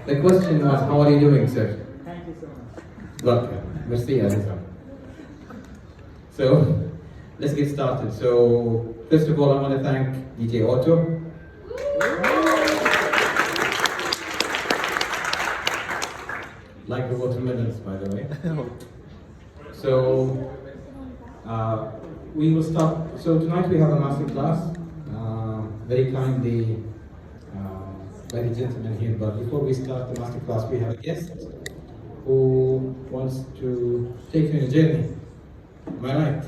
The question was, how are you doing, sir? Thank you so much. Welcome. Merci, Aleksei. So, let's get started. So, first of all, I want to thank DJ Otto. Like the watermelons, by the way. So, we will start. So tonight we have a master class. Very kindly by the gentleman here. But before we start the master class, we have a guest who wants to take you on a journey. Am I right?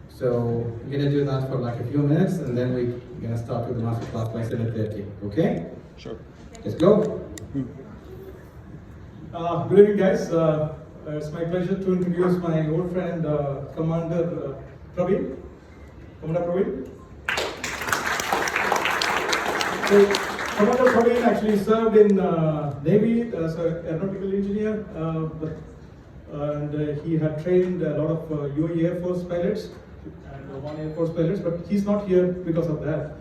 So we're gonna do that for like a few minutes, and then we're gonna start with the master class by 7:30. Okay? Sure. Let's go. Good evening, guys. It's my pleasure to introduce my old friend, Commander Praveen. Commander Praveen. So, Commander Praveen actually served in Navy as an aeronautical engineer, and he had trained a lot of UAE Air Force pilots and one Air Force pilots, but he's not here because of that.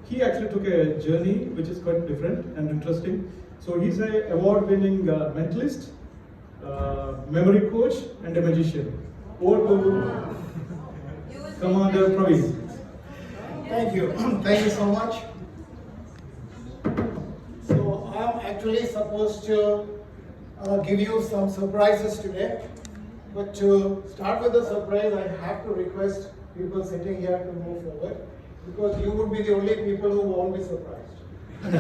He actually took a journey which is quite different and interesting. So he's an award-winning mentalist, memory coach, and a magician. Over to Commander Praveen. Thank you. Thank you so much. So I'm actually supposed to give you some surprises today. But to start with the surprise, I have to request people sitting here to move forward, because you would be the only people who won't be surprised. If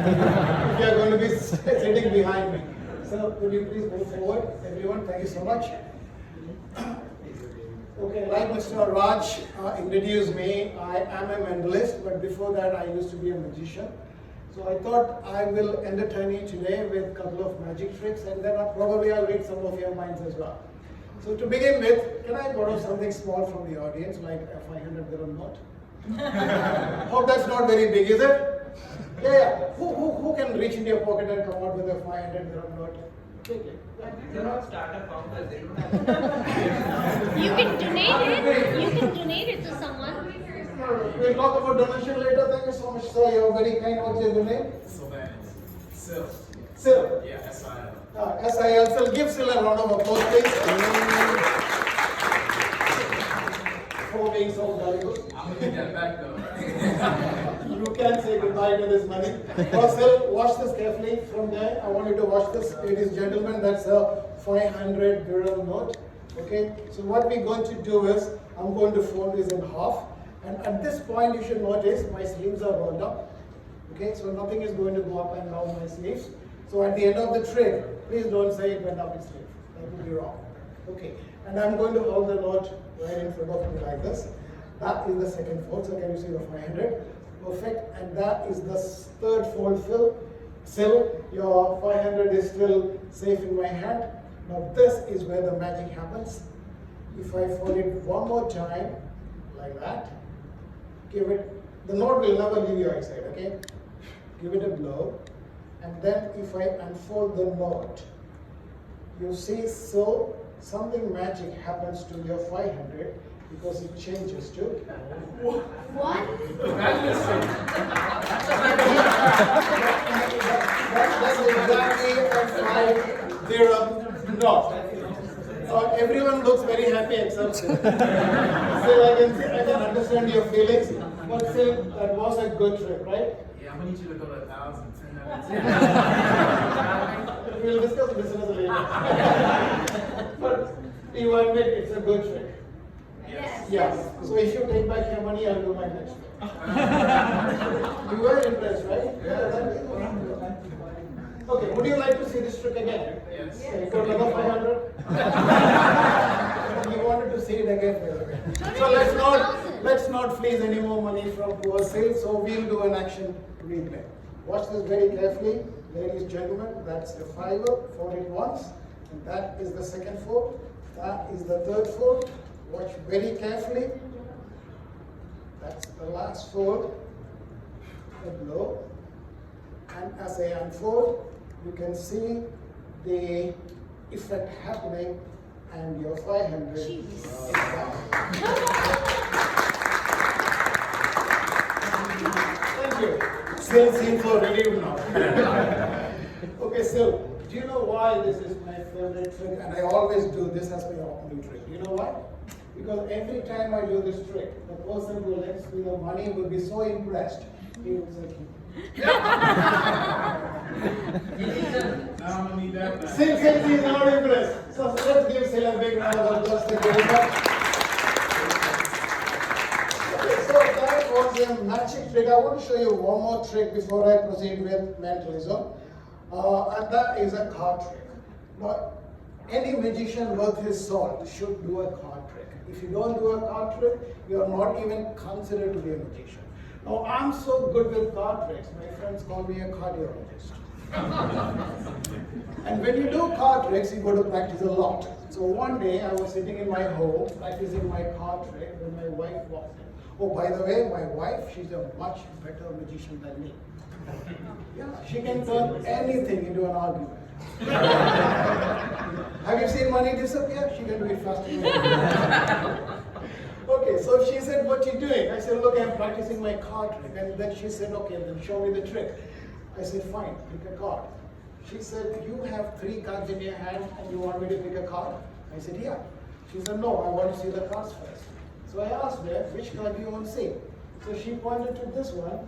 you are going to be sitting behind me. So would you please move forward, everyone? Thank you so much. Okay, like Mr. Raj introduced me, I am a mentalist, but before that I used to be a magician. So I thought I will entertain you today with a couple of magic tricks, and then I'll read some of your minds as well. So to begin with, can I borrow something small from the audience, like a 500 dirham note? Hope that's not very big, is it? Yeah. Who can reach into your pocket and come out with a 500 dirham note? Quickly. You don't start a founder, they don't You can donate it. You can donate it to someone. We'll talk about donation later. Thank you so much, sir. You're very kind. What's your name? Sil. Sil. Yeah, S-I-L. S-I-L. Sil. Give Sil a round of applause, please. For being so valuable. I'm gonna get that back though. You can say goodbye to this money. Now, Sil, watch this carefully from there. I want you to watch this, ladies and gentlemen. That's a 500 dirham note. Okay. So what we're going to do is, I'm going to fold this in half. And at this point, you should notice my sleeves are rolled up. Okay, so nothing is going to go up and down my sleeves. So at the end of the trick, please don't say it went up its sleeve. That would be wrong. Okay, and I'm going to hold the note right in front of me like this. That is the second fold. So can you see the 500? Perfect. And that is the third fold. Still, your 500 is still safe in my hand. Now this is where the magic happens. If I fold it one more time, like that. Give it, the note will never leave your side, okay? Give it a blow, and then if I unfold the note, you see, so something magic happens to your 500 because it changes to What? that's exactly a 5 dirham note. Everyone looks very happy except Sil. I can understand your feelings, but Sil, that was a good trip, right? Yeah, I'm gonna need you to go to 1,000, 10 We'll discuss business later. But you admit it's a good trick. Yes. Yes. So if you take back your money, I'll do my next trick. You were impressed, right? Yeah. Okay, would you like to see this trick again? Yes. Okay, got another 500? You wanted to see it again. So let's not fleece any more money from poor sales. So we'll do an action replay. Watch this very carefully, ladies and gentlemen. That's the fiver, fold it once, and that is the second fold. That is the third fold. Watch very carefully. That's the last fold. A blow, and as I unfold, you can see the effect happening, and your 500 is down. Thank you. Still seem so relieved now. Okay, so do you know why this is my favorite trick? And I always do this as my opening trick. Do you know why? Because every time I do this trick, the person who lends me the money will be so impressed. He will say, Now I'm gonna need that back. since he is not impressed. So let's give Sil a big round of applause. Thank you very much. Okay, so that was a magic trick. I want to show you one more trick before I proceed with mentalism. And that is a card trick. Now, any magician worth his salt should do a card trick. If you don't do a card trick, you are not even considered to be a magician. Now, I'm so good with card tricks, my friends call me a cardiologist. And when you do card tricks, you got to practice a lot. So one day, I was sitting in my home, practicing my card trick, when my wife walked in. Oh, by the way, my wife, she's a much better magician than me. Yeah, she can turn anything into an argument. Have you seen money disappear? She can do it faster than me. Okay, so she said, what you doing? I said, look, I'm practicing my card trick. And then she said, okay, then show me the trick. I said, fine, pick a card. She said, you have 3 cards in your hand and you want me to pick a card? I said, yeah. She said, no, I want to see the cards first. So I asked her, which card do you want to see? So she pointed to this one.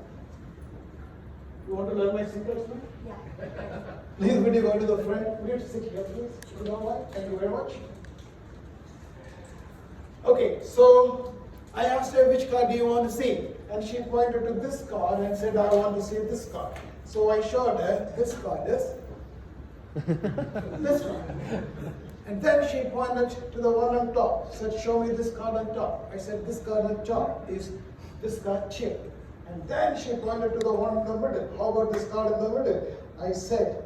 You want to learn my secrets now? Yeah. Please, would you go to the front? Would you sit here, please? You know why? Thank you very much. Okay, so I asked her, which card do you want to see? And she pointed to this card and said, I want to see this card. So I showed her, this card is this one. And then she pointed to the one on top, said, show me this card on top. I said, this card on top is this card chip. And then she pointed to the one in the middle. How about this card in the middle? I said,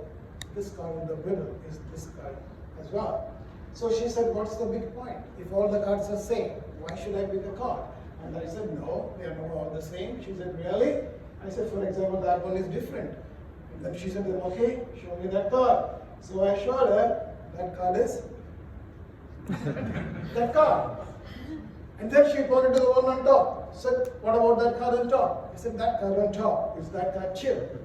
this card in the middle is this card as well. So she said, what's the big point? If all the cards are same, why should I pick a card? And I said, no, they are not all the same. She said, really? I said, for example, that one is different. And then she said, then okay, show me that card. So I showed her, that card is that card. And then she pointed to the one on top. Said, what about that card on top? I said, that card on top is that card chip.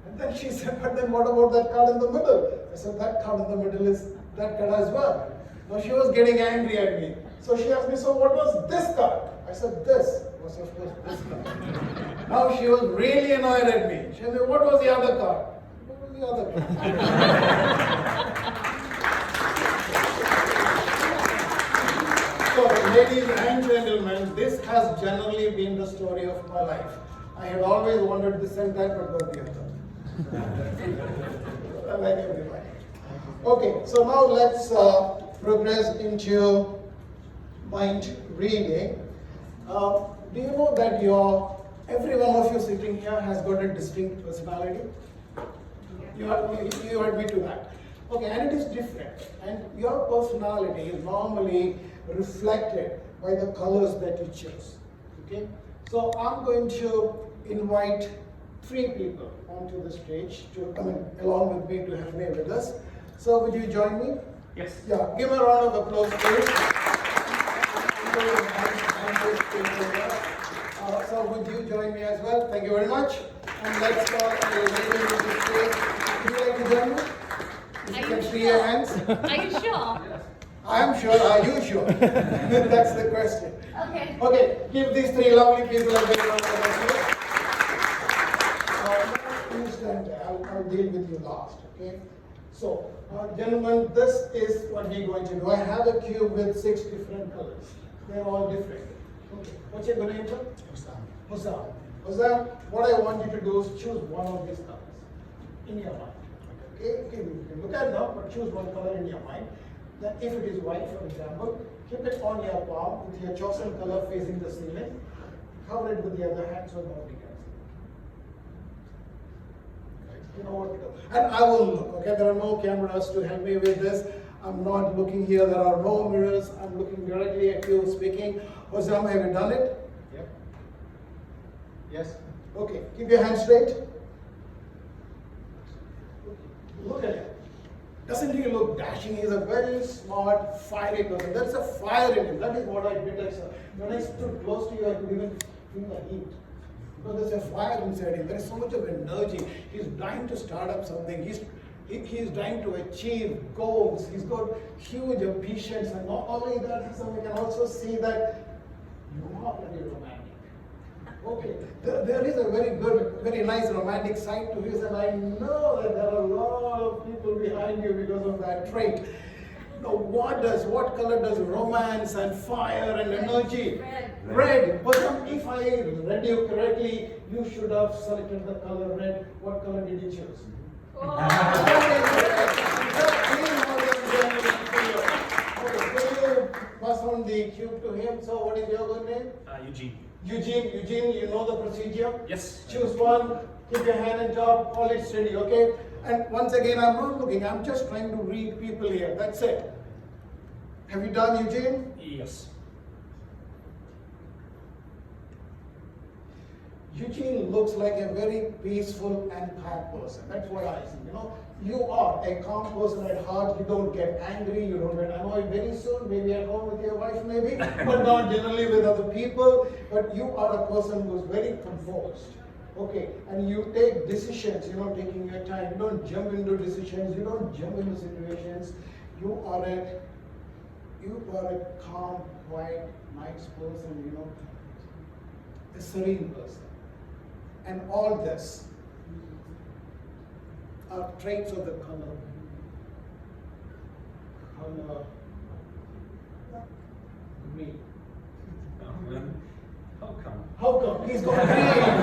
And then she said, but then what about that card in the middle? I said, that card in the middle is that card as well. Now she was getting angry at me. So she asked me, so what was this card? I said, this was of course this card. Now she was really annoyed at me. She said, what was the other card? What was the other card? So, ladies and gentlemen, this has generally been the story of my life. I had always wanted this and that, but got the other. Like everybody. Okay, so now let's progress into mind reading. Do you know that every one of you sitting here has got a distinct personality? You admit to that. Okay, and it is different. And your personality is normally reflected by the colors that you choose. Okay? So I'm going to invite 3 people onto the stage to come along with me to have me with us. So would you join me? Yes. Yeah, give a round of applause, please. So would you join me as well? Thank you very much. And let's start the lady on the stage. Would you like to join me? If you can see your hands. Are you sure? I am sure. Are you sure? That's the question. Okay. Okay, give these 3 lovely people a big round of applause. I'll deal with you last, okay? So, gentlemen, this is what we're going to do. I have a cube with 6 different colors. They're all different. Okay, what's your good name, sir? Hussam. Hussam, what I want you to do is choose one of these colors in your mind. Okay, you can look at them, but choose one color in your mind. Then if it is white, for example, keep it on your palm with your chosen color facing the ceiling. Cover it with the other hand so nobody can see. You know what to do. And I will look, okay? There are no cameras to help me with this. I'm not looking here. There are no mirrors. I'm looking directly at you speaking. Hussam, have you done it? Yep. Yes. Okay, keep your hands straight. Look at him. Doesn't he look dashing? He's a very smart, fiery person. There's a fire in him. That is what I did. When I stood close to you, I could even feel the heat. Because there's a fire inside him. There is so much of energy. He's dying to start up something. He's He is trying to achieve goals. He's got huge ambitions, and not only that, so we can also see that you are very romantic. Okay, there is a very good, very nice romantic side to this, and I know that there are a lot of people behind you because of that trait. Now, what color does romance and fire and energy? Red. But if I read you correctly, you should have selected the color red. What color did you choose? Pass on the cube to him. So what is your good name? Eugene. Eugene, you know the procedure? Yes. Choose one, keep your hand on top, hold it steady, okay? And once again, I'm not looking, I'm just trying to read people here. That's it. Have you done, Eugene? Yes. Eugene looks like a very peaceful and calm person. That's what I see. You know, you are a calm person at heart. You don't get angry. You don't get annoyed very soon. Maybe at home with your wife, maybe, but not generally with other people. But you are a person who's very composed. Okay, and you take decisions. You know, taking your time. You don't jump into decisions. You don't jump into situations. You are a calm, quiet, nice person. You know, a serene person. And all this are traits of the color. Green. How come? How come? He's got green.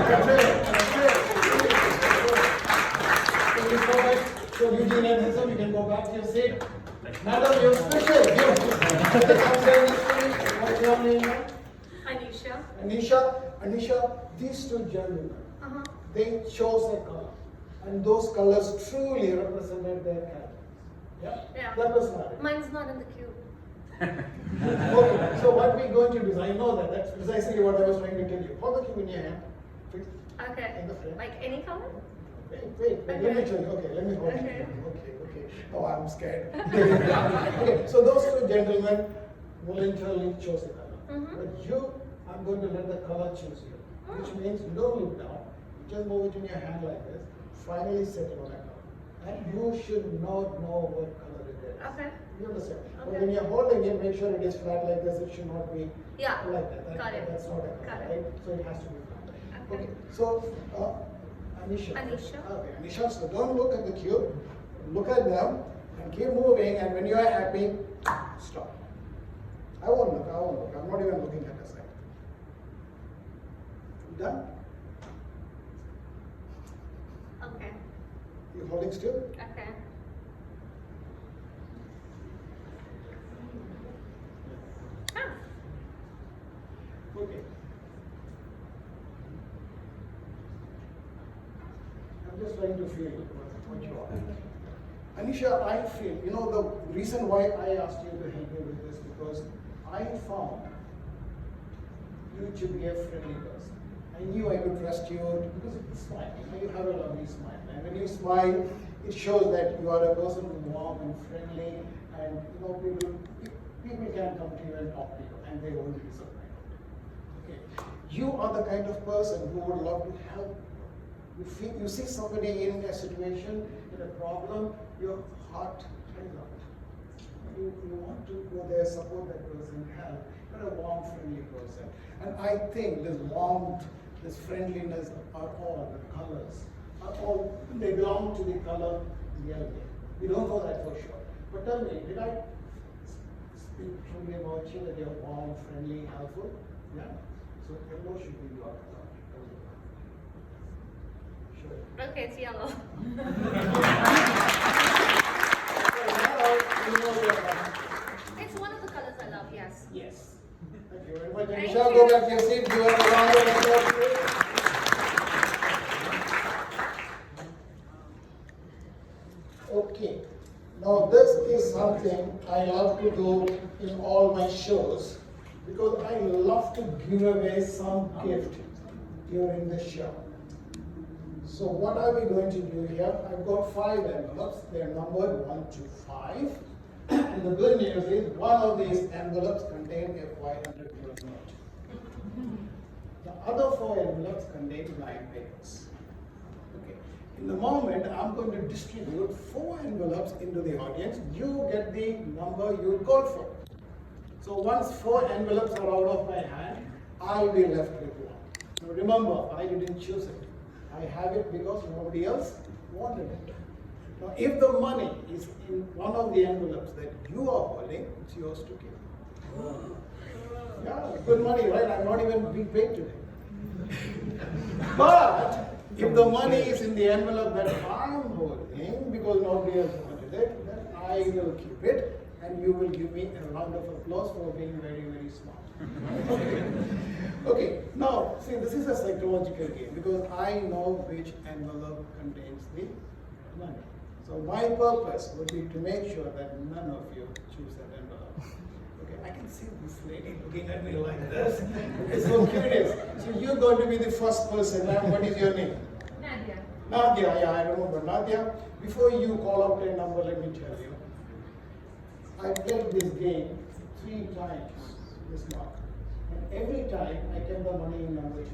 That's it. So you go back. So Eugene and Hazel, you can go back to your seat. Madam, you're special. What's your name? Anisha. Anisha, these two gentlemen, they chose a color, and those colors truly represented their character. Yeah? That was not it. Mine's not in the cube. Okay, so what we're going to do is, I know that, that's precisely what I was trying to tell you. Hold the cube in your hand. Okay. In the frame. Like any color? Wait, let me show you. Okay, let me hold it. Okay. Oh, I'm scared. Okay, so those two gentlemen voluntarily chose a color. But you, I'm going to let the color choose you. Which means you don't look down, you just move it in your hand like this, finally set it on a color. And you should not know what color it is. Okay. You understand? But Okay. when you're holding it, make sure it is flat like this, it should not be Yeah. like that. Got it. That's not a color, Got it. right? So it has to be flat. Okay. So, Anisha. Anisha. Okay, Anisha, so don't look at the cube, look at them, and keep moving, and when you are happy, stop. I won't look, I'm not even looking at the side. Done? Okay. You holding still? Okay. Okay. I'm just trying to feel what you are. Anisha, I feel, you know, the reason why I asked you to help me with this because I found you to be a friendly person. I knew I could trust you because you smile. You have a lovely smile. And when you smile, it shows that you are a person who's warm and friendly, and you know, people can come to you and talk to you, and they won't be disappointed. Okay. You are the kind of person who would love to help. You see somebody in a situation, in a problem, your heart turns out. You want to go there, support that person, help. You're a warm, friendly person. And I think this warmth, this friendliness are all the colors. They belong to the color yellow. We don't know that for sure. But tell me, did I speak truly about you that you're warm, friendly, helpful? Yeah. So yellow should be your color. Sure. Okay, it's yellow. It's one of the colors I love, yes. Yes. Thank you very much. Thank Anisha, you. go back to your seat. Give us a round of applause, please. Okay. Now this is something I love to do in all my shows because I love to give away some gift during the show. So what are we going to do here? I've got 5 envelopes. They're numbered 1 to 5. And the good news is one of these envelopes contain a 500 euro note. The other 4 envelopes contain blank papers. Okay. In the moment, I'm going to distribute 4 envelopes into the audience. You get the number you called for. So once 4 envelopes are out of my hand, I'll be left with 1. Now remember, I didn't choose it. I have it because nobody else wanted it. Now if the money is in one of the envelopes that you are holding, it's yours to keep. Yeah, good money, right? I'm not even being paid today. But if the money is in the envelope that I'm holding because nobody else wanted it, then I will keep it and you will give me a round of applause for being very, very smart. Okay, now see, this is a psychological game because I know which envelope contains the money. So my purpose would be to make sure that none of you choose that envelope. Okay, I can see this lady looking at me like this. It's so curious. So you're going to be the first person. Ma'am, what is your name? Nadia. Nadia, yeah, I remember. Nadia, before you call out a number, let me tell you. I played this game 3 times this month. And every time I kept the money in number 2.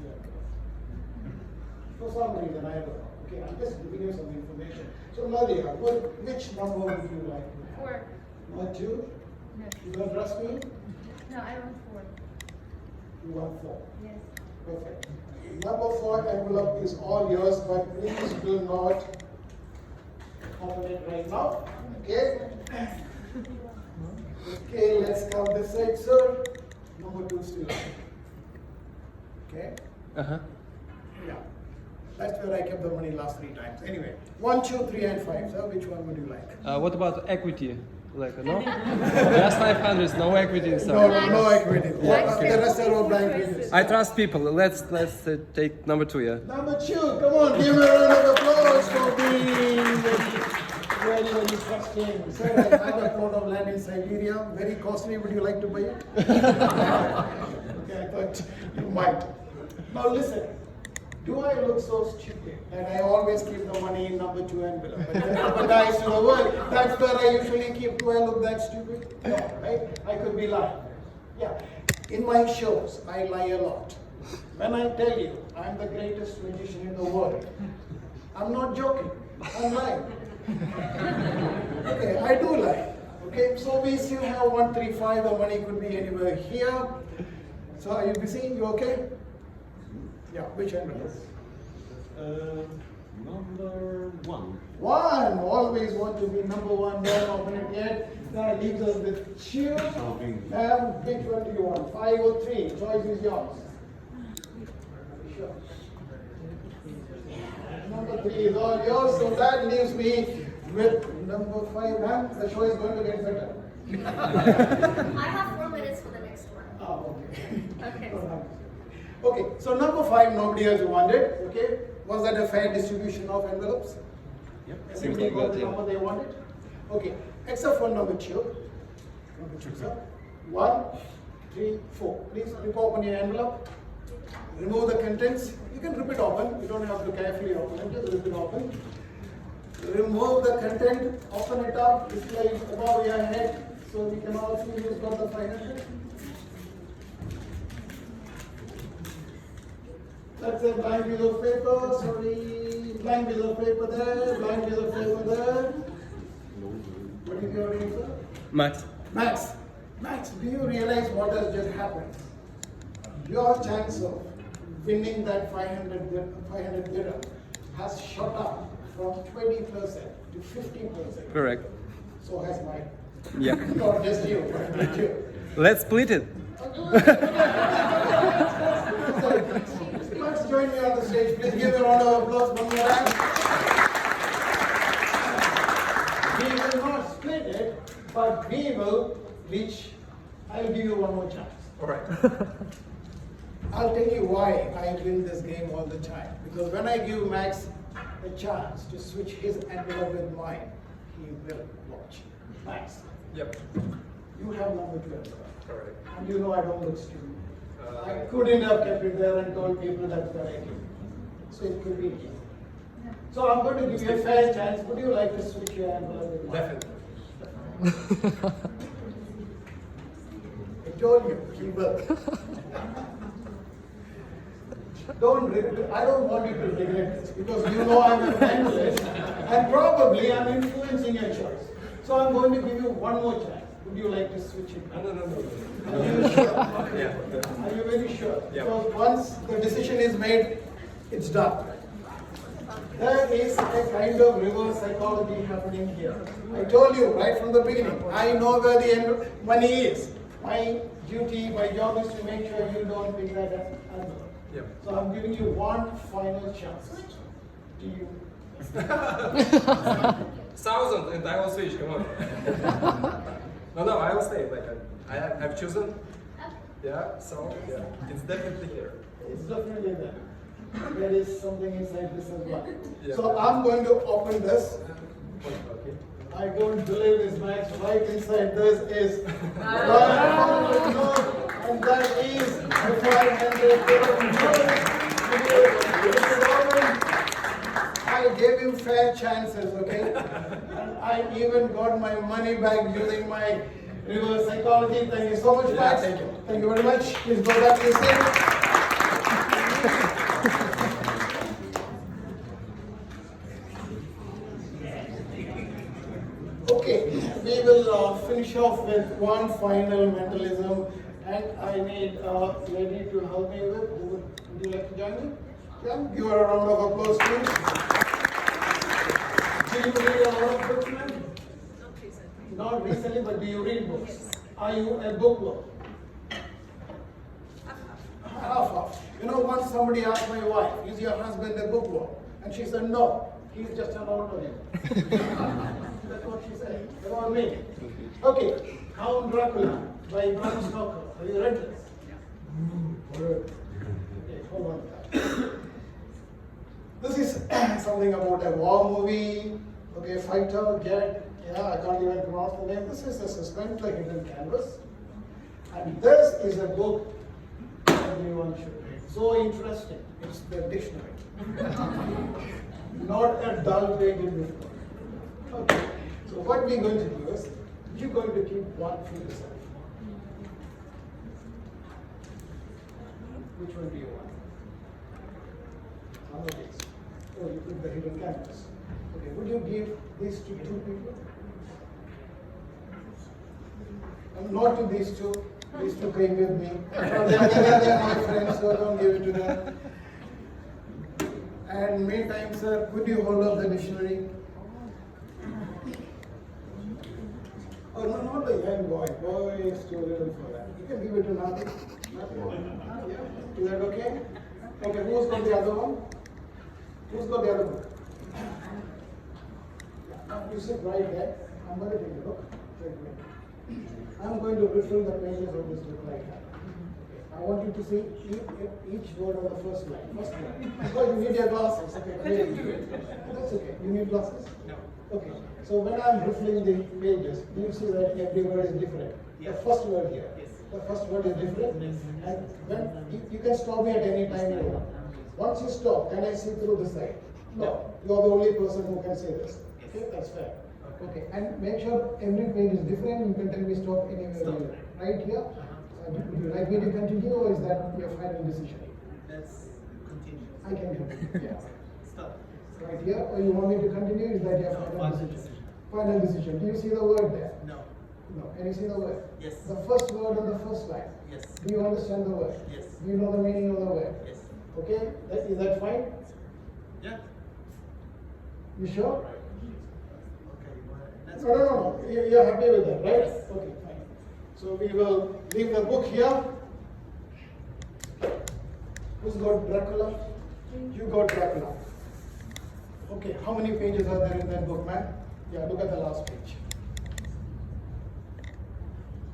For some reason, I don't know. Okay, I'm just giving you some information. So Nadia, which number would you like to have? 4. Not 2? No. You don't trust me? No, I want 4. You want 4. Yes. Perfect. Number 4 envelope is all yours, but please do not open it right now. Okay? Okay, let's count this side, sir. Number 2 still. Okay? Uh-huh. Yeah. That's where I kept the money last 3 times. Anyway, 1, 2, 3, and 5. Sir, which one would you like? What about equity? Like, no? Just 500, no equity No, inside. no equity. Max, The rest are all blank pages. I trust people. Let's take number 2, yeah. Number 2, come on, give a round of applause for being very, very trusting. Sir, I have a plot of land in Siberia, very costly. Would you like to buy it? Okay, I thought you might. Now listen, do I look so stupid that I always keep the money in number 2 envelope? But when number dies to the world, that's where I usually keep. Do I look that stupid? No, right? I could be lying. Yeah. In my shows, I lie a lot. When I tell you I'm the greatest magician in the world, I'm not joking. I'm lying. Okay, I do lie. Okay, so we still have 1, 3, 5. The money could be anywhere here. So are you busy? You okay? Yeah, which envelope? Number 1. 1. Always want to be number 1. Don't open it yet. That leaves us with 2. Which one do you want? 5 or 3? Choice is yours. Sure. Number 3 is all yours. So that leaves me with number 5. Ma'am, the show is going to get better. I have 4 minutes for the next one. Oh, okay. Okay. Okay, so number 5, nobody else wanted. Okay, was that a fair distribution of envelopes? Yep. Everybody Seems like got that, the yeah. number they wanted? Okay, except for number 2. Number 2, sir. 1, 3, 4. Please rip open your envelope. Remove the contents. You can rip it open. You don't have to carefully open it. Just rip it open. Remove the content. Open it up. Display it above your head so we can all see who's got the 500. That's a blank piece of paper, sorry, blank piece of paper there, blank piece of paper there. What is your name, sir? Max. Max. Max, do you realize what has just happened? Your chance of winning that 500 dirham has shot up from 20% to 15%. Correct. So has mine. Yeah. Not just you, but you. Let's split it. Max, join me on the stage. Please give a round of applause one more time. We will not split it, but we will reach. I'll give you one more chance. All right. I'll tell you why I win this game all the time. Because when I give Max a chance to switch his envelope with mine, he will watch. Max, Yep. you have number 12. All right. And you know I don't look stupid. I couldn't have kept it there and told people that's what I do. So it could be here. So I'm going to give you a fair chance. Would you like to switch your envelope with mine? Definitely. I told you, he will. I don't want you to regret this because you know I'm a mentalist and probably I'm influencing your choice. So I'm going to give you one more chance. Would you like to switch it? No. Are you sure? Yeah. Are you very sure? Yeah. Because once the decision is made, it's done. There is a kind of reverse psychology happening here. I told you right from the beginning, I know where the end money is. My duty, my job is to make sure you don't pick that envelope. Yeah. So I'm giving you one final chance. Do you? 1,000 and I will switch, come on. No, I will stay. Like I've chosen. Yeah, so yeah, it's definitely here. It's definitely there. There is something inside this as well. Yeah. So I'm going to open this. Okay. I don't believe this, Max. Right inside this is 500 note, and that is the 500 note. I gave him fair chances, okay? And I even got my money back using my reverse psychology. Thank you so much, Max. Thank you. Thank you very much. Please go back to your seat. Okay, we will finish off with one final mentalism, and I need a lady to help me with. Would you like to join me? Yeah, give her a round of applause, please. Do you read a lot of books, ma'am? Not recently, but do you read books? Are you a bookworm? Half. You know, once somebody asked my wife, "Is your husband a bookworm?" And she said, "No, he's just an automaton." That's what she said about me. Okay, Count Dracula by Bram Stoker. Have you read this? Okay, hold on. This is something about a war movie. Okay, fighter, jet. Yeah, I can't even pronounce the name. This is a suspense like hidden canvas. And this is a book everyone should read. So interesting. It's the dictionary. Not a dull page in this book. Okay. So what we're going to do is, you're going to keep one for yourself. Which one do you want? One of these. Oh, you put the hidden canvas. Okay, would you give this to two people? And not to these two. These two came with me. They're my friends, so don't give it to them. And meantime, sir, could you hold up the dictionary? Oh, no, not the young boy. Boy is too little for that. You can give it to Nati. Yeah. Is that okay? Okay, who's got the other one? Who's got the other book? You sit right there. I'm going to take a look. I'm going to refill the pages of this book like that. I want you to see each word on the first line. Oh, you need your glasses. Okay, great. That's okay. You need glasses? No. Okay. So when I'm refilling the pages, do you see that every word is different? Yes. The first word here. Yes. The first word is different. Yes. And when you can stop me at any time you want. Once you stop, can I see through the side? No. You are the only person who can say this. Okay, that's fair. Okay, and make sure every page is different. You can tell me stop anywhere. Right here. Would you like me to continue, or is that your final decision? Let's continue. I can continue. Yeah. Stop. Right here, or you want me to continue? Is that your final decision? Final decision. Do you see the word there? No. No. Can you see the word? Yes. The first word on the first line. Yes. Do you understand the word? Yes. Do you know the meaning of the word? Yes. Okay. Is that fine? Yeah. You sure? Okay. Let's No. You're happy with that, right? Yes. Okay, fine. So we will leave the book here. Who's got Dracula? You got Dracula. Okay, how many pages are there in that book, man? Yeah, look at the last page.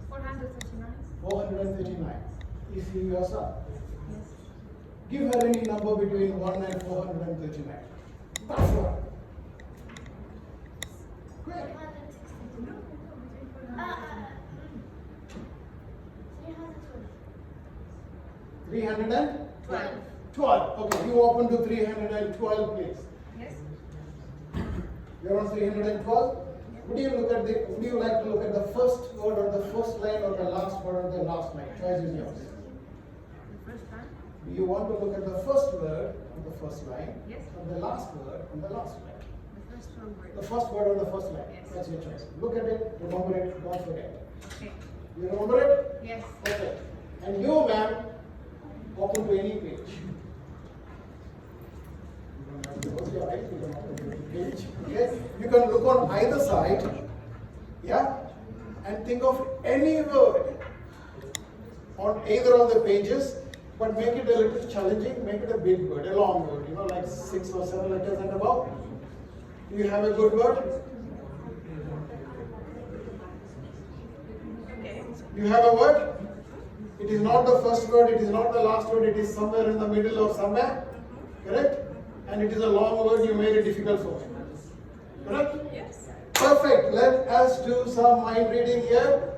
439. 439. Is he your son? Yes. Give her any number between 1 and 439. That's one. Quick. 312. 12. Okay, you open to 312, please. Yes. You're on 312. Would you like to look at the first word or the first line or the last word or the last line? Choice is yours. The first time? Do you want to look at the first word on the first line? Yes. Or the last word on the last line? The first word. The first word on the first line. Yes. That's your choice. Look at it, remember it, don't forget. Okay. You remember it? Yes. Okay. And you, ma'am, open to any page. You don't have to close your eyes, you don't have to go to page. Okay? You can look on either side, yeah, and think of any word on either of the pages, but make it a little challenging, make it a big word, a long word, you know, like 6 or 7 letters and above. Do you have a good word? Okay. You have a word? It is not the first word, it is not the last word, it is somewhere in the middle or somewhere. Correct? And it is a long word, you made it difficult for me. Correct? Yes. Perfect. Let us do some mind reading here.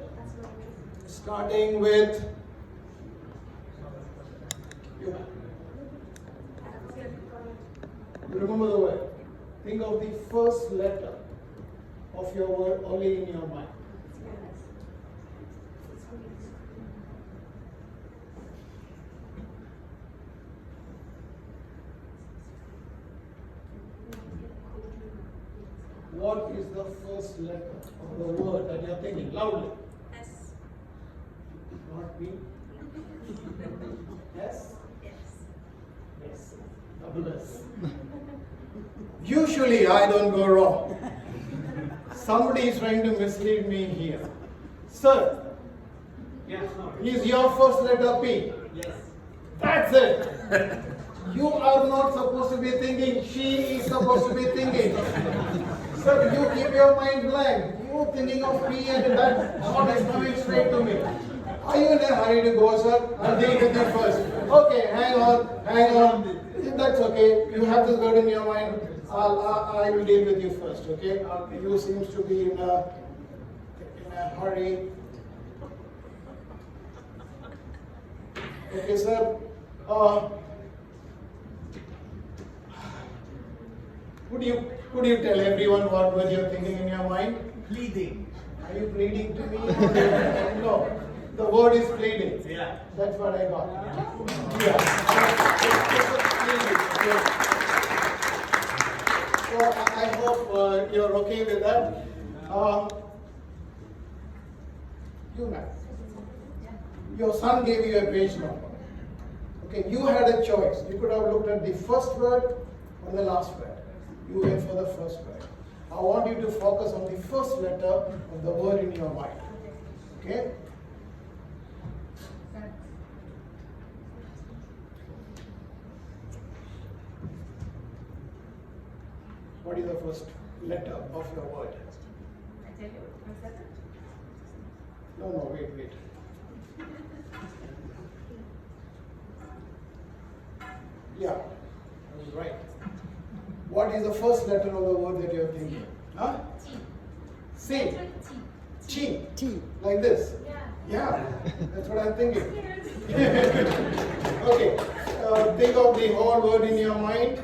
Starting with you. You remember the word. Think of the first letter of your word only in your mind. What is the first letter of the word that you are thinking? Loudly. S. Not me. Yes? Yes. Yes. Double S. Usually I don't go wrong. Somebody is trying to mislead me here. Sir, Yes, no. is your first letter P? Yes. That's it. You are not supposed to be thinking, she is supposed to be thinking. Sir, you keep your mind blank. You thinking of P and that thought is coming straight to me. Are you in a hurry to go, sir? I'll deal with you first. Okay, hang on. That's okay. You have this word in your mind. I will deal with you first, okay? You seems to be in a hurry. Okay, sir. Could you tell everyone what word you're thinking in your mind? Pleading. Are you pleading to me? No. The word is pleading. Yeah. That's what I got. Yeah. So I hope you're okay with that. You ma'am. Your son gave you a page number. Okay, you had a choice. You could have looked at the first word or the last word. You went for the first word. I want you to focus on the first letter of the word in your mind. Okay? What is the first letter of your word? I tell you, 1 second. No, wait. Yeah, that was right. What is the first letter of the word that you are thinking? Huh? C. T. Like this? Yeah, that's what I'm thinking. Okay, think of the whole word in your mind,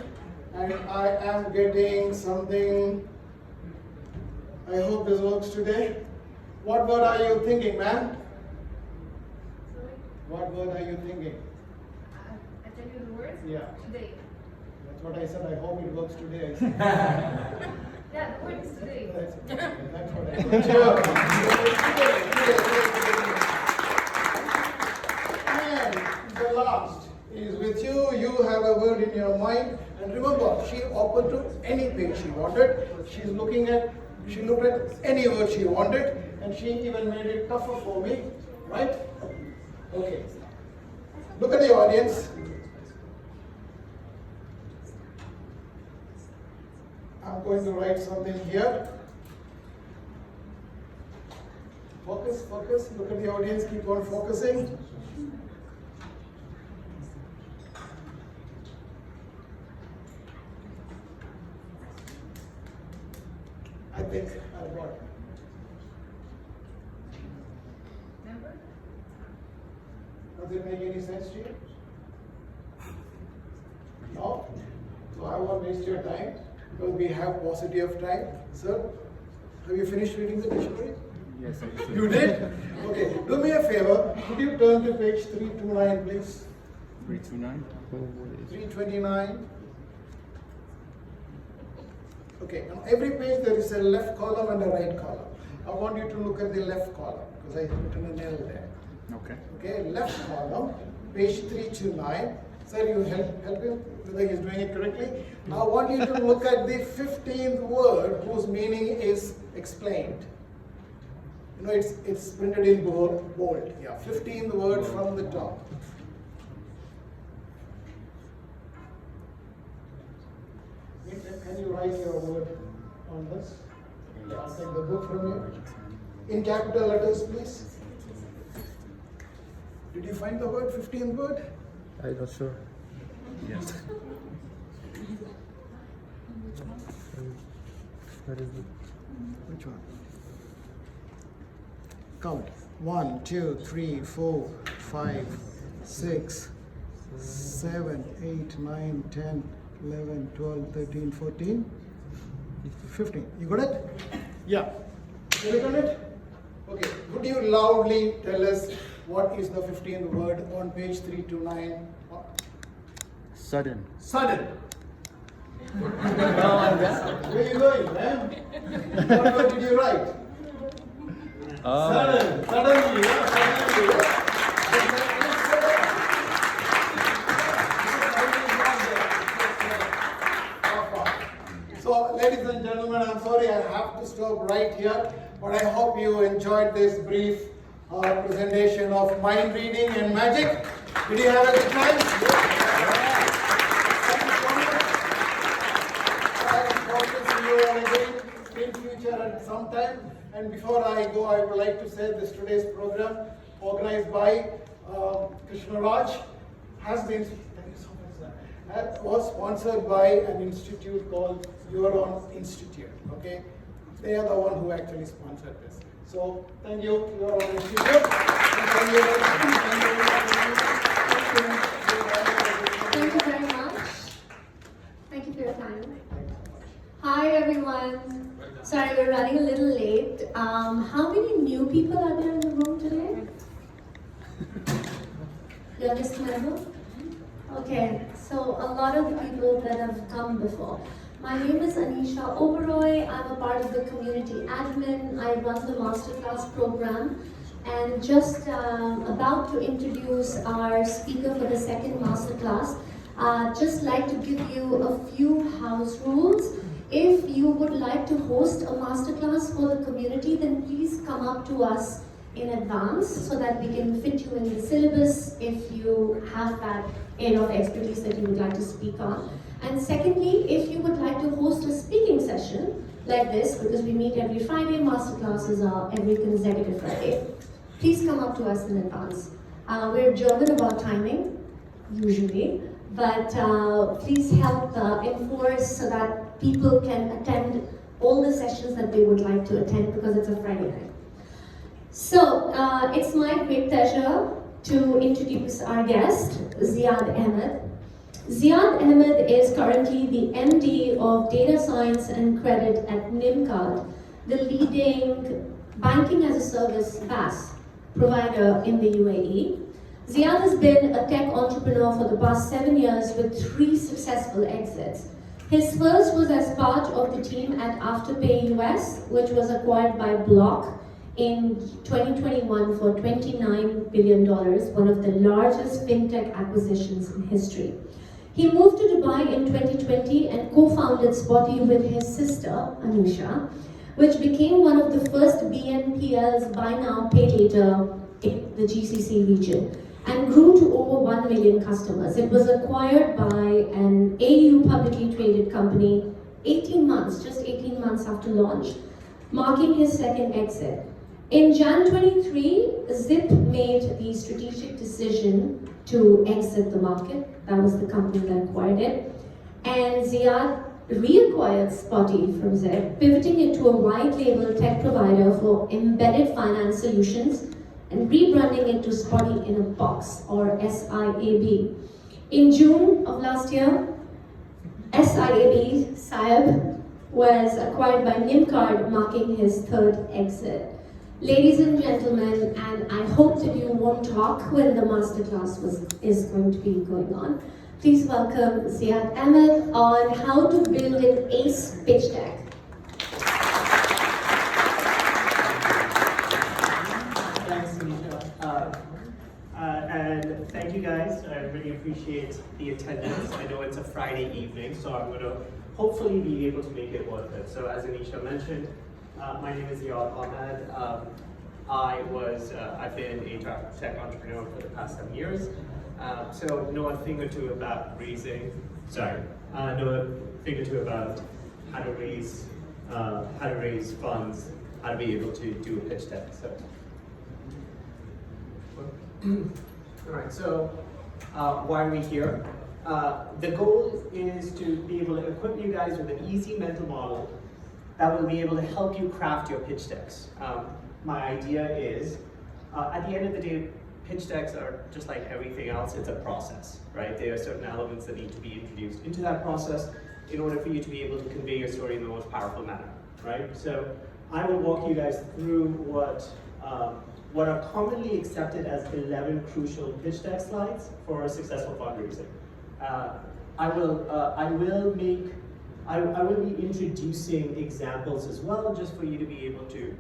and I am getting something. I hope this works today. What word are you thinking, ma'am? What word are you thinking? I tell you the words? Yeah. Today. That's what I said. I hope it works today. I said. Yeah, the word is today. That's what I said. Sure. And the last is with you. You have a word in your mind. And remember, she opened to any page she wanted. She looked at any word she wanted. And she even made it tougher for me. Right? Okay. Look at the audience. I'm going to write something here. Focus. Look at the audience. Keep on focusing. I think I've got it. Remember? Does it make any sense to you? No? So I won't waste your time because we have paucity of time. Sir, have you finished reading the dictionary? Yes, I did. You did? Okay. Do me a favor. Could you turn to page 329, please? 329. 329. Okay, on every page there is a left column and a right column. I want you to look at the left column because I written an L there. Okay. Okay, left column, page 329. Sir, you help him whether he's doing it correctly. I want you to look at the 15th word whose meaning is explained. You know, it's printed in bold. Yeah, 15th word from the top. Can you write your word on this? I'll take the book from you. In capital letters, please. Did you find the word, 15th word? I'm not sure. Yes. Where is it? Which one? Count. 1, 2, 3, 4, 5, 6, 7, 8, 9, 10, 11, 12, 13, 14, 15. You got it? Yeah. You got it? Okay. Would you loudly tell us what is the 15th word on page 329? Sudden. Sudden. Where are you going, man? What word did you write? Sudden. Suddenly. Yeah, suddenly. So, ladies and gentlemen, I'm sorry I have to stop right here, but I hope you enjoyed this brief presentation of mind reading and magic. Did you have a good time? I hope to see you all again in future at some time. And before I go, I would like to say this today's program, organized by Krishna Raj, has been, thank you so much, sir, was sponsored by an institute called Your Own Institute. Okay, they are the one who actually sponsored this. So thank you, Your Own Institute. Thank you very much. Thank you for your time. Hi everyone. Sorry, we're running a little late. How many new people are there in the room today? Youngest member? Okay, so a lot of the people that have come before. My name is Anisha Oberoi. I'm a part of the community admin. I run the MasterClass program. And just about to introduce our speaker for the second MasterClass. Just like to give you a few house rules. If you would like to host a masterclass for the community, then please come up to us in advance so that we can fit you in the syllabus if you have that area of expertise that you would like to speak on. And secondly, if you would like to host a speaking session like this, because we meet every Friday, masterclasses are every consecutive Friday, please come up to us in advance. We're German about timing, usually, but please help enforce so that people can attend all the sessions that they would like to attend because it's a Friday night. So, it's my great pleasure to introduce our guest, Ziyaad Ahmed. Ziyaad Ahmed is currently the MD of Data Science and Credit at NIMCARD, the leading banking as a service BaaS provider in the UAE. Ziyaad has been a tech entrepreneur for the past 7 years with 3 successful exits. His first was as part of the team at Afterpay US, which was acquired by Block in 2021 for $29 billion, one of the largest fintech acquisitions in history. He moved to Dubai in 2020 and co-founded Spotty with his sister, Anusha, which became one of the first BNPL's buy now, pay later in the GCC region, and grew to over 1 million customers. It was acquired by an AU publicly traded company 18 months, just 18 months after launch, marking his second exit. In Jan 23, Zip made the strategic decision to exit the market. That was the company that acquired it. And Ziyaad reacquired Spotty from Zip, pivoting it to a white label tech provider for embedded finance solutions and rebranding it to Spotty in a Box, or SIAB. In June of last year, SIAB was acquired by NIMCARD, marking his third exit. Ladies and gentlemen, and I hope that you won't talk when the masterclass is going to be going on. Please welcome Ziyaad Ahmed on how to build an ace pitch deck. Thanks, Anisha. And thank you guys. I really appreciate the attendance. I know it's a Friday evening, so I'm going to hopefully be able to make it worth it. So as Anisha mentioned, my name is Ziyaad Ahmed. I've been a tech entrepreneur for the past 7 years. So know a thing or two about how to raise funds, how to be able to do a pitch deck. So. All right, so why are we here? The goal is to be able to equip you guys with an easy mental model that will be able to help you craft your pitch decks. My idea is, at the end of the day, pitch decks are just like everything else, it's a process, right? There are certain elements that need to be introduced into that process in order for you to be able to convey your story in the most powerful manner, right? So I will walk you guys through what are commonly accepted as 11 crucial pitch deck slides for successful fundraising. I will be introducing examples as well, just for you to be able to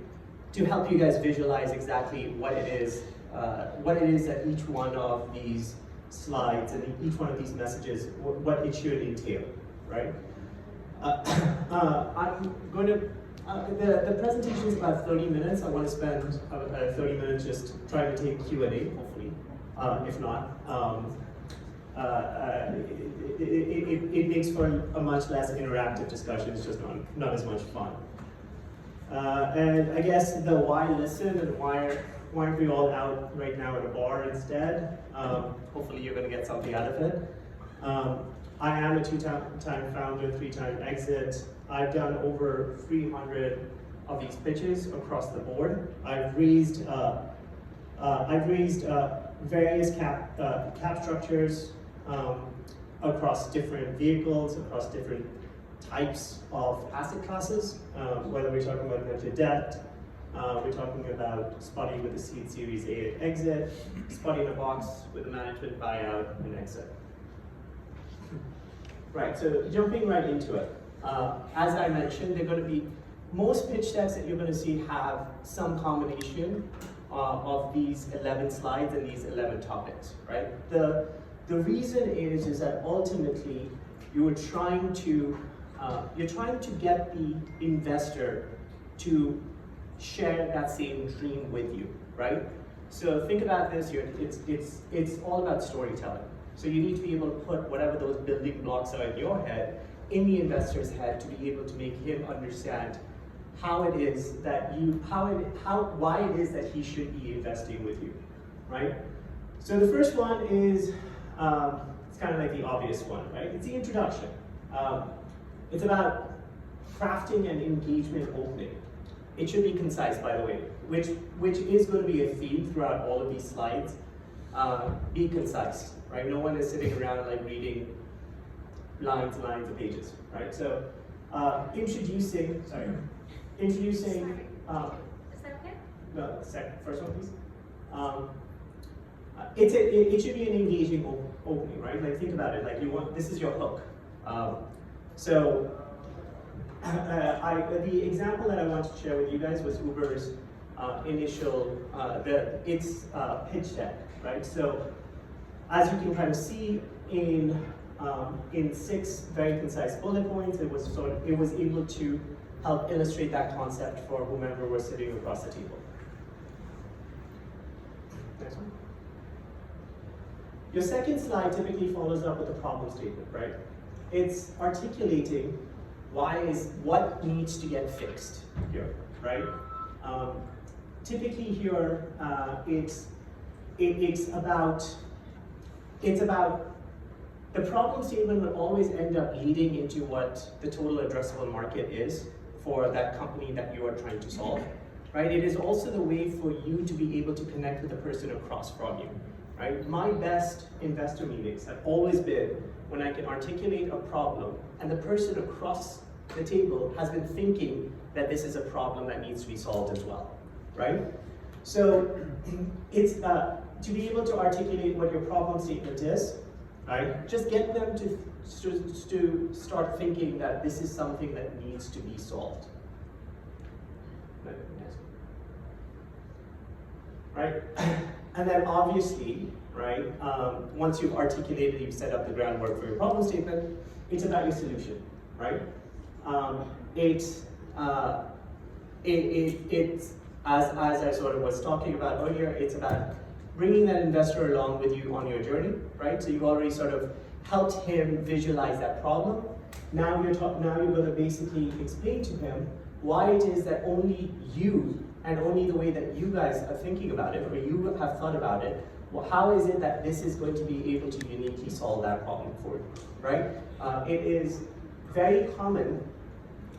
help you guys visualize exactly what it is that each one of these slides and each one of these messages, what it should entail, right? I'm going to. The presentation is about 30 minutes. I want to spend 30 minutes just trying to take Q&A, hopefully. If not, it makes for a much less interactive discussion. It's just not as much fun. And I guess the why listen and why aren't we all out right now at a bar instead? Hopefully you're going to get something out of it. I am a 2-time founder, 3-time exit. I've done over 300 of these pitches across the board. I've raised various cap structures across different vehicles, across different types of asset classes. Whether we're talking about venture debt, we're talking about spotting with the seed series A and exit, spotting in a box with a management buyout and exit. Right, so jumping right into it. As I mentioned, they're going to be, most pitch decks that you're going to see have some combination of these 11 slides and these 11 topics, right? The reason is that ultimately you're trying to get the investor to share that same dream with you, right? So think about this, it's all about storytelling. So you need to be able to put whatever those building blocks are in your head, in the investor's head, to be able to make him understand why it is that he should be investing with you, right? So the first one is, it's kind of like the obvious one, right? It's the introduction. It's about crafting an engagement opening. It should be concise, by the way, which is going to be a theme throughout all of these slides. Be concise, right? No one is sitting around like reading lines and lines of pages, right? So introducing. Is that okay? No, first one, please. It should be an engaging opening, right? Like think about it. Like this is your hook. The example that I want to share with you guys was Uber's initial pitch deck, right? So as you can kind of see in 6 very concise bullet points, it was able to help illustrate that concept for whomever was sitting across the table. Next one. Your second slide typically follows up with a problem statement, right? It's articulating what needs to get fixed here, right? Typically here, it's about the problem statement will always end up leading into what the total addressable market is for that company that you are trying to solve, right? It is also the way for you to be able to connect with the person across from you, right? My best investor meetings have always been when I can articulate a problem and the person across the table has been thinking that this is a problem that needs to be solved as well. right? So it's to be able to articulate what your problem statement is, right? Just get them to start thinking that this is something that needs to be solved. Right? And then obviously, right, once you've articulated, you've set up the groundwork for your problem statement, it's about your solution, right? It's as I sort of was talking about earlier, it's about bringing that investor along with you on your journey, right? So you've already sort of helped him visualize that problem. Now you're going to basically explain to him why it is that only you and only the way that you guys are thinking about it, or you have thought about it, well, how is it that this is going to be able to uniquely solve that problem for you, right? It is very common.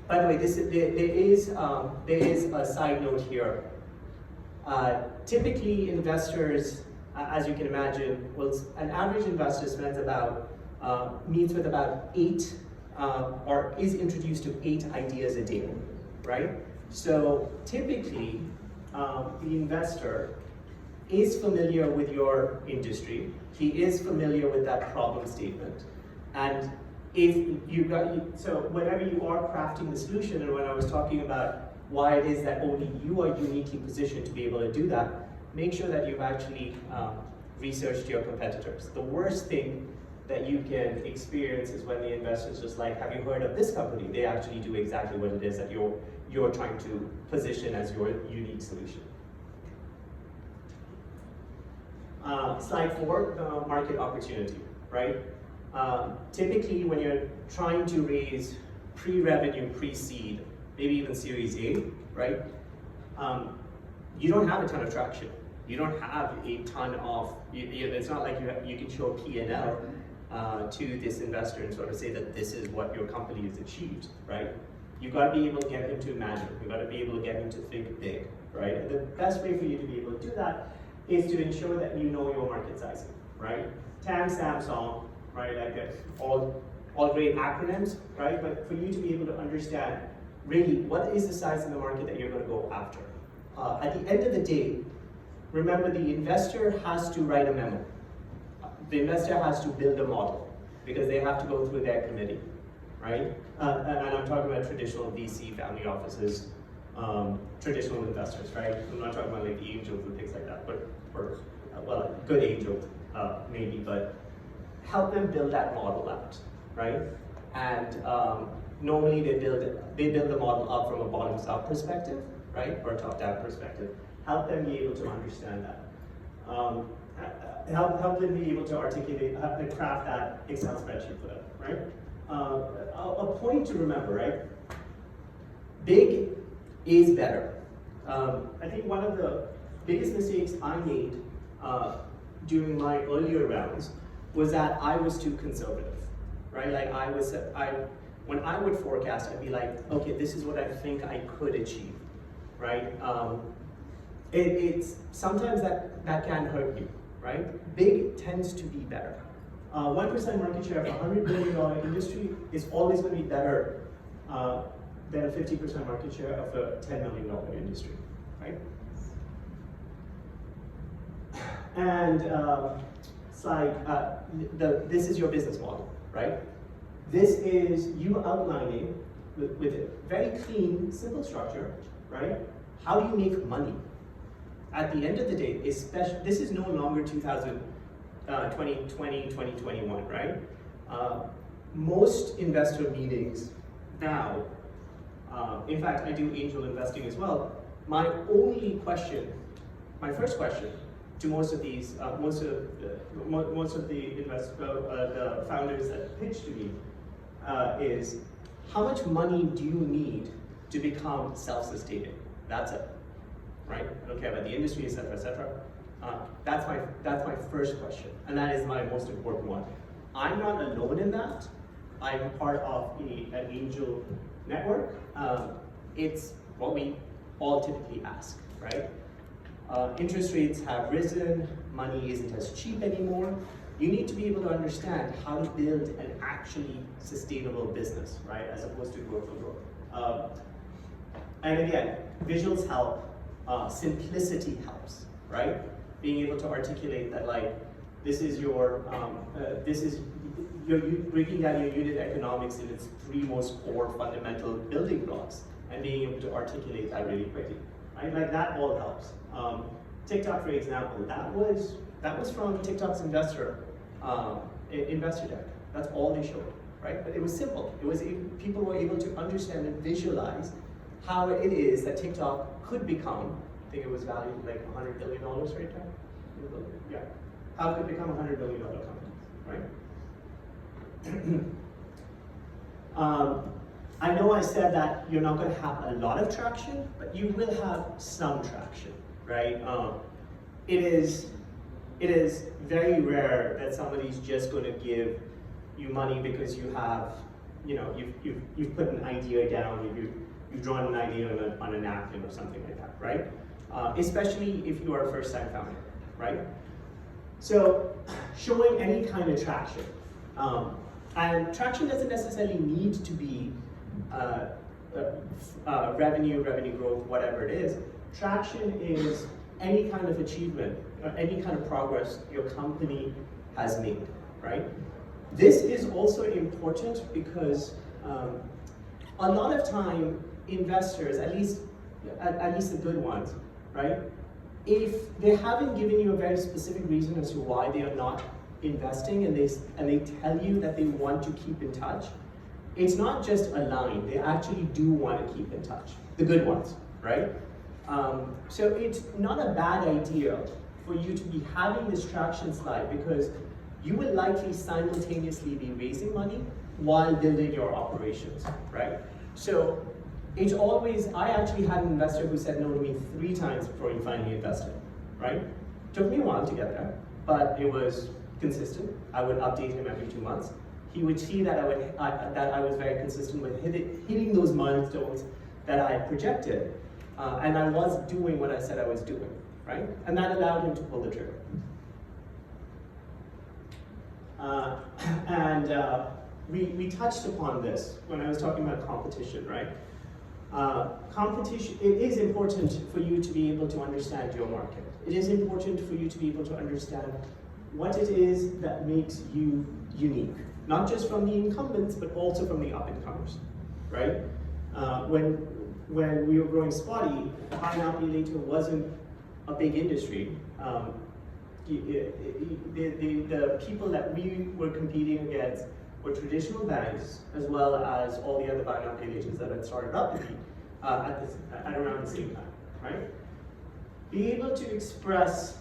By the way, there is a side note here. Typically, investors, as you can imagine, an average investor spends meets with about 8, or is introduced to 8 ideas a day, right? So typically, the investor is familiar with your industry. He is familiar with that problem statement, and so whenever you are crafting the solution, and when I was talking about why it is that only you are uniquely positioned to be able to do that, make sure that you've actually researched your competitors. The worst thing that you can experience is when the investor's just like, have you heard of this company? They actually do exactly what it is that you're trying to position as your unique solution. Slide 4, market opportunity, right? Typically, when you're trying to raise pre-revenue, pre-seed, maybe even Series A, right? You don't have a ton of traction. You don't have a ton of, it's not like you can show a P&L to this investor and sort of say that this is what your company has achieved, right? You've got to be able to get him to imagine. You've got to be able to get him to think big, right? And the best way for you to be able to do that is to ensure that you know your market sizing, right? TAM, SAM, SOM, right? Like all great acronyms, right? But for you to be able to understand really what is the size of the market that you're going to go after. At the end of the day, remember the investor has to write a memo. The investor has to build a model because they have to go through their committee, right? And I'm talking about traditional VC family offices, traditional investors, right? I'm not talking about like the angels and things like that, but well, good angel maybe, but help them build that model out, right? And normally they build the model up from a bottoms-up perspective, right, or a top-down perspective. Help them be able to understand that. Help them be able to articulate, craft that Excel spreadsheet for them, right? A point to remember, right? Big is better. I think one of the biggest mistakes I made during my earlier rounds was that I was too conservative, right? Like when I would forecast, I'd be like, okay, this is what I think I could achieve, right? It's sometimes that can hurt you, right? Big tends to be better. 1% market share of a $100 billion industry is always going to be better than a 50% market share of a $10 million industry, right? And this is your business model, right? This is you outlining with a very clean, simple structure, right? How do you make money? At the end of the day, this is no longer 2020, 2021, right? Most investor meetings now, in fact, I do angel investing as well. My first question to most of the founders that pitch to me is, how much money do you need to become self-sustaining? That's it, right? I don't care about the industry, et cetera, et cetera. That's my first question, and that is my most important one. I'm not alone in that. I'm part of an angel network. It's what we all typically ask, right? Interest rates have risen, money isn't as cheap anymore. You need to be able to understand how to build an actually sustainable business, right? As opposed to growth for growth. And again, visuals help. simplicity helps, right? Being able to articulate that, like, this is your, you're breaking down your unit economics in its 3 most core fundamental building blocks, and being able to articulate that really quickly, right? Like, that all helps. TikTok, for example, that was from TikTok's investor deck. That's all they showed, right? But it was simple. It was, people were able to understand and visualize how it is that TikTok could become. I think it was valued like $100 billion right now. Yeah, how it could become a $100 billion company, right? I know I said that you're not going to have a lot of traction, but you will have some traction, right? It is very rare that somebody's just going to give you money because you have, you've put an idea down, you've drawn an idea on a napkin or something like that, right? Especially if you are a first-time founder, right? So showing any kind of traction, and traction doesn't necessarily need to be revenue growth, whatever it is. Traction is any kind of achievement, or any kind of progress your company has made, right? This is also important because a lot of time investors, at least the good ones, right? If they haven't given you a very specific reason as to why they are not investing, and they tell you that they want to keep in touch, it's not just a line. They actually do want to keep in touch. The good ones, right? So it's not a bad idea for you to be having this traction slide, because you will likely simultaneously be raising money while building your operations, right? So it's always, I actually had an investor who said no to me 3 times before he finally invested, right? Took me a while to get there, but it was consistent. I would update him every 2 months. He would see that I was very consistent with hitting those milestones that I had projected, and I was doing what I said I was doing, right? And that allowed him to pull the trigger. We touched upon this when I was talking about competition, right? Competition, it is important for you to be able to understand your market. It is important for you to be able to understand what it is that makes you unique, not just from the incumbents, but also from the up-and-comers, right? When we were growing Spotty, buy now, pay later wasn't a big industry. The people that we were competing against were traditional banks, as well as all the other buy now, pay laters that had started up at around the same time, right? Be able to express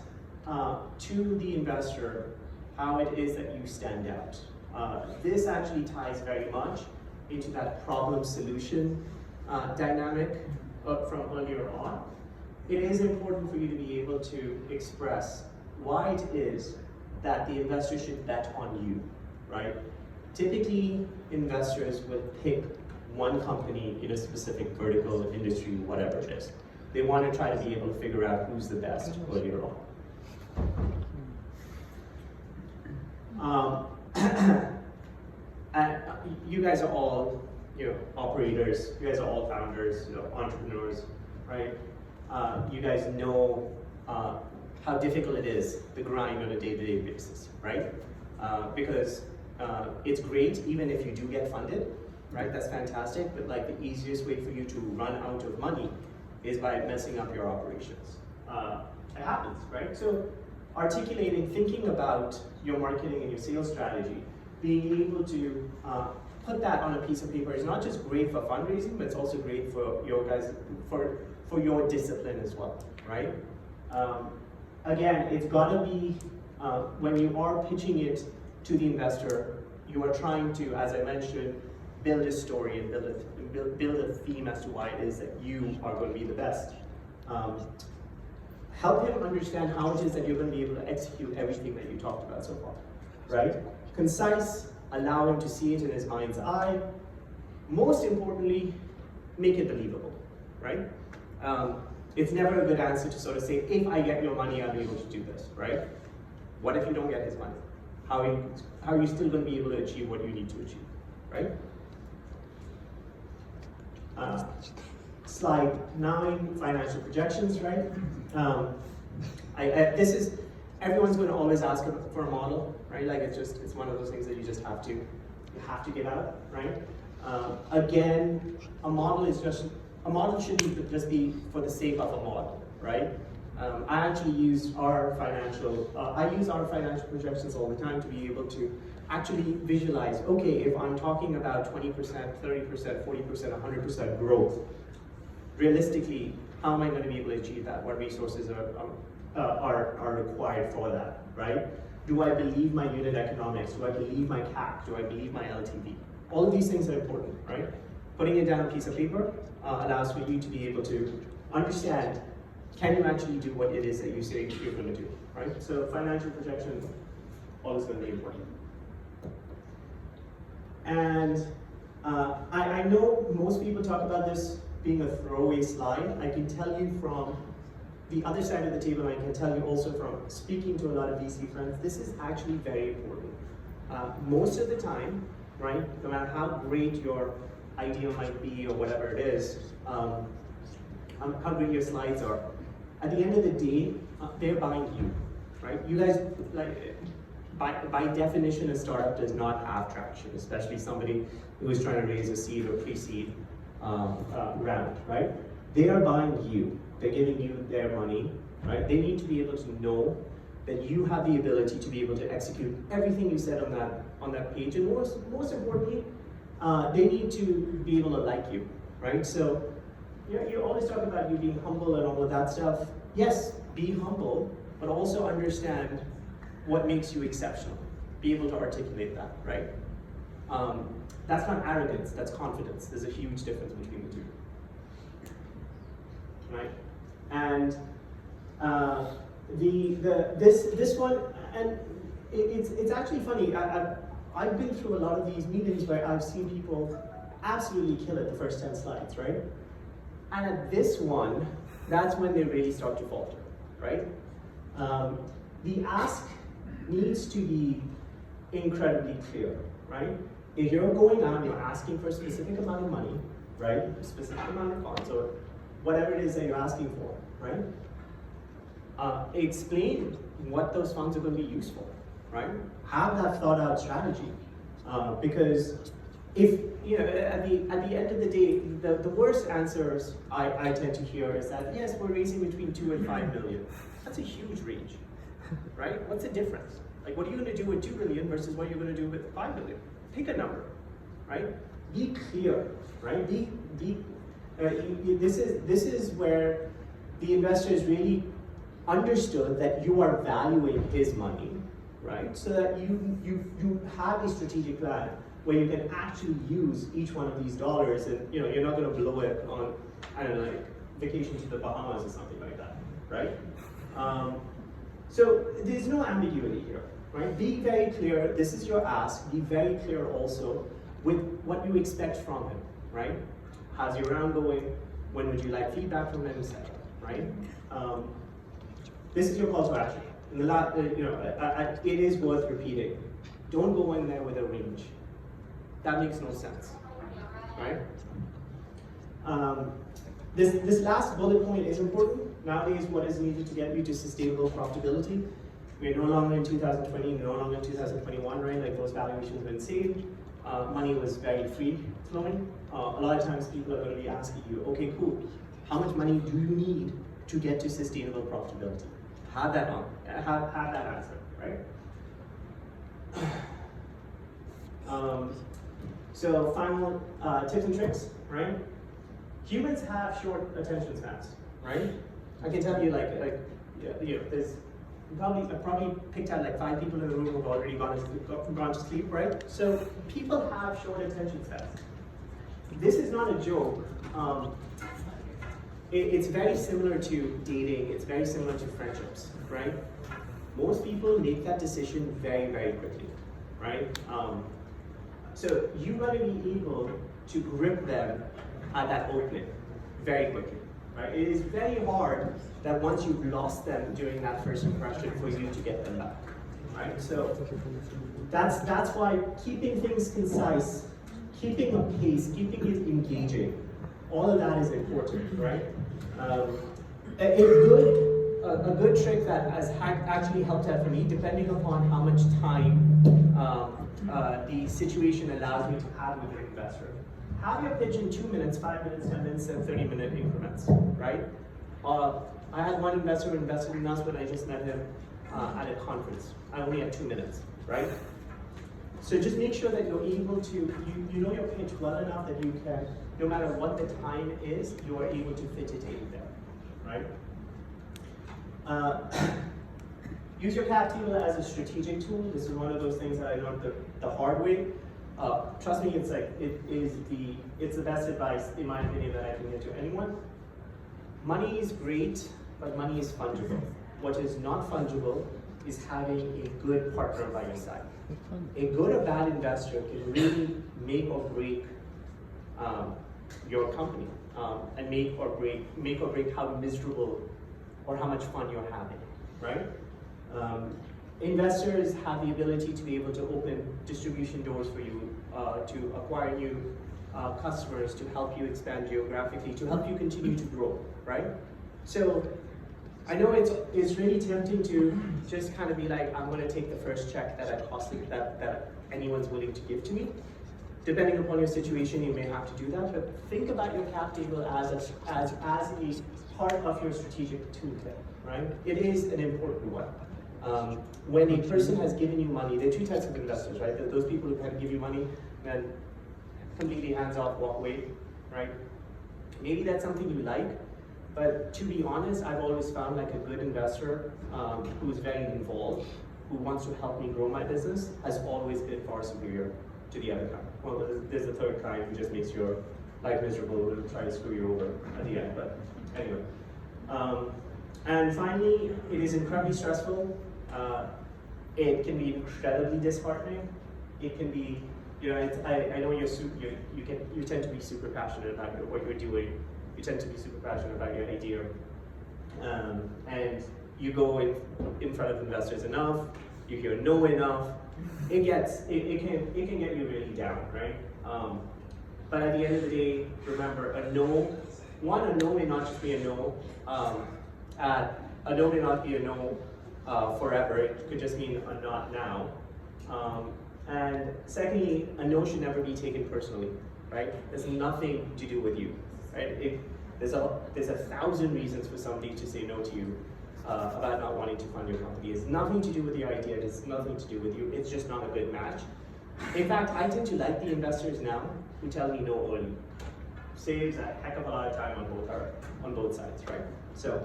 to the investor how it is that you stand out. This actually ties very much into that problem-solution dynamic from earlier on. It is important for you to be able to express why it is that the investor should bet on you, right? Typically, investors will pick one company in a specific vertical, industry, whatever it is. They want to try to be able to figure out who's the best earlier on. And you guys are all, operators. You guys are all founders, entrepreneurs, right? You guys know how difficult it is, the grind on a day-to-day basis, right? Because it's great even if you do get funded, right? That's fantastic, but like the easiest way for you to run out of money is by messing up your operations. It happens, right? So articulating, thinking about your marketing and your sales strategy, being able to put that on a piece of paper is not just great for fundraising, but it's also great for your guys, for your discipline as well, right? Again, it's gotta be, when you are pitching it to the investor, you are trying to, as I mentioned, build a story and build a theme as to why it is that you are going to be the best. Help him understand how it is that you're going to be able to execute everything that you talked about so far, right? Concise, allow him to see it in his mind's eye. Most importantly, make it believable, right? It's never a good answer to sort of say, if I get your money, I'll be able to do this, right? What if you don't get his money? How are you still going to be able to achieve what you need to achieve, right? slide 9, financial projections, right? This is, everyone's going to always ask for a model, right? Like it's one of those things that you have to give out, right? Again, a model shouldn't just be for the sake of a model, right? I actually use our financial projections all the time to be able to actually visualize, okay, if I'm talking about 20%, 30%, 40%, 100% growth, realistically, how am I going to be able to achieve that? What resources are required for that, right? Do I believe my unit economics? Do I believe my CAC? Do I believe my LTV? All of these things are important, right? Putting it down on a piece of paper allows for you to be able to understand, can you actually do what it is that you say you're going to do, right? So financial projection, always going to be important. And I know most people talk about this being a throwaway slide. I can tell you from the other side of the table, and I can tell you also from speaking to a lot of VC friends, this is actually very important. Most of the time, right, no matter how great your idea might be or whatever it is, how great your slides are, at the end of the day, they're buying you, right? You guys, like, by definition, a startup does not have traction, especially somebody who is trying to raise a seed or pre-seed round, right? They are buying you. They're giving you their money, right? They need to be able to know that you have the ability to be able to execute everything you said on that page, and most importantly, they need to be able to like you, right? So you always talk about you being humble and all of that stuff. Yes, be humble, but also understand what makes you exceptional. Be able to articulate that, right? That's not arrogance, that's confidence. There's a huge difference between the two, right? And this one, and it's actually funny. I've been through a lot of these meetings where I've seen people absolutely kill it the first 10 slides, right? And at this one, that's when they really start to falter, right? The ask needs to be incredibly clear, right? If you're going out and you're asking for a specific amount of money, right? A specific amount of funds, or whatever it is that you're asking for, right? Explain what those funds are going to be used for, right? Have that thought out strategy. Because if, you know, at the end of the day, the worst answers I tend to hear is that, yes, we're raising between 2 and 5 million. That's a huge range, right? What's the difference? Like, what are you going to do with 2 million versus what you're going to do with 5 million? Pick a number, right? Be clear, right? This is where the investors really understood that you are valuing his money, right? So that you have a strategic plan where you can actually use each one of these dollars, and you're not going to blow it on, I don't know, like vacation to the Bahamas or something like that, right? So there's no ambiguity here, right? Be very clear. This is your ask. Be very clear also with what you expect from him, right? How's your round going? When would you like feedback from him, etc., right? This is your call to action. And it is worth repeating. Don't go in there with a range. That makes no sense, right? This last bullet point is important. Nowadays, what is needed to get you to sustainable profitability? We're no longer in 2020, no longer in 2021, right? Like, those valuations were insane. Money was very free flowing. A lot of times people are going to be asking you, okay, cool, how much money do you need to get to sustainable profitability? Have that answer, right? So final tips and tricks, right? Humans have short attention spans, right? I can tell you, there's I probably picked out like 5 people in the room who've already gone to sleep, right? So people have short attention spans. This is not a joke. It's very similar to dating. It's very similar to friendships, right? Most people make that decision very, very quickly, right? So you got to be able to grip them at that opening very quickly, right? It is very hard that once you've lost them during that first impression for you to get them back, right? So that's why keeping things concise, keeping a pace, keeping it engaging all of that is important, right? A good trick that has actually helped out for me, depending upon how much time the situation allows me to have with an investor. Have your pitch in 2 minutes, 5 minutes, 10 minutes, and 30-minute increments, right? I had one investor who invested in us when I just met him at a conference. I only had 2 minutes, right? So just make sure that you're able to, you know your pitch well enough that you can, no matter what the time is, you are able to fit it in there, right? Use your cap table as a strategic tool. This is one of those things that I learned the hard way. Trust me, it's the best advice, in my opinion, that I can give to anyone. Money is great, but money is fungible. What is not fungible is having a good partner by your side. A good or bad investor can really make or break your company, and make or break how miserable or how much fun you're having, right? Investors have the ability to be able to open distribution doors for you, to acquire new customers, to help you expand geographically, to help you continue to grow, right? So I know it's really tempting to just kind of be like, I'm going to take the first check that anyone's willing to give to me. Depending upon your situation, you may have to do that, but think about your cap table as a part of your strategic toolkit, right? It is an important one. When a person has given you money, there are two types of investors, right? Those people who kind of give you money and then completely hands off, walk away, right? Maybe that's something you like, but to be honest, I've always found like a good investor who's very involved, who wants to help me grow my business, has always been far superior to the other kind. Well, there's a third kind who just makes your life miserable and try to screw you over at the end, but anyway. And finally, it is incredibly stressful. It can be incredibly disheartening. It can be, you know, I know you tend to be super passionate about what you're doing. You tend to be super passionate about your idea, and you go in front of investors enough. You hear no enough. It can get you really down, right? But at the end of the day, remember, a no may not just be a no. A no may not be a no forever. It could just mean a not now. And secondly, a no should never be taken personally, right? There's nothing to do with you, right? There's a 1,000 reasons for somebody to say no to you about not wanting to fund your company. It's nothing to do with the idea. It has nothing to do with you. It's just not a good match. In fact, I tend to like the investors now who tell me no early. Saves a heck of a lot of time on both sides, right? So,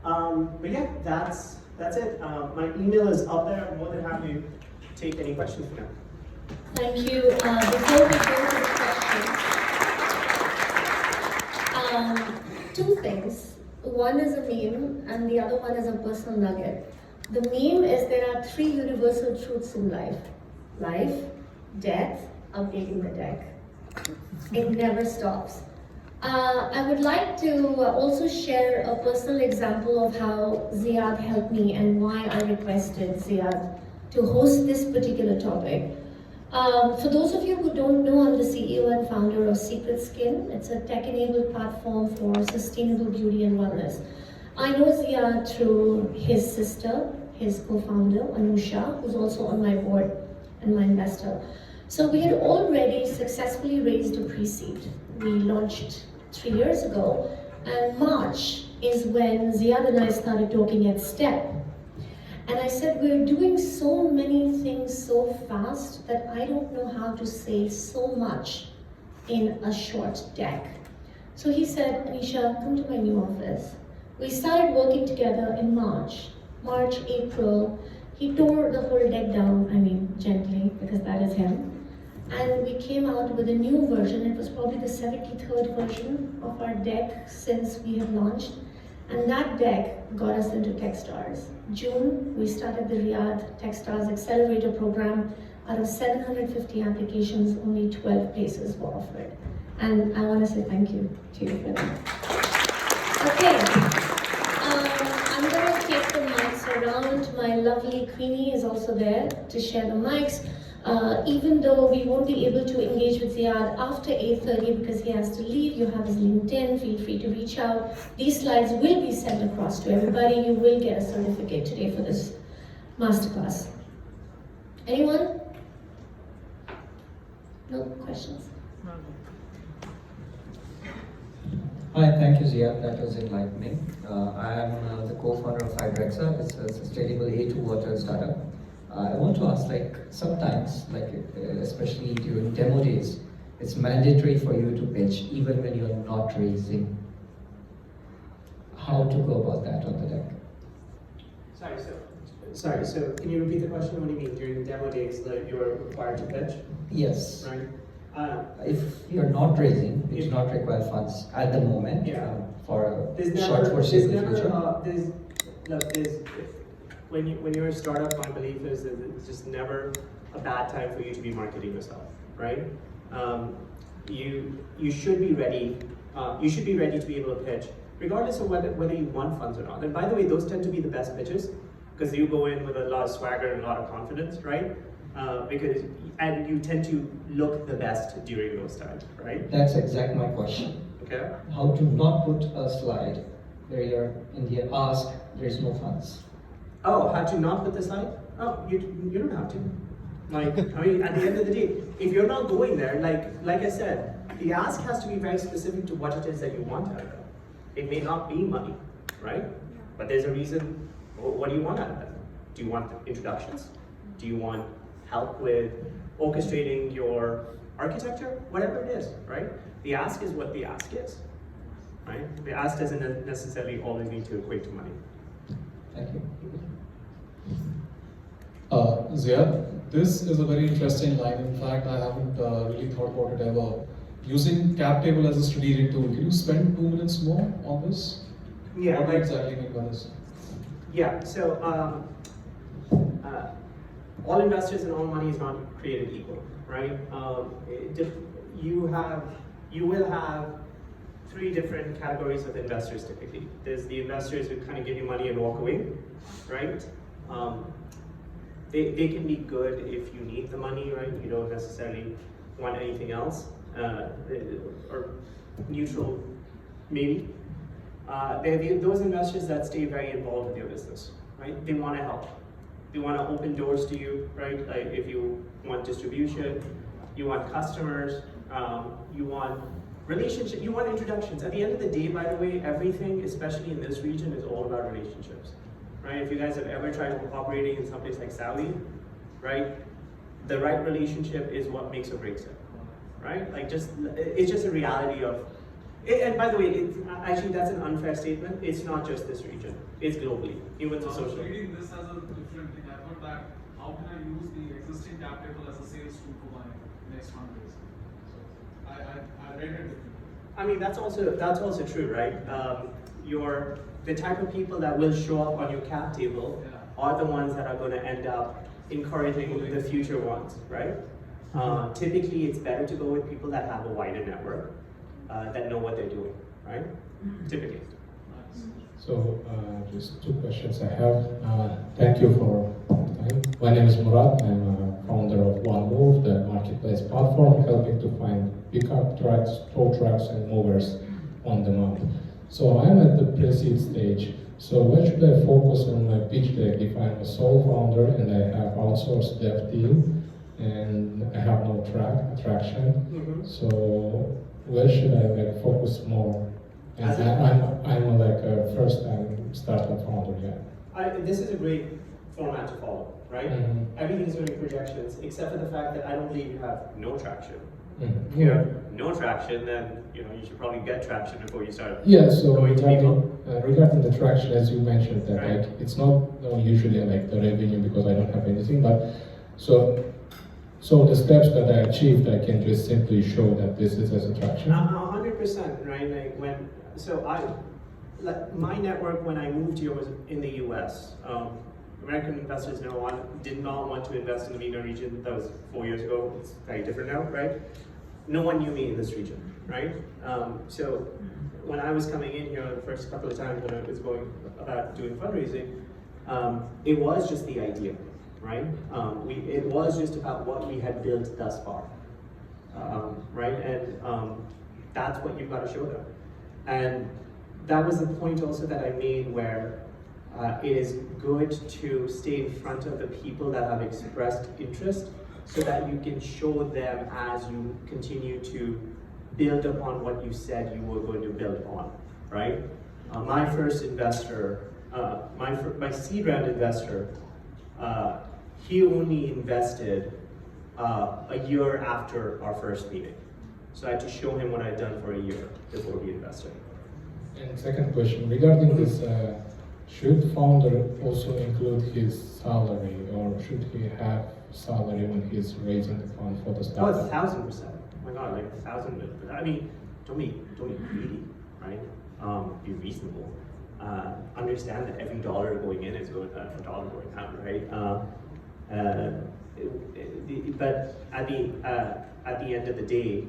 but yeah, that's it. My email is up there. I'm more than happy to take any questions for now. Thank you. Before we go to the questions, two things. One is a meme, and the other one is a personal nugget. The meme is there are 3 universal truths in life: life, death, updating the deck. It never stops. I would like to also share a personal example of how Ziyaad helped me and why I requested Ziyaad to host this particular topic. For those of you who don't know, I'm the CEO and founder of Secret Skin. It's a tech-enabled platform for sustainable beauty and wellness. I know Ziyaad through his sister, his co-founder, Anusha, who's also on my board and my investor. So we had already successfully raised a pre-seed. We launched 3 years ago, and March is when Ziyaad and I started talking at STEP. And I said, we're doing so many things so fast that I don't know how to say so much in a short deck. So he said, Anisha, come to my new office. We started working together in March, April. He tore the whole deck down, I mean, gently, because that is him. And we came out with a new version. It was probably the 73rd version of our deck since we had launched. And that deck got us into Techstars. June, we started the Riyadh Techstars Accelerator program. Out of 750 applications, only 12 places were offered. And I want to say thank you to you for that. Okay, I'm going to take the mics around. My lovely Queenie is also there to share the mics. Even though we won't be able to engage with Ziyaad after 8:30 because he has to leave, you have his LinkedIn, feel free to reach out. These slides will be sent across to everybody. You will get a certificate today for this masterclass. Anyone? No questions? Hi, thank you, Ziyaad. That was enlightening. I am the co-founder of Hydrexa. It's a sustainable A2 water startup. I want to ask, sometimes, especially during demo days, it's mandatory for you to pitch even when you're not raising. How to go about that on the deck? Sorry, so can you repeat the question? What do you mean during demo days that you're required to pitch? Yes. Right. If you're not raising, you do not require funds at the moment for a short foreseeable future. When you're a startup, my belief is that it's just never a bad time for you to be marketing yourself, right? You should be ready. You should be ready to be able to pitch, regardless of whether you want funds or not. And by the way, those tend to be the best pitches because you go in with a lot of swagger and a lot of confidence, right? And you tend to look the best during those times, right? That's exactly my question. Okay. How to not put a slide where you're in the ask, there's no funds. Oh, how to not put the slide? Oh, you don't have to. At the end of the day, if you're not going there, like I said, the ask has to be very specific to what it is that you want out of it. It may not be money, right? But there's a reason. What do you want out of it? Do you want introductions? Do you want help with orchestrating your architecture? Whatever it is, right? The ask is what the ask is, right? The ask doesn't necessarily always need to equate to money. Thank you. Ziyaad, this is a very interesting line. In fact, I haven't really thought about it ever. Using cap table as a strategic tool. Can you spend 2 minutes more on this? Yeah. What do you exactly mean by this? Yeah. So all investors and all money is not created equal, right? You will have 3 different categories of investors typically. There's the investors who kind of give you money and walk away, right? They can be good if you need the money, right? You don't necessarily want anything else, or neutral, maybe. They're those investors that stay very involved with your business, right? They want to help. They want to open doors to you, right? Like if you want distribution, you want customers, you want relationship, you want introductions. At the end of the day, by the way, everything, especially in this region, is all about relationships, right? If you guys have ever tried operating in someplace like Saudi, right? The right relationship is what makes or breaks it, right? It's just a reality of, and by the way, actually that's an unfair statement. It's not just this region, it's globally, even to social. Reading this as a different thing, I thought that how can I use the existing cap table as a sales tool for my next fundraising? So I read it differently. I mean, that's also true, right? The type of people that will show up on your cap table are the ones that are going to end up encouraging the future ones, right? Typically, it's better to go with people that have a wider network, that know what they're doing, right? Typically. So, just 2 questions I have. Thank you for time. My name is Murat. I'm a founder of One Move, the marketplace platform helping to find pickup trucks, tow trucks, and movers on demand. So I'm at the pre-seed stage. So where should I focus on my pitch deck if I'm a sole founder and I have outsourced dev team and I have no traction? Mm-hmm. So where should I focus more? And I'm a first-time startup founder. Yeah. This is a great format to follow, right? Mm-hmm. Everything's going to be projections, except for the fact that I don't believe you have no traction. Mm-hmm. If you have no traction, then you should probably get traction before you start. Yeah, so going to people. regarding the traction, as you mentioned, that Right. it's not usually the revenue because I don't have anything, but so the steps that I achieved, I can just simply show that this is as a traction. 100%, right? My network when I moved here was in the U.S. American investors did not want to invest in the MENA region. That was 4 years ago. It's very different now, right? No one knew me in this region, right? So when I was coming in here the first couple of times when I was going about doing fundraising, it was just the idea. right? It was just about what we had built thus far, right? And that's what you've got to show them. And that was the point also that I made where it is good to stay in front of the people that have expressed interest so that you can show them as you continue to build upon what you said you were going to build on, right? My first investor, my seed round investor, he only invested a year after our first meeting. So I had to show him what I'd done for a year before we invested. And second question, regarding this, should founder also include his salary, or should he have salary when he's raising the fund for the Oh, startup? 1,000%. Oh my God, like 1,000. I mean, don't be greedy, right? Be reasonable. Understand that every dollar going in is going a dollar going out, right? But at the end of the day,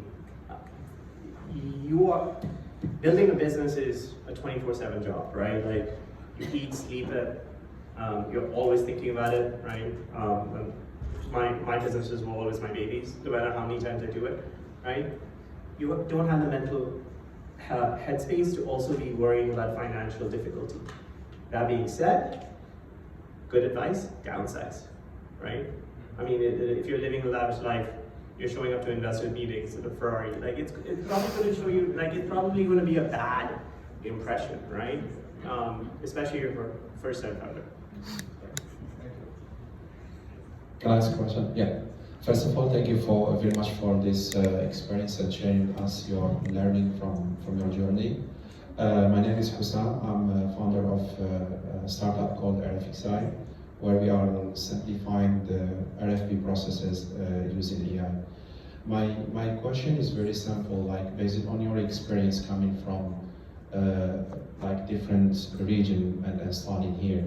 you are building a business is a 24/7 job, right? Like you eat, sleep it. You're always thinking about it, right? My businesses were always my babies, no matter how many times I do it, right? You don't have the mental headspace to also be worrying about financial difficulty. That being said, good advice, downsize, right? I mean, if you're living a lavish life, you're showing up to investor meetings in a Ferrari, like it's probably going to show you, like it's probably going to be a bad impression, right? Especially if you're first-time founder. Can I ask a question? Yeah. First of all, thank you very much for this experience and sharing us your learning from your journey. My name is Hussam. I'm a founder of a startup called RFXI, where we are simplifying the RFP processes using AI. My question is very simple, like based on your experience coming from like different region and starting here,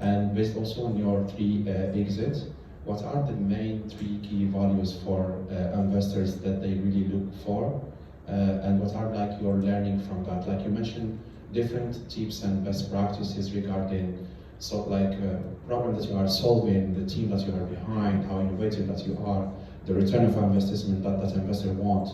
and based also on your 3 exits. What are the main 3 key values for investors that they really look for, and what are like your learning from that? Like you mentioned, different tips and best practices regarding problem that you are solving, the team that you are behind, how innovative that you are, the return of investment that investor want.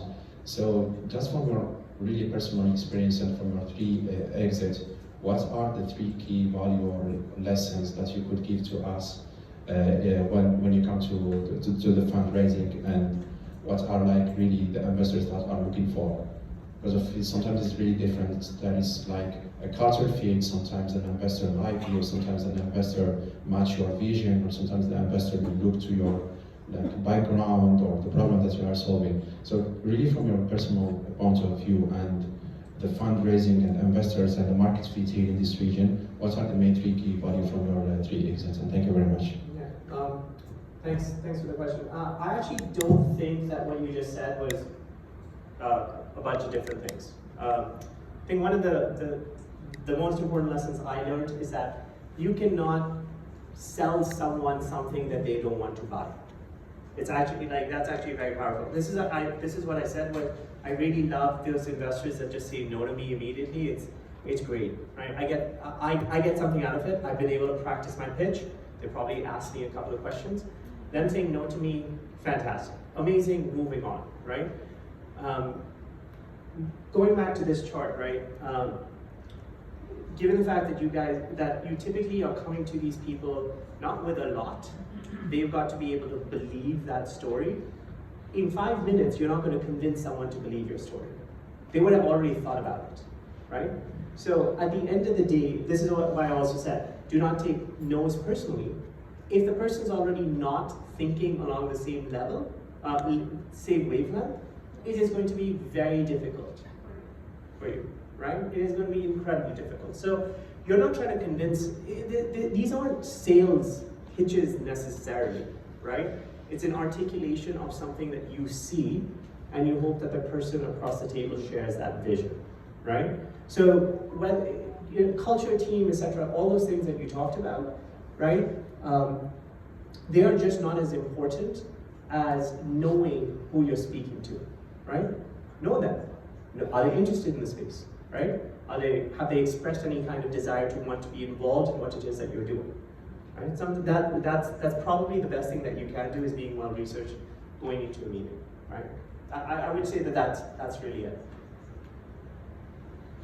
So just from your really personal experience and from your 3 exits, what are the 3 key value or lessons that you could give to us when you come to the fundraising, and what are like really the investors that are looking for? Because sometimes it's really different. There is like a culture fit, sometimes an investor like you, sometimes an investor match your vision, or sometimes the investor will look to your background or the problem that you are solving. So really from your personal point of view and the fundraising and investors and the market fit here in this region, what are the main 3 key value from your 3 exits? And thank you very much. Thanks for the question. I actually don't think that what you just said was a bunch of different things. I think one of the most important lessons I learned is that you cannot sell someone something that they don't want to buy. It's actually that's actually very powerful. This is what I said. What I really love those investors that just say no to me immediately. It's great, right? I get something out of it. I've been able to practice my pitch. They probably asked me a couple of questions. Them saying no to me, fantastic, amazing. Moving on, right? Going back to this chart, right? Given the fact that you typically are coming to these people not with a lot, they've got to be able to believe that story. In 5 minutes, you're not going to convince someone to believe your story. They would have already thought about it, right? So at the end of the day, this is why I also said, do not take no's personally. If the person's already not thinking along the same level, same wavelength, it is going to be very difficult for you, right? It is going to be incredibly difficult. So you're not trying to convince, these aren't sales pitches necessarily, right? It's an articulation of something that you see, and you hope that the person across the table shares that vision, right? So when culture, team, etc., all those things that you talked about, right? They are just not as important as knowing who you're speaking to, right? Know them. Are they interested in the space, right? Have they expressed any kind of desire to want to be involved in what it is that you're doing, right? Something that's probably the best thing that you can do is being well researched going into a meeting, right? I would say that that's really it.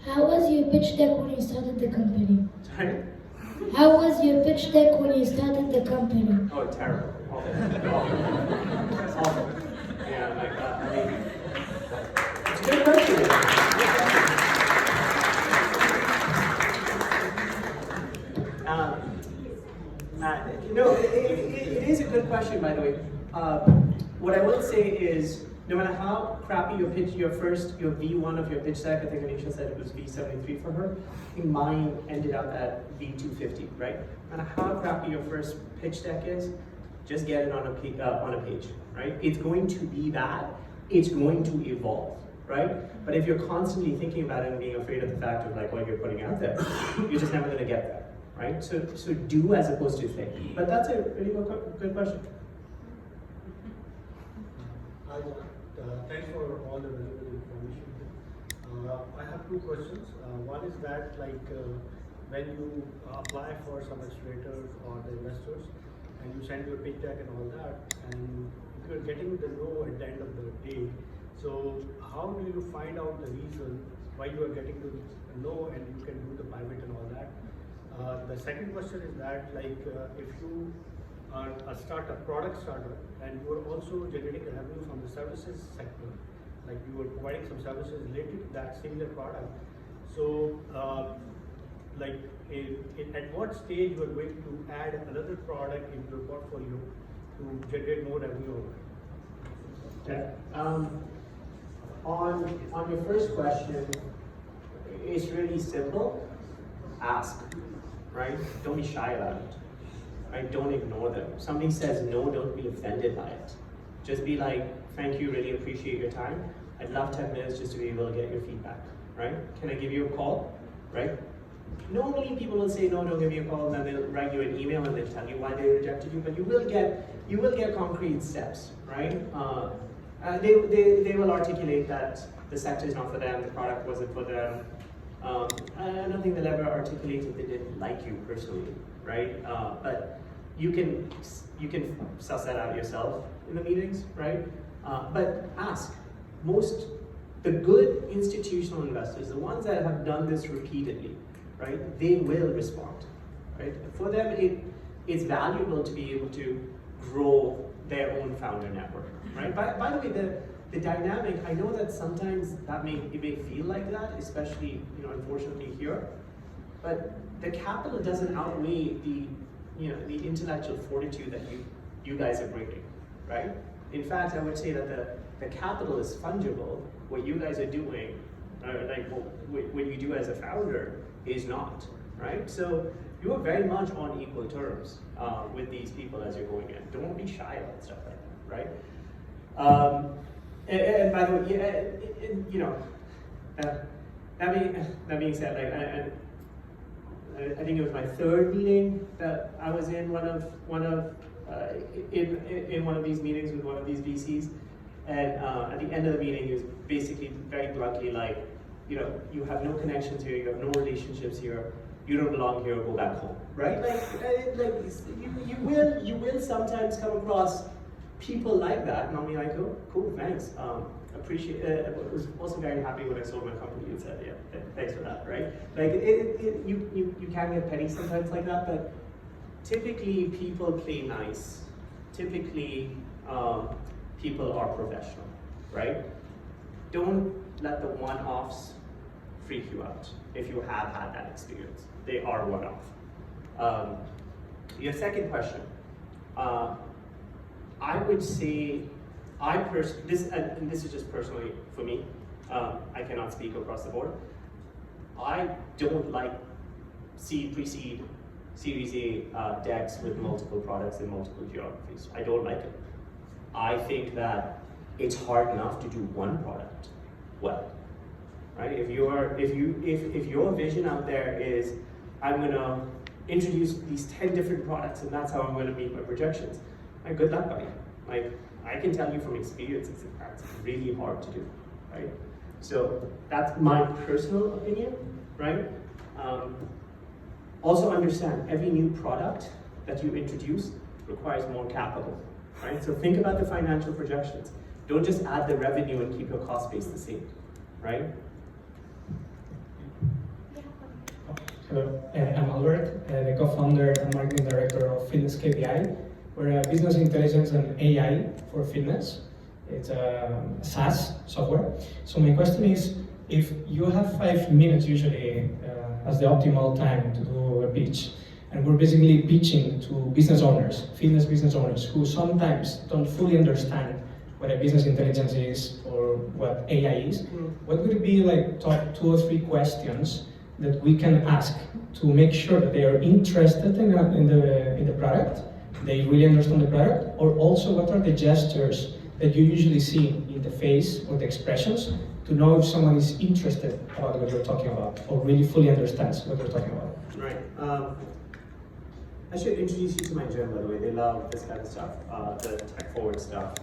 How was your pitch deck when you started the company? Sorry? How was your pitch deck when you started the company? Oh, terrible. Awful. Yeah, like I mean, it's a good question. It is a good question, by the way. What I will say is, no matter how crappy your pitch, your V1 of your pitch deck, I think Anisha said it was V73 for her. I think mine ended up at V250, right? No matter how crappy your first pitch deck is, just get it on a page, right? It's going to be bad. It's going to evolve, right? But if you're constantly thinking about it and being afraid of the fact of like what you're putting out there, you're just never going to get there, right? So do as opposed to think. But that's a really good question. Thanks for all the valuable information. I have two questions. One is that when you apply for some accelerators or the investors and you send your pitch deck and all that, and if you're getting the no at the end of the day, so how do you find out the reason why you are getting the no and you can do the pivot and all that? The second question is that if you are a product startup, and you are also generating revenue from the services sector, like you are providing some services related to that similar product. So, at what stage you are going to add another product into your portfolio to generate more revenue? Okay. On your first question, it's really simple. Ask, right? Don't be shy about it. Right? Don't ignore them. If somebody says no, don't be offended by it. Just be like, thank you, really appreciate your time. I'd love 10 minutes just to be able to get your feedback, right? Can I give you a call, right? Normally people will say, no, don't give me a call, and then they'll write you an email and they'll tell you why they rejected you, but you will get concrete steps, right? They will articulate that the sector is not for them, the product wasn't for them. I don't think they'll ever articulate that they didn't like you personally, right? But you can suss that out yourself in the meetings, right? But ask. The good institutional investors, the ones that have done this repeatedly, right? They will respond, right? For them, it's valuable to be able to grow their own founder network, right? By the way, the dynamic, I know that sometimes it may feel like that, especially, unfortunately here, but the capital doesn't outweigh the intellectual fortitude that you guys are bringing, right? In fact, I would say that the capital is fungible. What you guys are doing, what you do as a founder is not, right? So you are very much on equal terms with these people as you're going in. Don't be shy about stuff like that, right? And by the way, that being said, I think it was my third meeting that I was in in one of these meetings with one of these VCs, and at the end of the meeting, he was basically very bluntly like, you have no connections here, you have no relationships here, you don't belong here, go back home, right? You will sometimes come across people like that, and I'll be like, oh, cool, thanks. Appreciate it. I was also very happy when I sold my company and said, yeah, thanks for that, right? You can get petty sometimes like that, but typically people play nice. Typically people are professional, right? Don't let the one-offs freak you out if you have had that experience. They are one-off. Your second question, I would say, this is just personally for me, I cannot speak across the board. I don't like pre-seed, Series A decks with multiple products in multiple geographies. I don't like it. I think that it's hard enough to do one product well, right? If your vision out there is, I'm gonna introduce these 10 different products and that's how I'm gonna meet my projections, good luck, buddy. I can tell you from experience, it's really hard to do, right? So that's my personal opinion, right? Also understand, every new product that you introduce requires more capital, right? So think about the financial projections. Don't just add the revenue and keep your cost base the same, right? Hello, I'm Albert, the co-founder and marketing director of Fitness KPI. We're a business intelligence and AI for fitness. It's a SaaS software. So my question is, if you have 5 minutes usually as the optimal time to do a pitch, and we're basically pitching to business owners, fitness business owners, who sometimes don't fully understand what a business intelligence is or what AI is, what would be like top 2 or 3 questions that we can ask to make sure that they are interested in the product, they really understand the product, or also what are the gestures that you usually see in the face or the expressions to know if someone is interested about what you're talking about or really fully understands what you're talking about? Right. I should introduce you to my gym, by the way. They love this kind of stuff, the tech-forward stuff.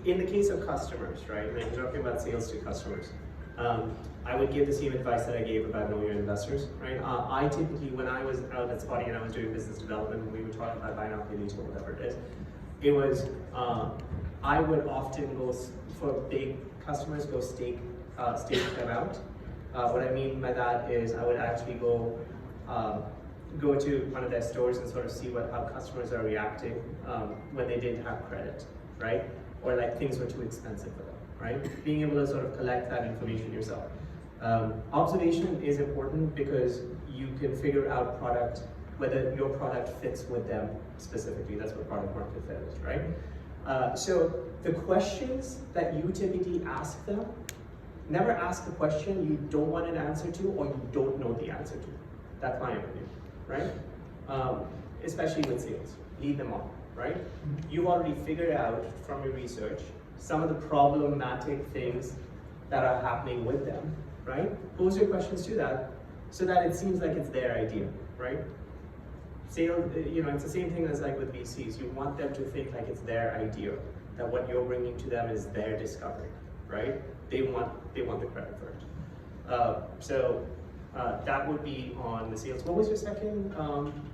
In the case of customers, right, when you're talking about sales to customers, I would give the same advice that I gave about know your investors, right? I typically, when I was out at Spotty and I was doing business development, when we were talking about buy now, pay later, whatever it is, it was, I would often go, for big customers, go stake them out. What I mean by that is I would actually go to one of their stores and sort of see how customers are reacting when they didn't have credit, right? Or like things were too expensive for them, right? Being able to sort of collect that information yourself. Observation is important because you can figure out whether your product fits with them specifically. That's what product market fit is, right? So the questions that you typically ask them, never ask a question you don't want an answer to or you don't know the answer to. That's my opinion, right? Especially with sales, lead them on, right? You've already figured out from your research some of the problematic things that are happening with them, right? Pose your questions to that so that it seems like it's their idea, right? Sales, it's the same thing as like with VCs. You want them to think like it's their idea, that what you're bringing to them is their discovery, right? They want the credit for it. That would be on the sales. What was your second?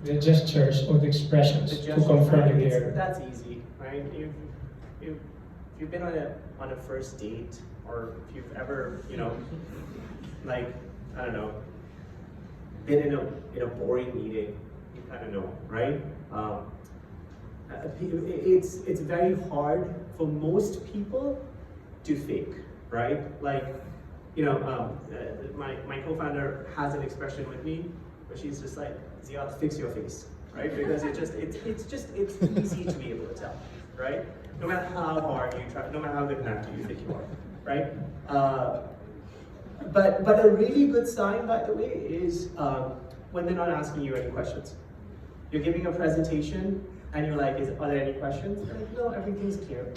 The gestures or the expressions to confirm their. That's easy, right? If you've been on a first date, or if you've ever, like, I don't know, been in a boring meeting, you kind of know, right? It's very hard for most people to fake, right? Like, my co-founder has an expression with me where she's just like, Ziyaad, fix your face, right? Because it's easy to be able to tell, right? No matter how hard you try, no matter how good an actor you think you are, right? But a really good sign, by the way, is when they're not asking you any questions. You're giving a presentation and you're like, are there any questions? They're like, no, everything's clear.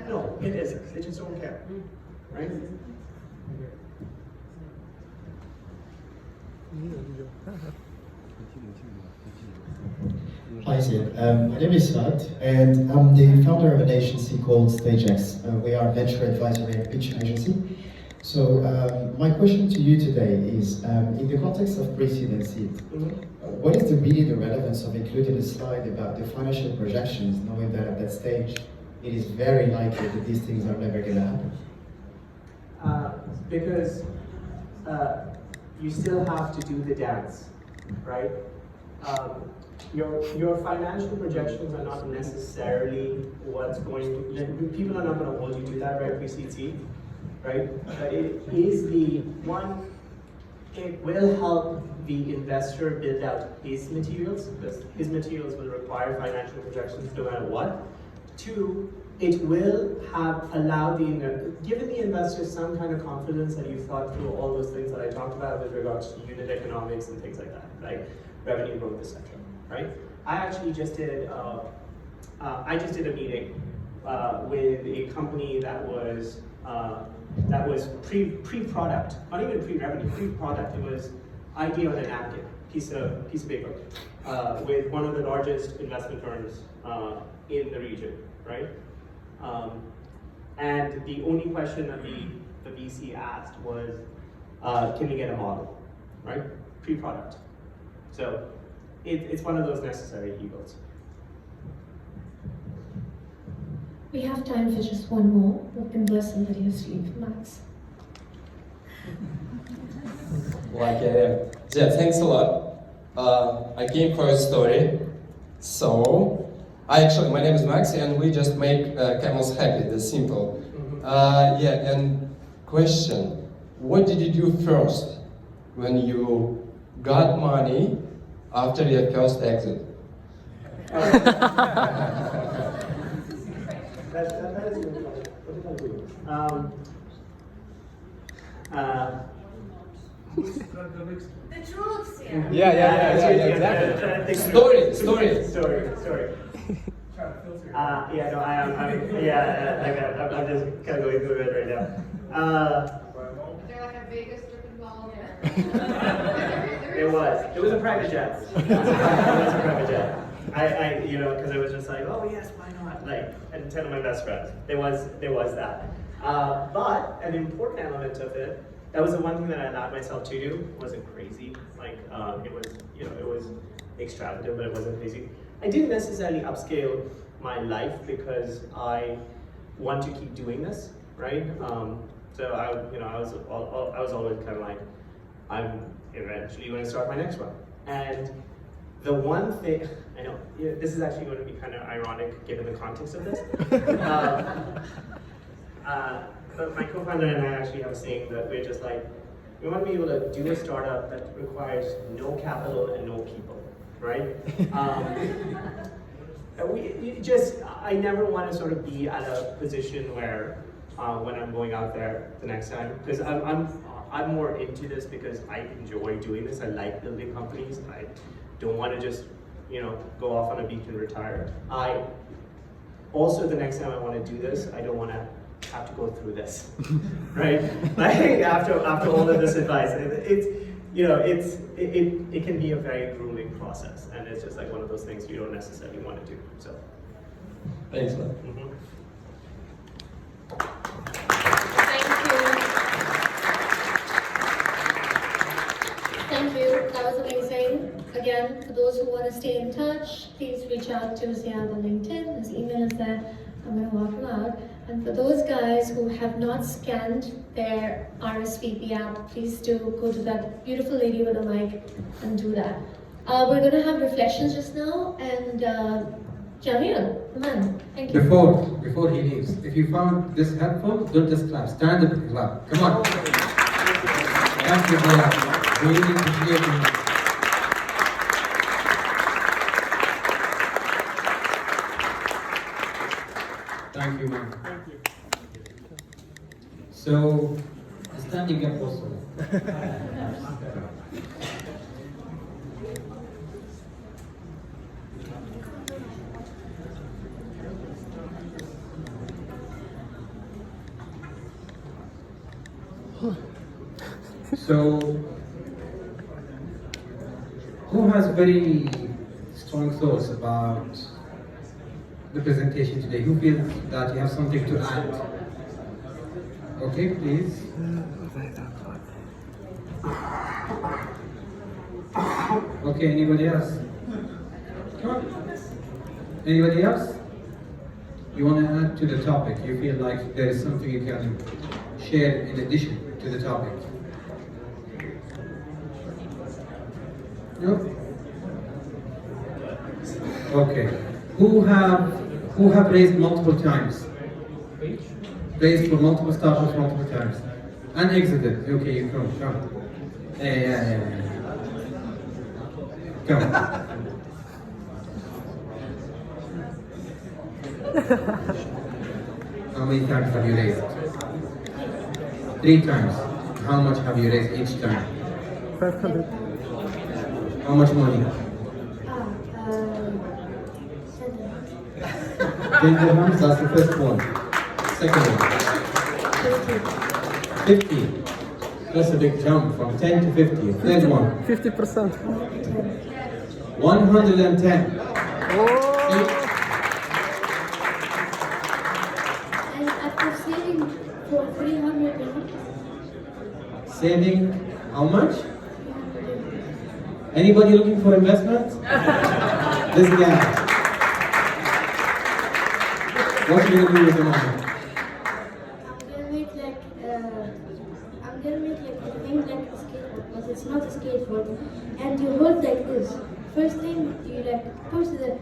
No, it isn't. They just don't care, right? Hi, Ziyaad. My name is Ziyaad, and I'm the founder of an agency called StageX. We are a venture advisory and pitching agency. So my question to you today is, in the context of pre-seed and seed, what is really the relevance of including a slide about the financial projections, knowing that at that stage, it is very likely that these things are never going to happen? Because you still have to do the dance, right? Your financial projections are not necessarily what's going to, people are not going to hold you to that, right, pre-seed seed, right? But it is it will help the investor build out his materials, because his materials will require financial projections no matter what. 2, it will given the investors some kind of confidence that you've thought through all those things that I talked about with regards to unit economics and things like that, right? Revenue growth, etc. Right? I actually just did a meeting with a company that was pre-product, not even pre-revenue, pre-product. It was idea on a napkin, piece of paper, with one of the largest investment firms in the region, right? And the only question that the VC asked was, can we get a model, right? Pre-product. So it's one of those necessary evils. We have time for just one more. We can bless somebody asleep. Max. Yeah, thanks a lot. I came for a story. So, my name is Max, and we just make camels happy. That's simple. Yeah, and question: what did you do first when you got money after your first exit? That is really funny. What did I do? The truth, Yeah, exactly. Story. Yeah, no, I'm just kind of going through it right now. Is there like a Vegas strip involved? It was a private jet. It was a private jet. Because I was just like, oh yes, why not? Like, and 10 of my best friends. There was that. But an important element of it, that was the one thing that I allowed myself to do. It wasn't crazy. Like, it was extravagant, but it wasn't crazy. I didn't necessarily upscale my life because I want to keep doing this, right? So I was always kind of like, I'm eventually going to start my next one. And the one thing, I know, this is actually going to be kind of ironic given the context of this. But my co-founder and I actually have a saying that we're just like, we want to be able to do a startup that requires no capital and no people, right? I never want to sort of be at a position where when I'm going out there the next time, because I'm more into this because I enjoy doing this. I like building companies. I don't want to just go off on a beach and retire. Also, the next time I want to do this, I don't want to have to go through this, right? Like after all of this advice, it can be a very grueling process, and it's just like one of those things you don't necessarily want to do. So, thanks, man. Thank you. That was amazing. Again, for those who want to stay in touch, please reach out to Ziyaad on LinkedIn. His email is there. I'm going to walk him out. And for those guys who have not scanned their RSVP app, please do go to that beautiful lady with a mic and do that. We're going to have reflections just now, and Jamil, come on. Thank you. Before he leaves, if you found this helpful, don't just clap. Stand up and clap. Come on. Thank you, Ziyaad. Really appreciate it. Thank you, man. Thank you. So, standing up also. So, who has very strong thoughts about the presentation today? Who feels that you have something to add? Okay, please. Okay, anybody else? Come on. Anybody else? You want to add to the topic? You feel like there is something you can share in addition to the topic? No? Okay. Who have raised multiple times? Raised for multiple startups multiple times. And exited. Okay, you come. Yeah. Come. How many times have you raised? 3 times. How much have you raised each time? 500. How much money? 10 dirhams, that's the first one. Second one. 50. That's a big jump from 10 to 50. Third one. 50%. 110. And after saving for 300 Saving how much? Anybody looking for investment? This guy. What are you gonna do with the money? I'm gonna make like a thing like a skateboard, but it's not a skateboard. And you hold like this. First thing you like push the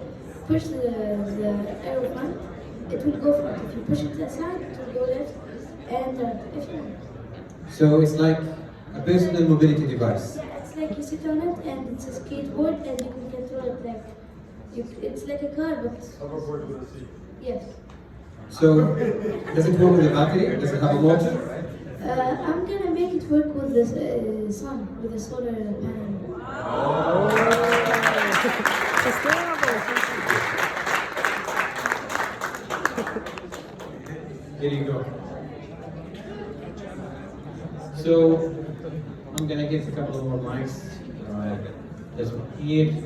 arrow front, it will go front. If you push it aside, it will go left. And if you So it's like a personal mobility device. yeah, it's like you sit on it and it's a skateboard and you can control it like it's like a car, but Hoverboard with a seat. yes. So does it work with a battery? Does it have a motor? I'm gonna make it work with the sun, with the solar panel. Here you go. So I'm gonna get a couple of more mics. This one here.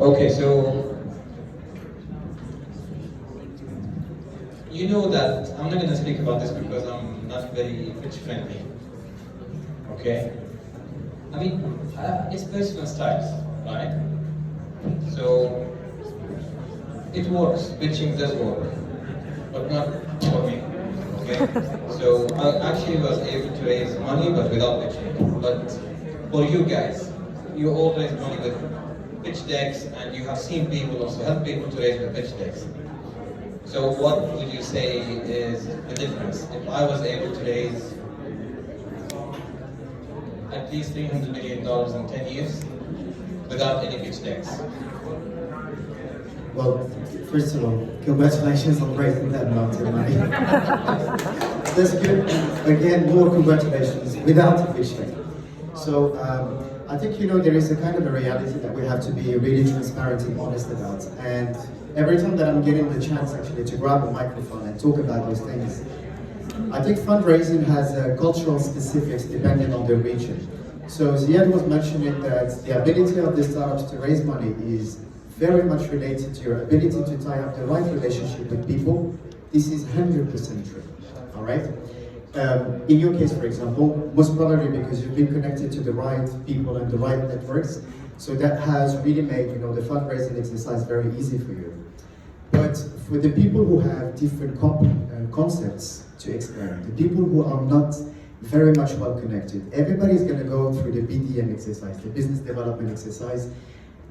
Okay, so you know that I'm not going to speak about this because I'm not very pitch friendly. Okay? I mean, it's personal styles, right? So it works, pitching does work, but not for me. Okay? So I actually was able to raise money but without pitching. But for you guys, you all raise money with pitch decks, and you have seen people also help people to raise with pitch decks. So what would you say is the difference? If I was able to raise at least $300 million in 10 years without any pitch decks? Well, first of all, congratulations on raising that amount of money. That's good. Again, more congratulations without a pitch deck. So I think there is a kind of a reality that we have to be really transparent and honest about. And every time that I'm getting the chance actually to grab a microphone and talk about those things, I think fundraising has cultural specifics depending on the region. So Ziyaad was mentioning that the ability of the startups to raise money is very much related to your ability to tie up the right relationship with people. This is 100% true, all right? In your case, for example, most probably because you've been connected to the right people and the right networks, so that has really made the fundraising exercise very easy for you. But for the people who have different concepts to explain, the people who are not very much well connected, everybody's going to go through the BDM exercise, the business development exercise,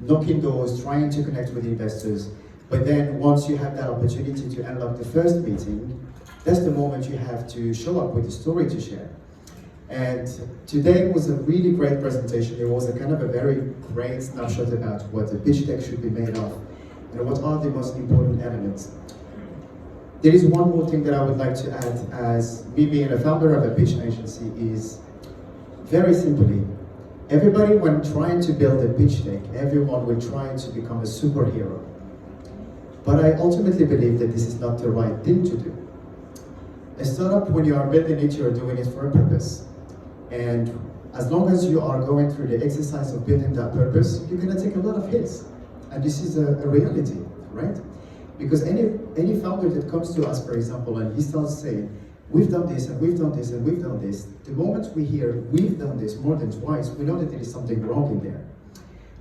knocking doors, trying to connect with investors. But then once you have that opportunity to unlock the first meeting, that's the moment you have to show up with a story to share. And today was a really great presentation. It was a kind of a very great snapshot about what the pitch deck should be made of and what are the most important elements. There is one more thing that I would like to add as me being a founder of a pitch agency is very simply, everybody when trying to build a pitch deck, everyone will try to become a superhero. But I ultimately believe that this is not the right thing to do. A startup, when you are building it, you're doing it for a purpose. And as long as you are going through the exercise of building that purpose, you're going to take a lot of hits. And this is a reality, right? Because any founder that comes to us, for example, and he starts saying, we've done this, and we've done this, and we've done this, the moment we hear, we've done this more than twice, we know that there is something wrong in there,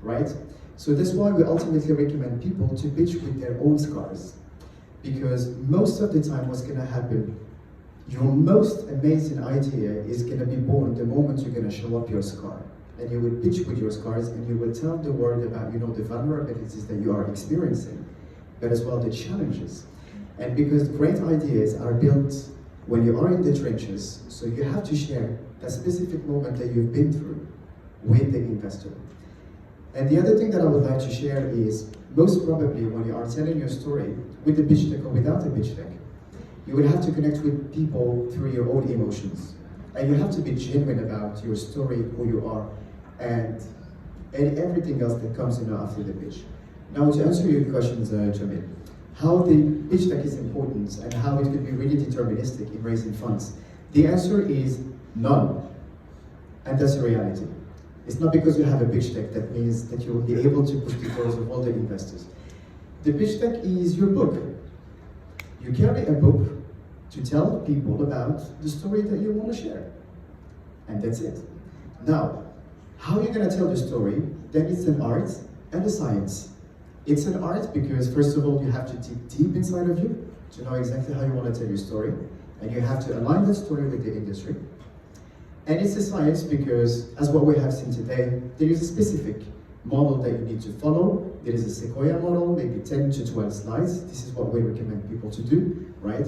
right? So that's why we ultimately recommend people to pitch with their own scars. Because most of the time what's going to happen, your most amazing idea is going to be born the moment you're going to show up your scar. And you will pitch with your scars and you will tell the world about the vulnerabilities that you are experiencing, but as well the challenges. And because great ideas are built when you are in the trenches, so you have to share that specific moment that you've been through with the investor. And the other thing that I would like to share is, most probably when you are telling your story with the pitch deck or without a pitch deck, you will have to connect with people through your own emotions. And you have to be genuine about your story, who you are, and everything else that comes after the pitch. Now to answer your questions, Jamil, how the pitch deck is important and how it could be really deterministic in raising funds. The answer is none, and that's a reality. It's not because you have a pitch deck that means that you will be able to push the doors of all the investors. The pitch deck is your book. You carry a book to tell people about the story that you want to share. And that's it. Now, how are you going to tell the story? Then it's an art and a science. It's an art because, first of all, you have to dig deep inside of you to know exactly how you want to tell your story. And you have to align that story with the industry. And it's a science because, as what we have seen today, there is a specific model that you need to follow. There is a Sequoia model, maybe 10 to 12 slides. This is what we recommend people to do, right?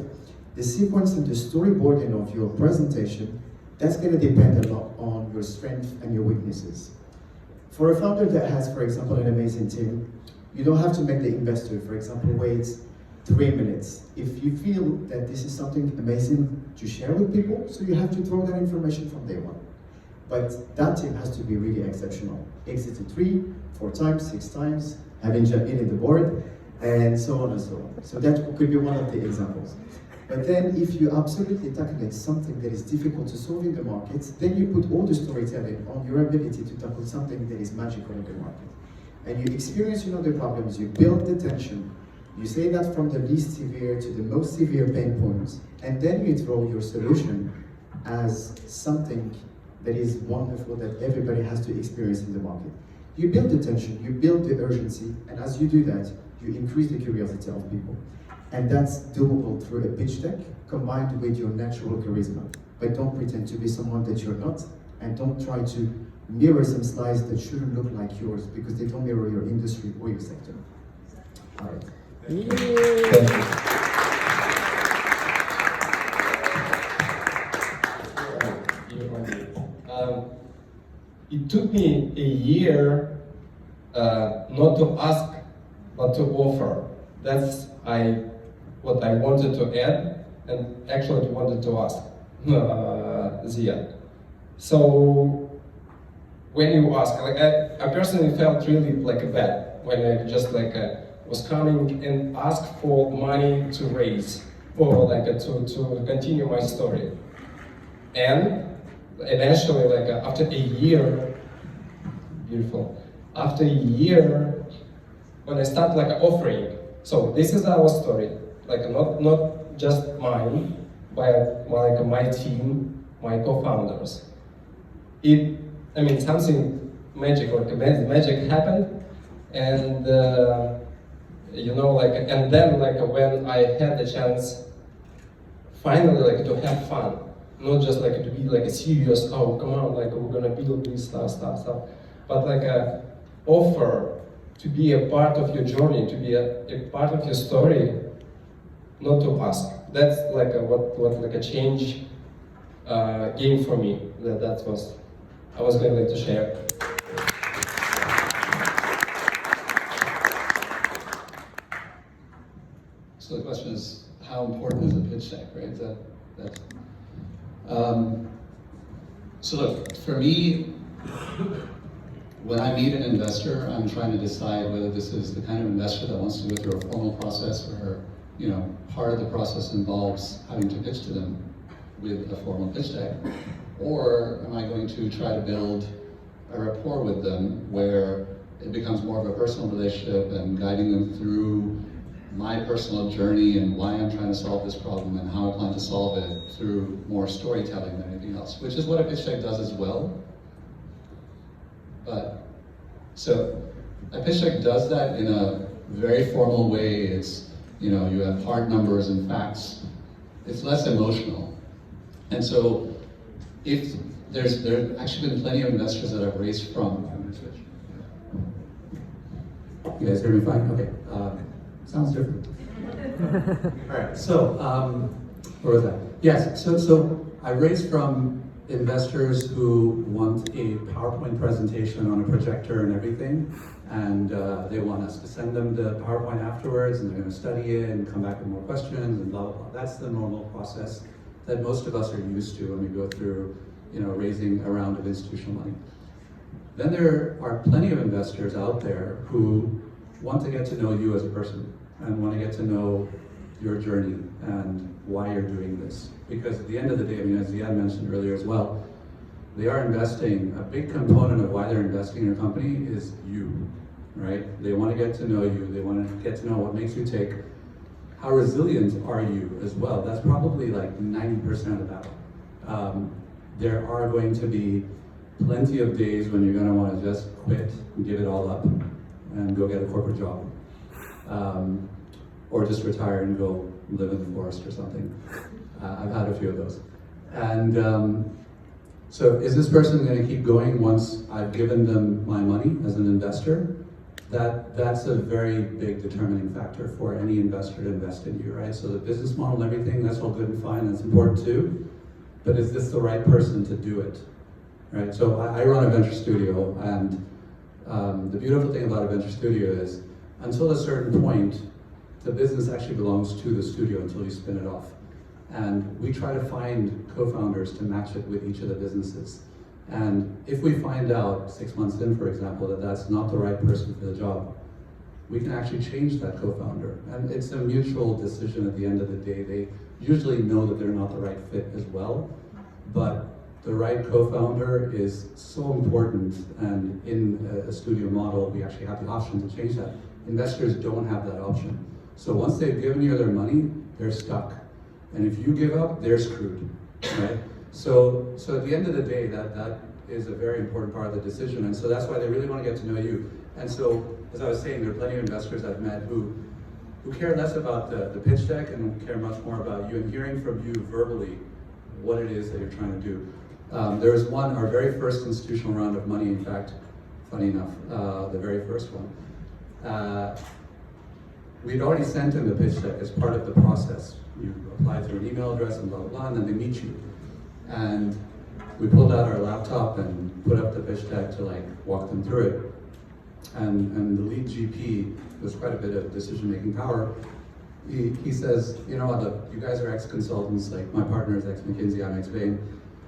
The sequence and the storyboarding of your presentation, that's going to depend a lot on your strength and your weaknesses. For a founder that has, for example, an amazing team, you don't have to make the investor, for example, wait 3 minutes. If you feel that this is something amazing to share with people, so you have to throw that information from day one. But that team has to be really exceptional. Exited 3, 4 times, 6 times, having Jamil in the board, and so on and so on. So that could be one of the examples. But then if you absolutely tackle something that is difficult to solve in the market, then you put all the storytelling on your ability to tackle something that is magical in the market. And you experience, the problems, you build the tension, you say that from the least severe to the most severe pain points, and then you throw your solution as something that is wonderful that everybody has to experience in the market. You build the tension, you build the urgency, and as you do that, you increase the curiosity of people. And that's doable through a pitch deck combined with your natural charisma. But don't pretend to be someone that you're not, and don't try to mirror some slides that shouldn't look like yours because they don't mirror your industry or your sector. All right. Thank you. It took me a year not to ask, but to offer. That's what I wanted to add, and actually wanted to ask Ziyaad. So when you ask, I personally felt really bad when I just was coming and asked for money to raise or to continue my story. And eventually, after a year, after a year, when I start offering, so this is our story, not just mine, but my team, my co-founders. Something magic happened, and and then when I had the chance, finally to have fun, not just to be serious. Oh, come on, we're gonna build this stuff, but offer to be a part of your journey, to be a part of your story, not to ask. That's what a change game for me. That was I was going to share. So the question is, how important is a pitch deck, right? So look, for me, when I meet an investor, I'm trying to decide whether this is the kind of investor that wants to go through a formal process where, part of the process involves having to pitch to them with a formal pitch deck, or am I going to try to build a rapport with them where it becomes more of a personal relationship and guiding them through my personal journey and why I'm trying to solve this problem and how I plan to solve it through more storytelling than anything else, which is what a pitch deck does as well. So a pitch deck does that in a very formal way. It's, you have hard numbers and facts. It's less emotional. And so if there have actually been plenty of investors that I've raised from. You guys hear me fine? Okay. Sounds different. All right, so, where was that? Yes, so I raised from investors who want a PowerPoint presentation on a projector and everything, and they want us to send them the PowerPoint afterwards, and they're going to study it and come back with more questions and blah, blah, blah. That's the normal process that most of us are used to when we go through, raising a round of institutional money. Then there are plenty of investors out there who want to get to know you as a person, and want to get to know your journey and why you're doing this. Because at the end of the day, I mean, as Ziyaad mentioned earlier as well, they are investing, a big component of why they're investing in your company is you, right? They want to get to know you, they want to get to know what makes you tick. How resilient are you as well? That's probably like 90% of that. There are going to be plenty of days when you're going to want to just quit and give it all up and go get a corporate job. Or just retire and go live in the forest or something. I've had a few of those. And so is this person going to keep going once I've given them my money as an investor? That's a very big determining factor for any investor to invest in you, right? So the business model and everything, that's all good and fine, that's important too. But is this the right person to do it, right? So I run a venture studio, and the beautiful thing about a venture studio is until a certain point, the business actually belongs to the studio until you spin it off. And we try to find co-founders to match it with each of the businesses. And if we find out 6 months in, for example, that that's not the right person for the job, we can actually change that co-founder. And it's a mutual decision at the end of the day. They usually know that they're not the right fit as well, but the right co-founder is so important. And in a studio model, we actually have the option to change that. Investors don't have that option. So once they've given you their money, they're stuck. And if you give up, they're screwed, right? So at the end of the day, that is a very important part of the decision. And so that's why they really want to get to know you. And so, as I was saying, there are plenty of investors I've met who care less about the pitch deck and care much more about you and hearing from you verbally what it is that you're trying to do. There was one, our very first institutional round of money, in fact, funny enough, the very first one. We'd already sent him the pitch deck as part of the process. You apply through an email address and blah, blah, blah, and then they meet you. And we pulled out our laptop and put up the pitch deck to like walk them through it. And the lead GP, there's quite a bit of decision-making power. He says, you know what, look, you guys are ex-consultants, like my partner is ex-McKinsey, I'm ex-Bain.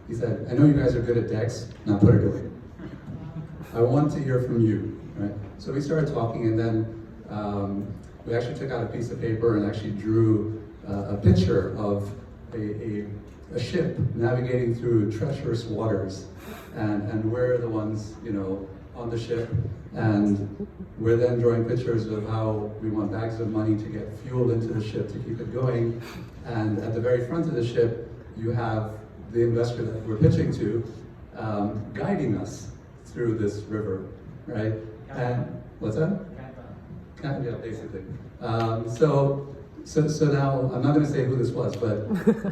He said, I know you guys are good at decks, now put it away. I want to hear from you, right? So we started talking, and then we actually took out a piece of paper and actually drew a picture of a ship navigating through treacherous waters, and we're the ones, you know, on the ship, and we're then drawing pictures of how we want bags of money to get fuel into the ship to keep it going, and at the very front of the ship, you have the investor that we're pitching to guiding us through this river, right? And what's that? Yeah, basically. So now, I'm not going to say who this was, but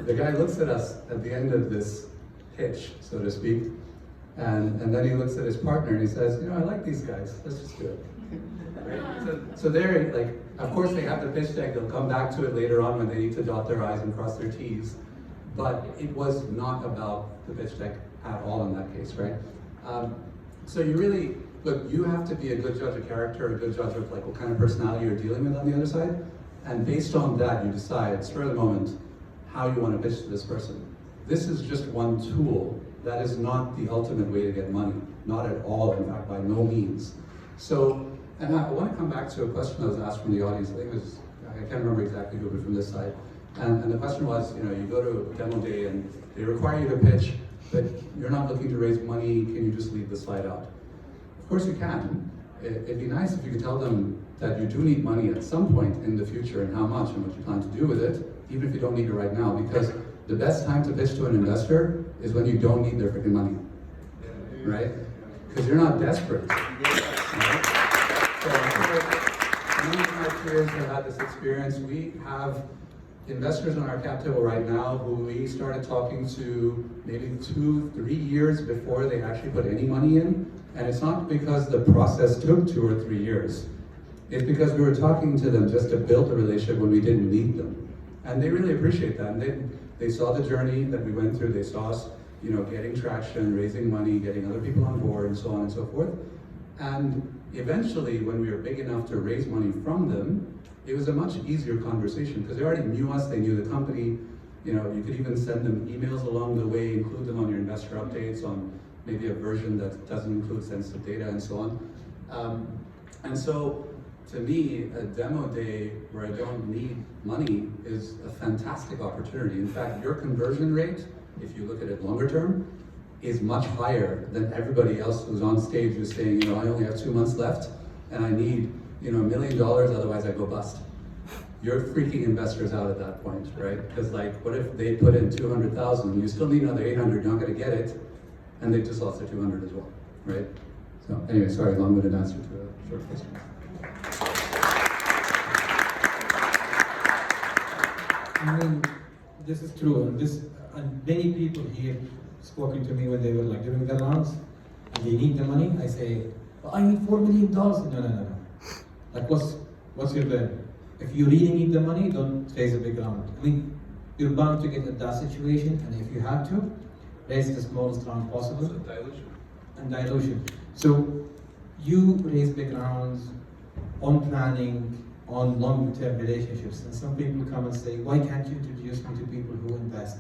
the guy looks at us at the end of this pitch, so to speak, and then he looks at his partner and he says, you know, I like these guys, let's just do it. Right? So they're like, of course they have the pitch deck, they'll come back to it later on when they need to dot their I's and cross their T's, but it was not about the pitch deck at all in that case, right? So you really, look, you have to be a good judge of character, a good judge of like what kind of personality you're dealing with on the other side. And based on that, you decide, spur of the moment, how you want to pitch to this person. This is just one tool. That is not the ultimate way to get money. Not at all, in fact, by no means. So, and I want to come back to a question that was asked from the audience. I think it was, I can't remember exactly who, but from this side. And the question was, you know, you go to a demo day and they require you to pitch, but you're not looking to raise money, can you just leave the slide out? Of course you can. It'd be nice if you could tell them that you do need money at some point in the future and how much and what you plan to do with it, even if you don't need it right now, because the best time to pitch to an investor is when you don't need their freaking money, right? Because you're not desperate. Right? So, many of my peers have had this experience. We have investors on our cap table right now who we started talking to maybe 2-3 years before they actually put any money in. And it's not because the process took 2 or 3 years. It's because we were talking to them just to build a relationship when we didn't need them. And they really appreciate that. And they saw the journey that we went through. They saw us, you know, getting traction, raising money, getting other people on board, and so on and so forth. And eventually, when we were big enough to raise money from them, it was a much easier conversation because they already knew us, they knew the company. You know, you could even send them emails along the way, include them on your investor updates, on maybe a version that doesn't include sensitive data and so on. And so to me, a demo day where I don't need money is a fantastic opportunity. In fact, your conversion rate, if you look at it longer term, is much higher than everybody else who's on stage who's saying, I only have 2 months left and I need, $1 million, otherwise I go bust. You're freaking investors out at that point, right? Because what if they put in 200,000, you still need another 800, you're not gonna get it, and they just lost their 200 as well, right? So anyway, sorry, long-winded answer to a short question. I mean, this is true, and many people here spoken to me when they were doing their rounds, and they need the money. I say, well, I need $4 million. No. What's your plan? If you really need the money, don't raise a big round. I mean, you're bound to get in that situation, and if you have to, raise the smallest round possible. So dilution. And dilution. So you raise big rounds on planning, on long-term relationships, and some people come and say, why can't you introduce me to people who invest?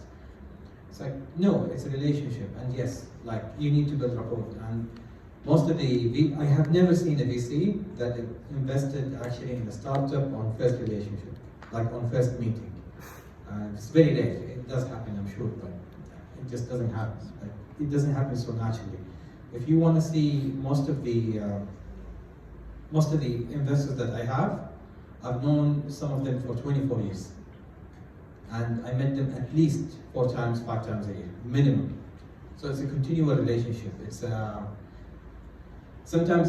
It's like, no, it's a relationship, and yes, you need to build rapport. And most of I have never seen a VC that invested actually in a startup on first relationship, on first meeting. It's very rare. It does happen, I'm sure, but it just doesn't happen. It doesn't happen so naturally. If you want to see most of the investors that I have, I've known some of them for 24 years. And I met them at least 4 times, 5 times a year, minimum. So it's a continual relationship. It's sometimes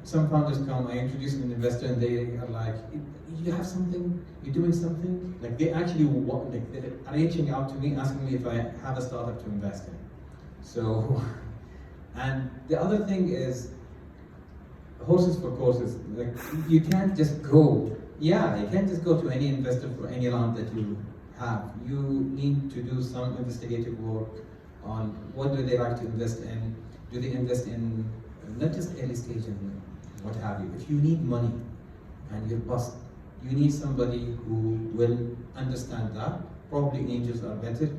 some founders come, I introduce an investor and they are like, you have something, you're doing something? They actually they're reaching out to me, asking me if I have a startup to invest in. So, and the other thing is, horses for courses. You can't just go, you can't just go to any investor for any round that you have. You need to do some investigative work on what do they like to invest in. Do they invest in not just early stage and what have you. If you need money and you're bust, you need somebody who will understand that. Probably angels are better.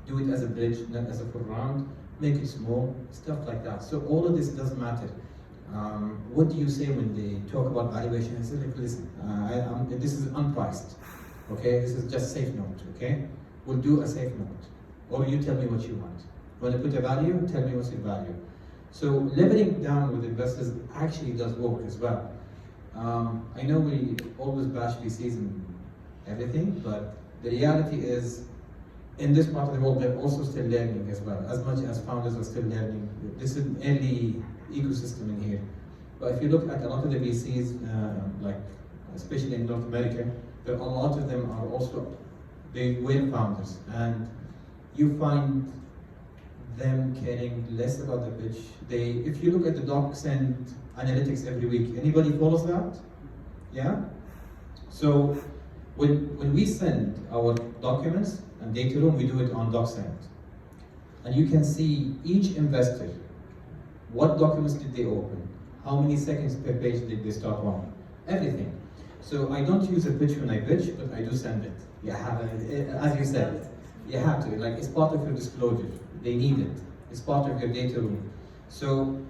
Do it as a bridge, not as a full round. Make it small, stuff like that. So all of this does matter. What do you say when they talk about valuation? I say, listen, this is unpriced, okay? This is just safe note, okay? We'll do a safe note. Or you tell me what you want. When I put a value, tell me what's your value. So leveling down with investors actually does work as well. I know we always bash VCs and everything, but the reality is, in this part of the world, they're also still learning as well. As much as founders are still learning, this is an early ecosystem in here. But if you look at a lot of the VCs, especially in North America, a lot of them are also, they were founders. And you find them caring less about the pitch. If you look at the docs and analytics every week, anybody follows that? Yeah? So when we send our documents and data room, we do it on DocSend. And you can see each investor, what documents did they open? How many seconds per page did they start on? Everything. So I don't use a pitch when I pitch, but I do send it. As you said, you have to. It's part of your disclosure. They need it. It's part of your data room. So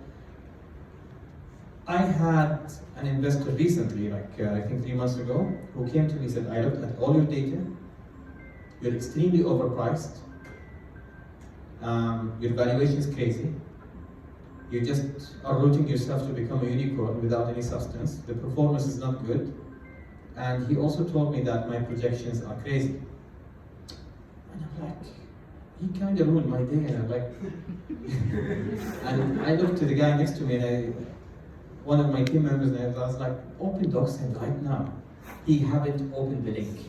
I had an investor recently, I think 3 months ago, who came to me and said, I looked at all your data. You're extremely overpriced. Your valuation is crazy. You just are rooting yourself to become a unicorn without any substance. The performance is not good. And he also told me that my projections are crazy. And I'm like, he kind of ruined my day. And I'm like, and I looked to the guy next to me, and one of my team members, and I was like, open DocSend right now. He haven't opened the link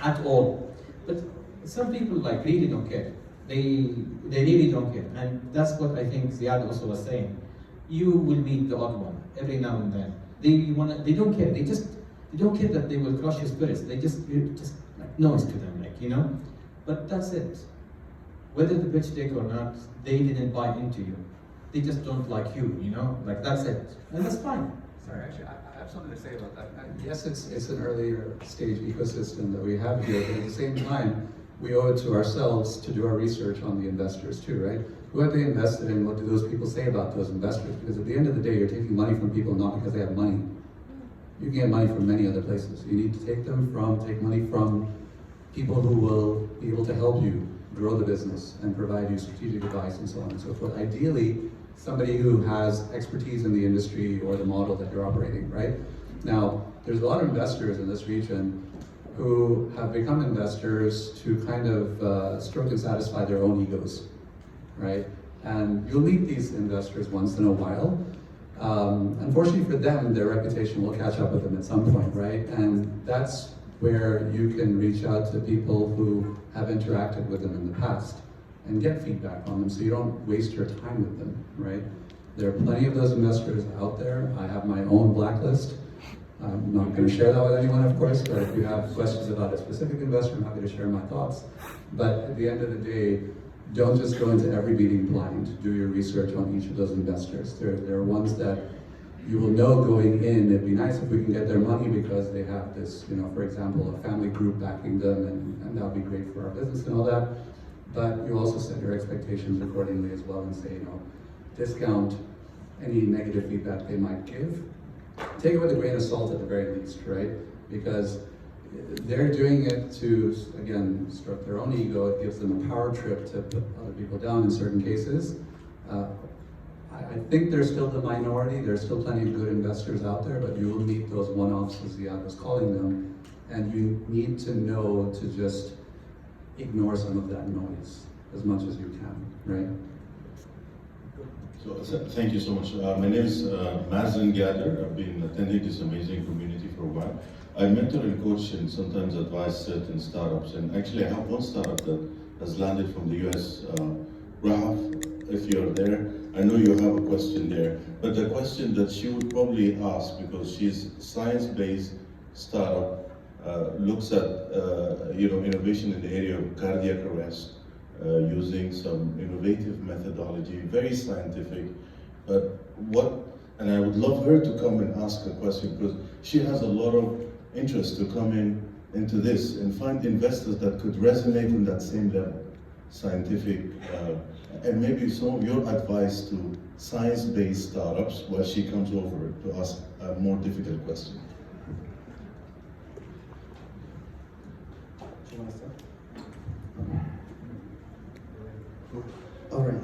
at all. But some people really don't care. They really don't care. And that's what I think Ziyaad also was saying. You will meet the odd one every now and then. They don't care. They don't care that they will crush your spirits. You're just noise to them, But that's it. Whether the pitch deck or not, they didn't buy into you. They just don't like you, that's it. And that's fine. Sorry, actually, I have something to say about that. Yes, it's an earlier stage ecosystem that we have here, but at the same time, we owe it to ourselves to do our research on the investors too, right? who have they invested in? What do those people say about those investors? Because at the end of the day, you're taking money from people not because they have money. You can get money from many other places. You need to take money from people who will be able to help you grow the business and provide you strategic advice and so on and so forth. Ideally, somebody who has expertise in the industry or the model that you're operating, right? Now, there's a lot of investors in this region who have become investors to kind of stroke and satisfy their own egos, right? And you'll meet these investors once in a while. Unfortunately for them, their reputation will catch up with them at some point, right? And that's where you can reach out to people who have interacted with them in the past and get feedback on them so you don't waste your time with them, right? There are plenty of those investors out there. I have my own blacklist. I'm not going to share that with anyone, of course, but if you have questions about a specific investor, I'm happy to share my thoughts. But at the end of the day, don't just go into every meeting blind. Do your research on each of those investors. There are ones that you will know going in. It'd be nice if we can get their money because they have this, for example, a family group backing them, and that would be great for our business and all that. But you also set your expectations accordingly as well and say, discount any negative feedback they might give. Take it with a grain of salt at the very least, right? Because they're doing it to, again, stroke their own ego. It gives them a power trip to put other people down in certain cases. I think they're still the minority. There's still plenty of good investors out there, but you will meet those one-offs, as Ziyaad was calling them, and you need to know to just ignore some of that noise as much as you can, right? So thank you so much. My name is Mazen Gader. I've been attending this amazing community for a while. I mentor and coach and sometimes advise certain startups. And actually, I have one startup that has landed from the US. Rahaf, if you're there, I know you have a question there. But the question that she would probably ask, because she's science-based startup, looks at innovation in the area of cardiac arrest. Using some innovative methodology, very scientific, but and I would love her to come and ask a question because she has a lot of interest to come into this and find investors that could resonate in that same level, scientific, and maybe some of your advice to science-based startups while she comes over to ask a more difficult question. Do you want to start? All right.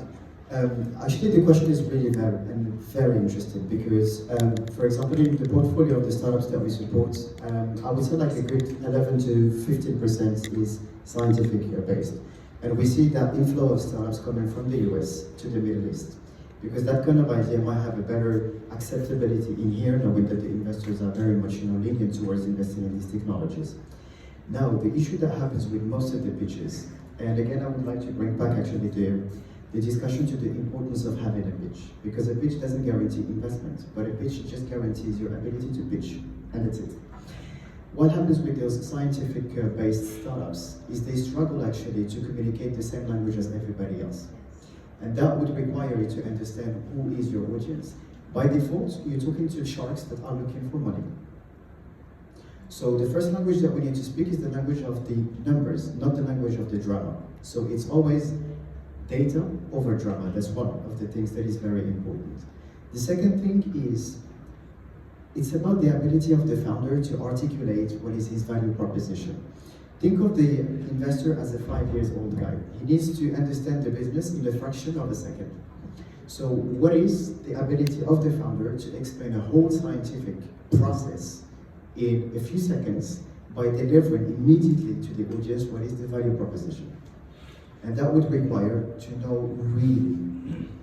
Actually, the question is really very interesting because, for example, in the portfolio of the startups that we support, I would say like a good 11 to 15% is scientific based. And we see that inflow of startups coming from the US to the Middle East because that kind of idea might have a better acceptability in here, knowing that the investors are very much lenient towards investing in these technologies. Now, the issue that happens with most of the pitches, and again, I would like to bring back actually the discussion to the importance of having a pitch, because a pitch doesn't guarantee investment, but a pitch just guarantees your ability to pitch, and that's it. What happens with those scientific-based startups is they struggle actually to communicate the same language as everybody else. And that would require you to understand who is your audience. By default, you're talking to sharks that are looking for money. So the first language that we need to speak is the language of the numbers, not the language of the drama. So it's always data over drama. That's one of the things that is very important. The second thing is, it's about the ability of the founder to articulate what is his value proposition. Think of the investor as a 5-year-old guy. He needs to understand the business in a fraction of a second. So what is the ability of the founder to explain a whole scientific process in a few seconds by delivering immediately to the audience what is the value proposition? And that would require to know really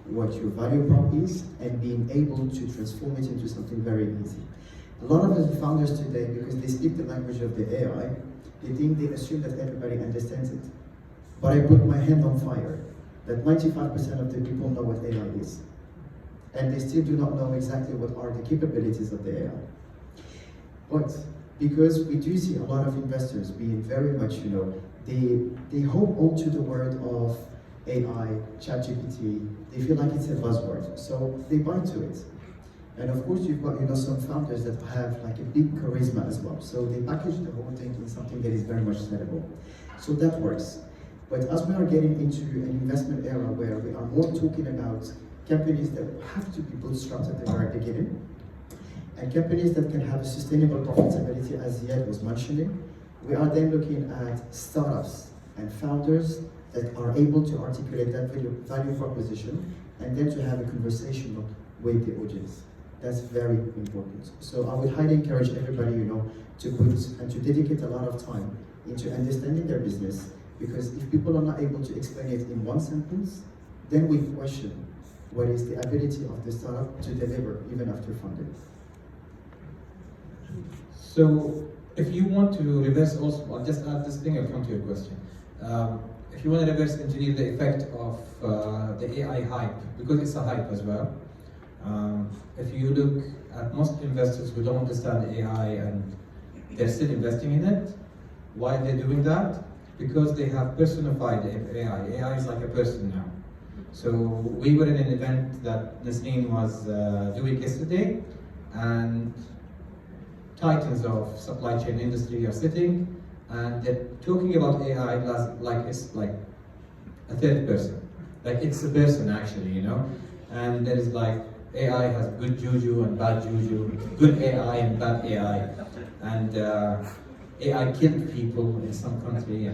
what your value prop is and being able to transform it into something very easy. A lot of the founders today, because they speak the language of the AI, they assume that everybody understands it. But I put my hand on fire that 95% of the people know what AI is. And they still do not know exactly what are the capabilities of the AI. But because we do see a lot of investors being very much, they hold onto the word of AI, ChatGPT, they feel like it's a buzzword, so they buy to it. And of course you've got some founders that have like a big charisma as well, so they package the whole thing in something that is very much sellable. So that works. But as we are getting into an investment era where we are more talking about companies that have to be bootstrapped at the very beginning, and companies that can have a sustainable profitability, as Ziyaad was mentioning, we are then looking at startups and founders that are able to articulate that value proposition and then to have a conversation with the audience. That's very important. So I would highly encourage everybody, to put and to dedicate a lot of time into understanding their business, because if people are not able to explain it in one sentence, then we question what is the ability of the startup to deliver even after funding. So, if you want to reverse also, I'll just add this thing, I'll come to your question. If you want to reverse engineer the effect of the AI hype, because it's a hype as well, if you look at most investors who don't understand AI and they're still investing in it, why are they doing that? Because they have personified AI. AI is like a person now. So we were in an event that Nasreen was doing yesterday, and titans of supply chain industry are sitting, and they're talking about AI like it's like a third person. Like it's a person actually, And there is like, AI has good juju and bad juju, good AI and bad AI. And AI killed people in some country,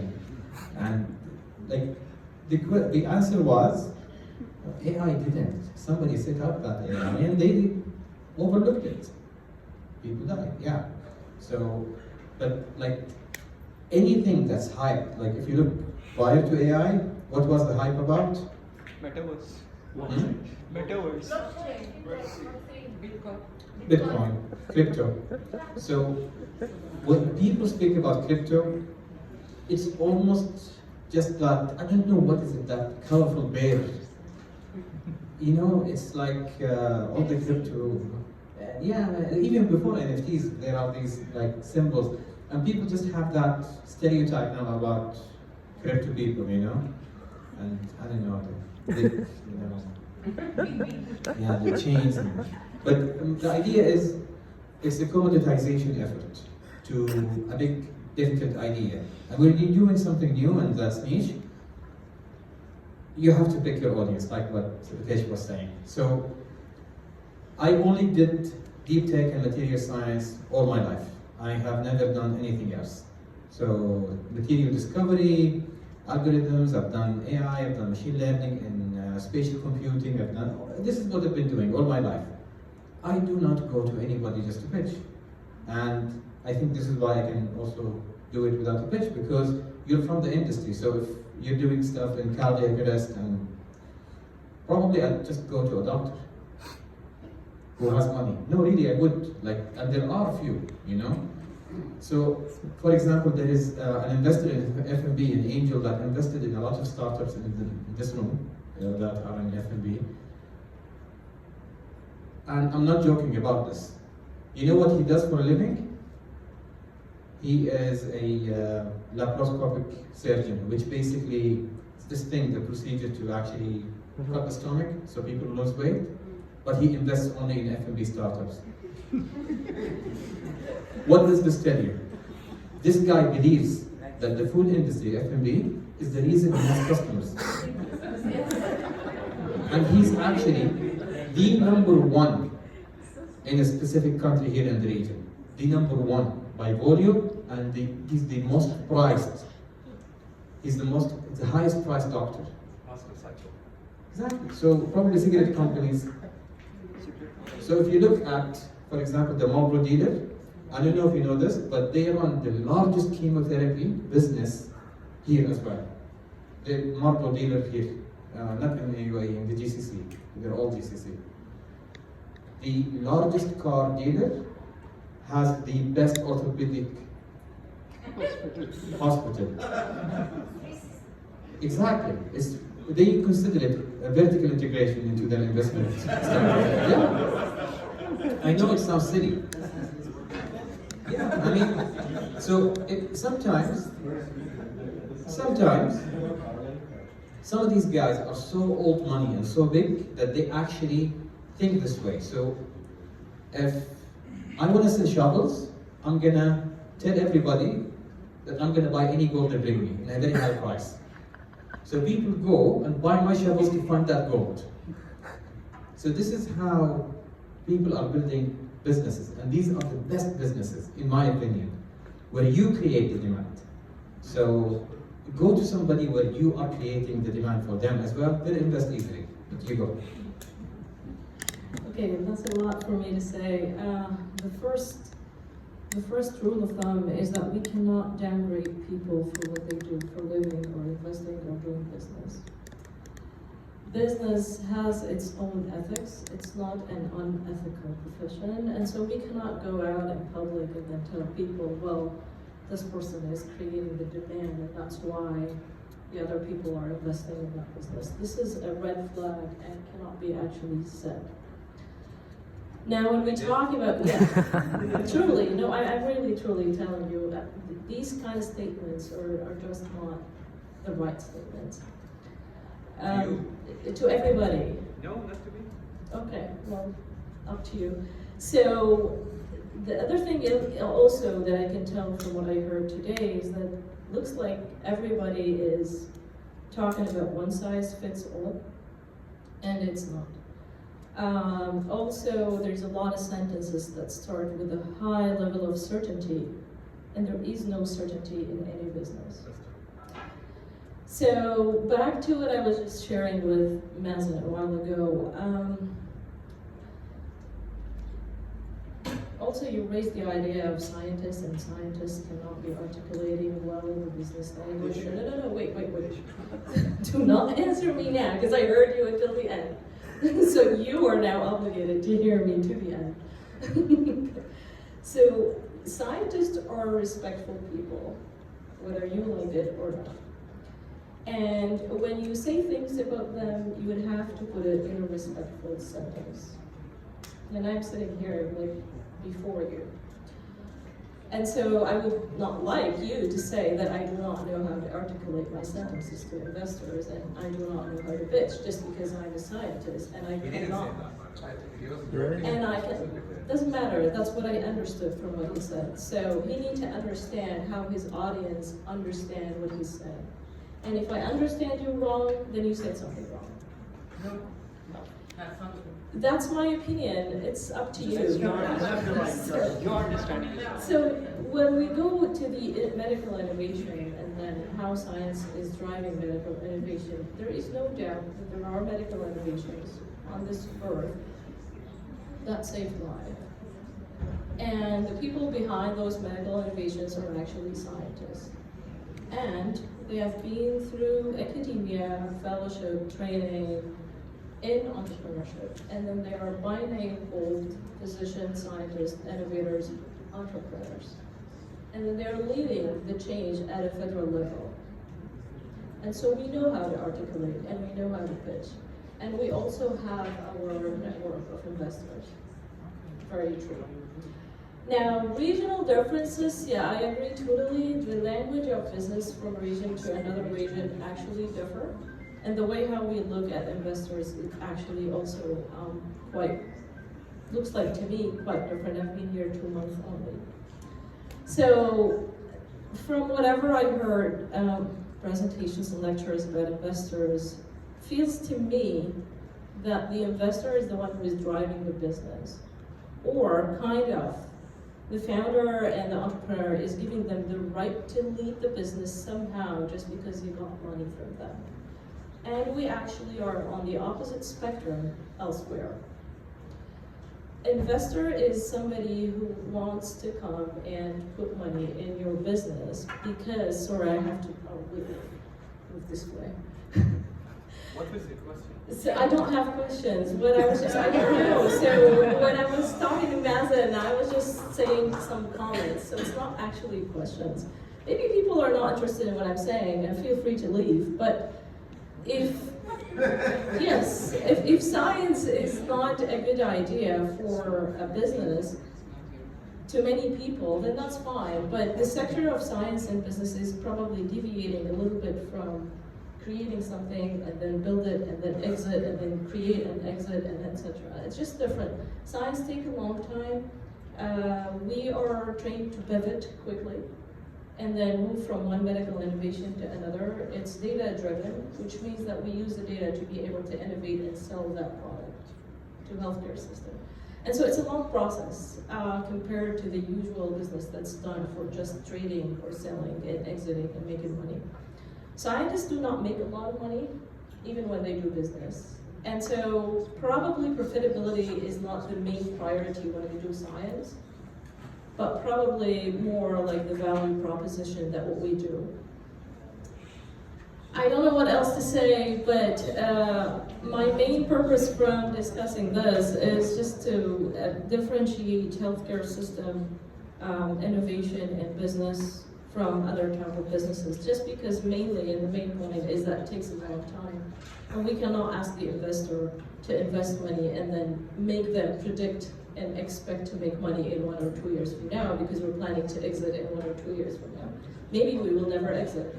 and like the answer was, AI didn't. Somebody set up that AI and they overlooked it. People died, yeah. So, but like anything that's hyped, like if you look prior to AI, what was the hype about? Metaverse. Metaverse. Bitcoin. Bitcoin, crypto. So when people speak about crypto, it's almost just that, I don't know what is it, that colorful bear. It's like all the crypto, even before NFTs, there are these like symbols, and people just have that stereotype now about crypto people, and I don't know, the chains. But the idea is, it's a commoditization effort to a big, difficult idea. And when you're doing something new and that's niche, you have to pick your audience, like what Ritesh was saying. So I only did deep tech and material science all my life. I have never done anything else. So material discovery, algorithms, I've done AI, I've done machine learning and spatial computing, this is what I've been doing all my life. I do not go to anybody just to pitch. And I think this is why I can also do it without a pitch, because you're from the industry. So if you're doing stuff in cardiac arrest, and probably I'd just go to a doctor who has money. No, really, I would. And there are a few, So, for example, there is an investor in F&B, an angel that invested in a lot of startups in this room that are in F&B. And I'm not joking about this. You know what he does for a living? He is a laparoscopic surgeon, which basically is this thing, the procedure to actually cut the stomach so people lose weight, but he invests only in F&B startups. What does this tell you? This guy believes that the food industry, F&B, is the reason he has customers. And he's actually the #1 in a specific country here in the region. The #1 by volume, and he's the most prized. He's the highest priced doctor. Exactly. So probably cigarette companies. So if you look at, for example, the Marlboro dealer, I don't know if you know this, but they run the largest chemotherapy business here as well. The Marlboro dealer here, not in the UAE, in the GCC. They're all GCC. The largest car dealer has the best orthopedic hospital. Exactly. They consider it a vertical integration into their investment strategy. Yeah. I know it sounds silly. Yeah, I mean, so sometimes, some of these guys are so old money and so big that they actually think this way. So if I want to sell shovels, I'm gonna tell everybody that I'm gonna buy any gold they bring me in a very high price. So people go and buy my shovels to find that gold. So this is how people are building businesses, and these are the best businesses, in my opinion, where you create the demand. So go to somebody where you are creating the demand for them as well, they'll invest easily, but you go. Okay, that's a lot for me to say. The first rule of thumb is that we cannot downgrade people for what they do for a living or investing or doing business. Business has its own ethics. It's not an unethical profession, and so we cannot go out in public and then tell people, well, this person is creating the demand and that's why the other people are investing in that business. This is a red flag and cannot be actually said. Now, when we talk about, truly, no, I'm really truly telling you that these kind of statements are just not the right statements. To everybody. No, not to me. Okay, well, up to you. So, the other thing also that I can tell from what I heard today is that it looks like everybody is talking about one size fits all, and it's not. Also, there's a lot of sentences that start with a high level of certainty, and there is no certainty in any business. So back to what I was just sharing with Mazen a while ago. Also, you raised the idea of scientists, and scientists cannot be articulating well in the business language. No, wait. Do not answer me now, because I heard you until the end. So you are now obligated to hear me to the end. So scientists are respectful people, whether you like it or not. And when you say things about them, you would have to put it in a respectful sentence. And I'm sitting here like before you. And so I would not like you to say that I do not know how to articulate my sentences to investors and I do not know how to pitch just because I'm a scientist and I cannot. And I can, doesn't matter, that's what I understood from what he said. So he needs to understand how his audience understand what he's saying. And if I understand you wrong, then you said something wrong. No. That's my opinion. It's up to you. You have the right. Your understanding. So when we go to the medical innovation and then how science is driving medical innovation, there is no doubt that there are medical innovations on this earth that save lives. And the people behind those medical innovations are actually scientists. And they have been through academia, fellowship, training, in entrepreneurship, and then they are by name called physicians, scientists, innovators, entrepreneurs. And then they're leading the change at a federal level. And so we know how to articulate and we know how to pitch. And we also have our network of investors. Very true. Now, regional differences, yeah, I agree totally. The language of business from a region to another region actually differ. And the way how we look at investors is actually also looks like to me quite different. I've been here 2 months only. So from whatever I heard, presentations and lectures about investors, feels to me that the investor is the one who is driving the business. Or kind of, the founder and the entrepreneur is giving them the right to lead the business somehow just because you got money from them. And we actually are on the opposite spectrum elsewhere. Investor is somebody who wants to come and put money in your business because, sorry, I have to move this way. What was your question? So I don't have questions, but I don't know. So when I was talking to Mazen, I was just saying some comments, so it's not actually questions. Maybe people are not interested in what I'm saying, and feel free to leave, but if science is not a good idea for a business to many people, then that's fine. But the sector of science and business is probably deviating a little bit from creating something and then build it and then exit and then create and exit and etc. It's just different. Science takes a long time. We are trained to pivot quickly. and then move from one medical innovation to another. It's data driven, which means that we use the data to be able to innovate and sell that product to healthcare system. And so it's a long process compared to the usual business that's done for just trading or selling and exiting and making money. Scientists do not make a lot of money, even when they do business. And so probably profitability is not the main priority when we do science, but probably more like the value proposition that what we do. I don't know what else to say, but my main purpose from discussing this is just to differentiate healthcare system innovation and business from other type of businesses, just because mainly, and the main point is that it takes a long time. And we cannot ask the investor to invest money and then make them predict and expect to make money in 1 or 2 years from now, because we're planning to exit in 1 or 2 years from now. Maybe we will never exit.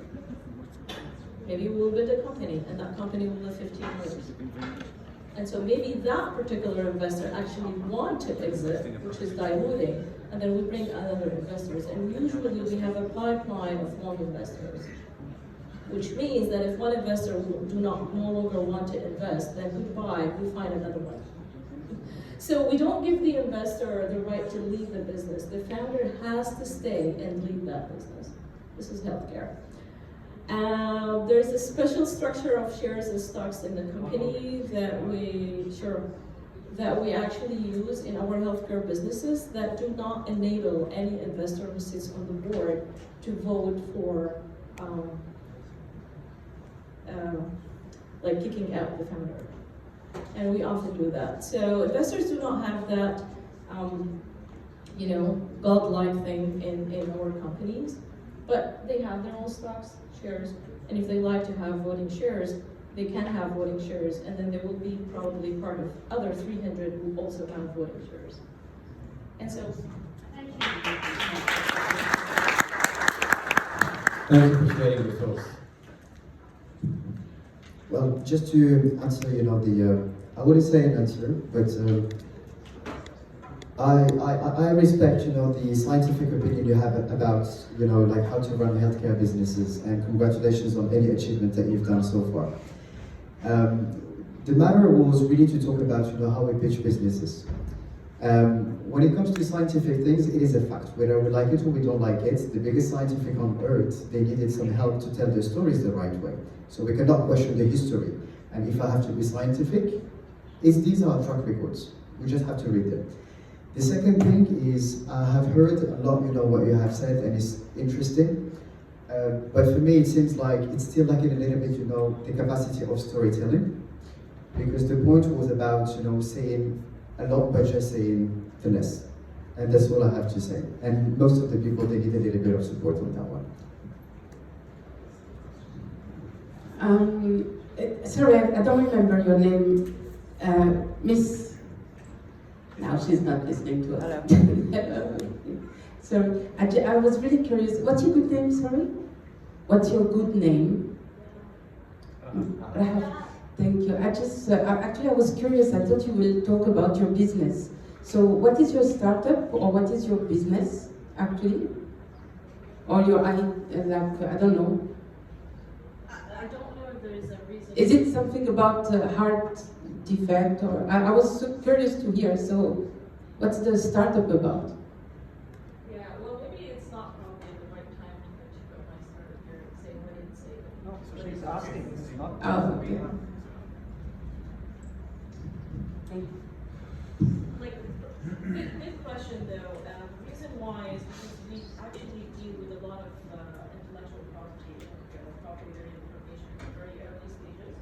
Maybe we'll build a company, and that company will live 15 years. And so maybe that particular investor actually want to exit, which is diluting, and then we bring other investors. And usually we have a pipeline of long investors, which means that if one investor no longer want to invest, then goodbye, we find another one. So we don't give the investor the right to leave the business. The founder has to stay and lead that business. This is healthcare. There's a special structure of shares and stocks in the company that we actually use in our healthcare businesses that do not enable any investor who sits on the board to vote for like kicking out the founder. And we often do that. So investors do not have that godlike thing in our companies, but they have their own stocks, shares, and if they like to have voting shares, they can have voting shares, and then they will be probably part of other 300 who also have voting shares. And so, thank you. Thank you for sharing your thoughts. Well, just to answer, I wouldn't say an answer, but I respect, the scientific opinion you have about, like how to run healthcare businesses, and congratulations on any achievement that you've done so far. The matter was really to talk about, how we pitch businesses. When it comes to scientific things, it is a fact. Whether we like it or we don't like it, the biggest scientific on earth, they needed some help to tell their stories the right way. So we cannot question the history. And if I have to be scientific, these are track records. We just have to read them. The second thing is, I have heard a lot, what you have said, and it's interesting. But for me, it seems like it's still lacking a little bit, the capacity of storytelling. Because the point was about, saying a lot, but just saying the less. And that's all I have to say. And most of the people, they need a little bit of support on that one. Sorry, I don't remember your name. Miss... Now she's not listening to us. Hello. So I was really curious. What's your good name, sorry? What's your good name? Rahaf. Thank you. Actually I was curious. I thought you will talk about your business. So what is your startup, or what is your business, actually? Or your, I don't know. I don't know if there is a reason. Is it something about heart defect, or I was so curious to hear. So, what's the startup about? Yeah, well, maybe it's not probably the right time to mention about my startup here, saying what I didn't say. No, so she's asking. It's not. Oh, okay. Like, good question though. The reason why is because we actually deal with a lot of intellectual property and proprietary information at very early stages.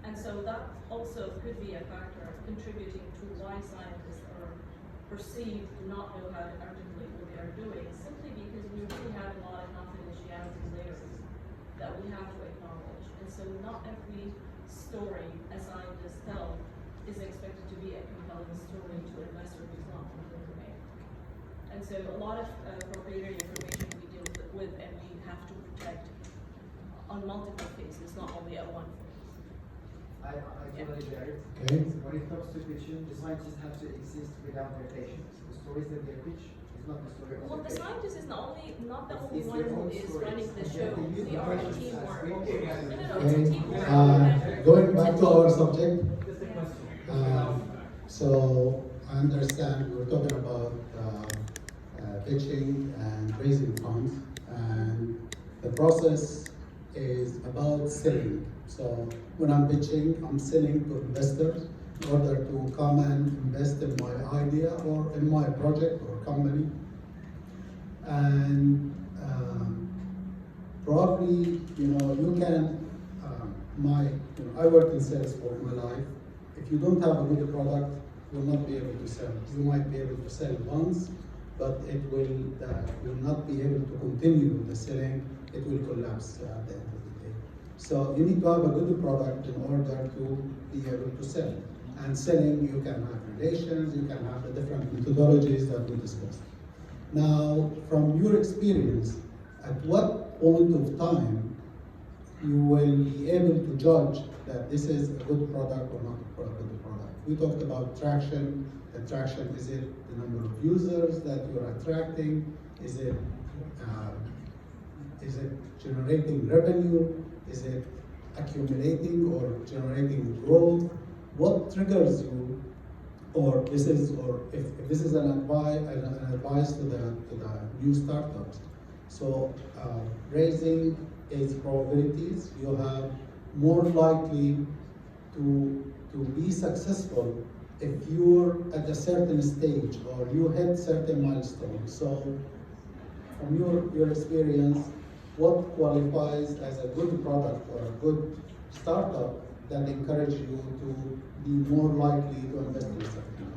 And so that also could be a factor contributing to why scientists are perceived to not know how to articulate what they are doing, simply because we really have a lot of confidentiality layers that we have to acknowledge. And so not every story a scientist tells is expected to be a compelling story to an investor who's not from the domain. And so a lot of proprietary information we deal with and we have to protect on multiple phases, not only at one phase. I totally get it. Okay. When it comes to pitching, the scientists have to exist without their patients. The stories that they pitch is It's not the story of Well, the the page. scientist is not the only one who is running the show. We are a teamwork. No, it's a teamwork. Going back to our subject, so I understand we're talking about pitching and raising funds, and the process is about selling. So when I'm pitching, I'm selling to investors in order to come and invest in my idea or in my project or company. And probably, you can, I worked in sales for my life. If you don't have a good product, you will not be able to sell. You might be able to sell once, but it will not be able to continue the selling. It will collapse at the end of the day. So you need to have a good product in order to be able to sell. And selling, you can have relations, you can have the different methodologies that we discussed. Now, from your experience, at what point of time you will be able to judge that this is a good product or not a good product? We talked about traction. Attraction, is it the number of users that you're attracting? Is it generating revenue? Is it accumulating or generating growth? What triggers you, or if this is an advice to the new startups? So raising its probabilities, you have more likely to be successful if you're at a certain stage or you hit certain milestones. So from your experience, what qualifies as a good product or a good startup that encourage you to be more likely to invest in something?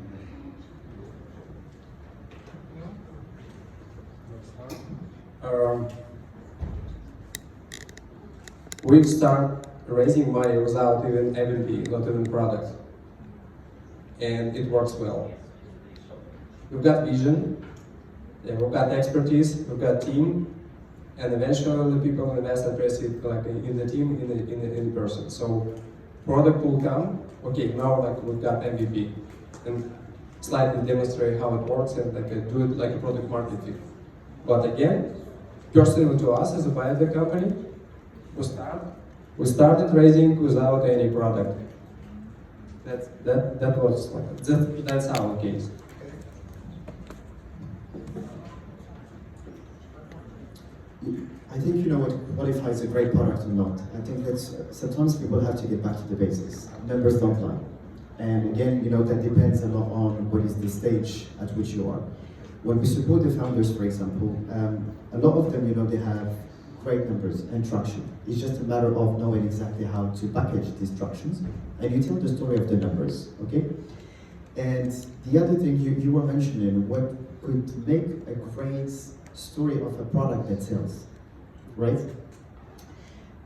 We start raising money without even MVP, not even product. And it works well. We've got vision, we've got expertise, we've got team, and eventually the people invest and trace it like in the team, in person. So product will come, okay, now like we've got MVP, and slightly demonstrate how it works and like do it like a product market fit. But again, personally to us as a biotech company, we started raising without any product. That was like that's our case. I think what qualifies a great product or not. I think that sometimes people have to get back to the basics. Numbers don't lie. And again, that depends a lot on what is the stage at which you are. When we support the founders, for example, a lot of them, they have great numbers and traction. It's just a matter of knowing exactly how to package these tractions, and you tell the story of the numbers, okay? And the other thing you were mentioning, what could make a great story of a product that sells, right?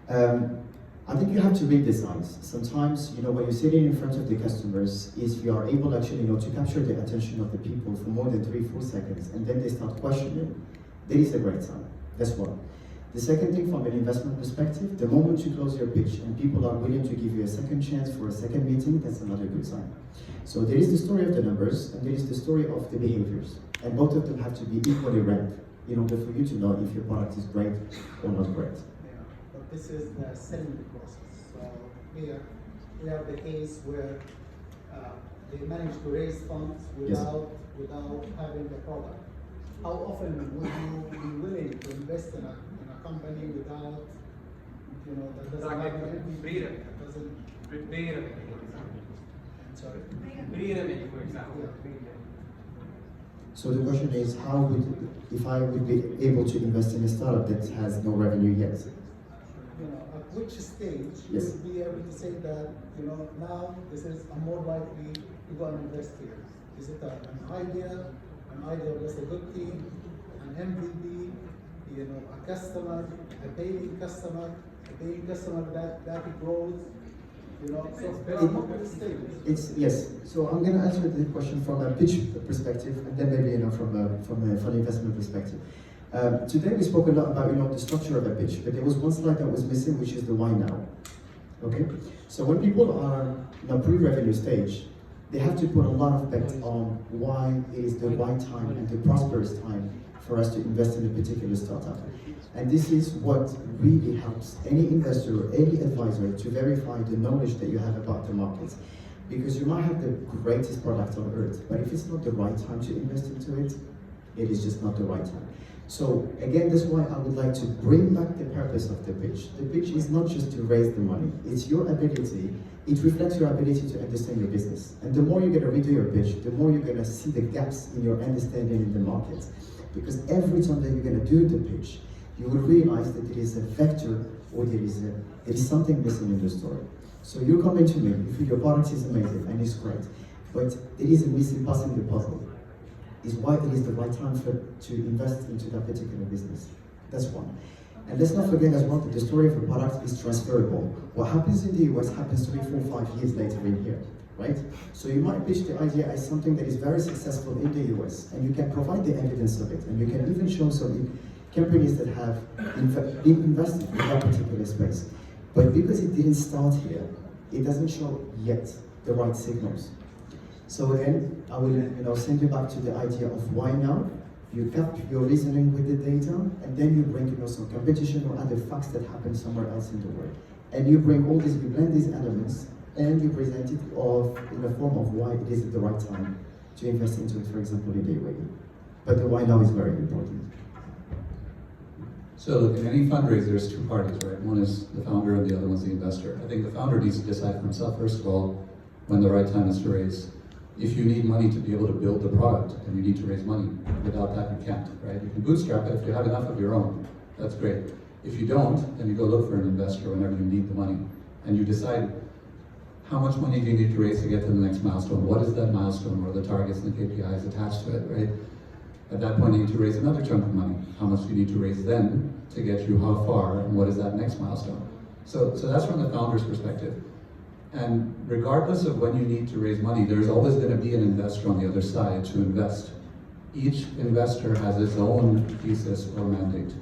I think you have to read the signs. Sometimes, when you're sitting in front of the customers, if you are able actually, to capture the attention of the people for more than 3-4 seconds, and then they start questioning, that is a great sign. That's one. The second thing, from an investment perspective, the moment you close your pitch and people are willing to give you a second chance for a second meeting, that's another good sign. So there is the story of the numbers, and there is the story of the behaviors, and both of them have to be equally ranked in order for you to know if your product is great or not great. But this is the selling process. So here we have the case where they managed to raise funds without having the product. How often would you be willing to invest in a company without, that doesn't have an MVP, sorry? Pre-revenue, for example. So the question is, if I would be able to invest in a startup that has no revenue yet? At which stage Yes. you would be able to say that, now I'm more likely to go and invest here? Is it an idea with a good team, an MVP, a customer, a paying customer that grows? So there are multiple stages. Yes. So I'm going to answer the question from a pitch perspective, and then maybe from a fund investment perspective. Today we spoke a lot about the structure of a pitch, but there was one slide that was missing, which is the why now. Okay. So when people are in a pre-revenue stage, they have to put a lot of bet on why it is the right time and the prosperous time for us to invest in a particular startup. And this is what really helps any investor or any advisor to verify the knowledge that you have about the market. Because you might have the greatest product on earth, but if it's not the right time to invest into it, it is just not the right time. So again, that's why I would like to bring back the purpose of the pitch. The pitch is not just to raise the money, it's your ability, it reflects your ability to understand your business. And the more you're gonna redo your pitch, the more you're gonna see the gaps in your understanding in the market. Because every time that you're gonna do the pitch, you will realize that there is a vector or there is something missing in the story. So you're coming to me, you feel your product is amazing and it's great, but there is a missing piece in the puzzle. Is why it is the right time to invest into that particular business. That's one. And let's not forget as well that the story of a product is transferable. What happens in the US happens 3, 4, 5 years later in here, right? So you might pitch the idea as something that is very successful in the US, and you can provide the evidence of it, and you can even show some companies that have been invested in that particular space. But because it didn't start here, it doesn't show yet the right signals. So again, I will send you back to the idea of why now. You cap your reasoning with the data, and then you bring some competition or other facts that happen somewhere else in the world. And you bring all these, you blend these elements, and you present it in the form of why it is at the right time to invest into it, for example, in the UAE. But the why now is very important. So look, in any fundraiser, there's two parties, right? One is the founder and the other one's the investor. I think the founder needs to decide for himself, first of all, when the right time is to raise. If you need money to be able to build the product, then you need to raise money. Without that, you can't, right? You can bootstrap it if you have enough of your own. That's great. If you don't, then you go look for an investor whenever you need the money. And you decide how much money do you need to raise to get to the next milestone? What is that milestone? What are the targets and the KPIs attached to it, right? At that point, you need to raise another chunk of money. How much do you need to raise then to get you how far, and what is that next milestone? So that's from the founder's perspective. And regardless of when you need to raise money, there's always going to be an investor on the other side to invest. Each investor has its own thesis or mandate,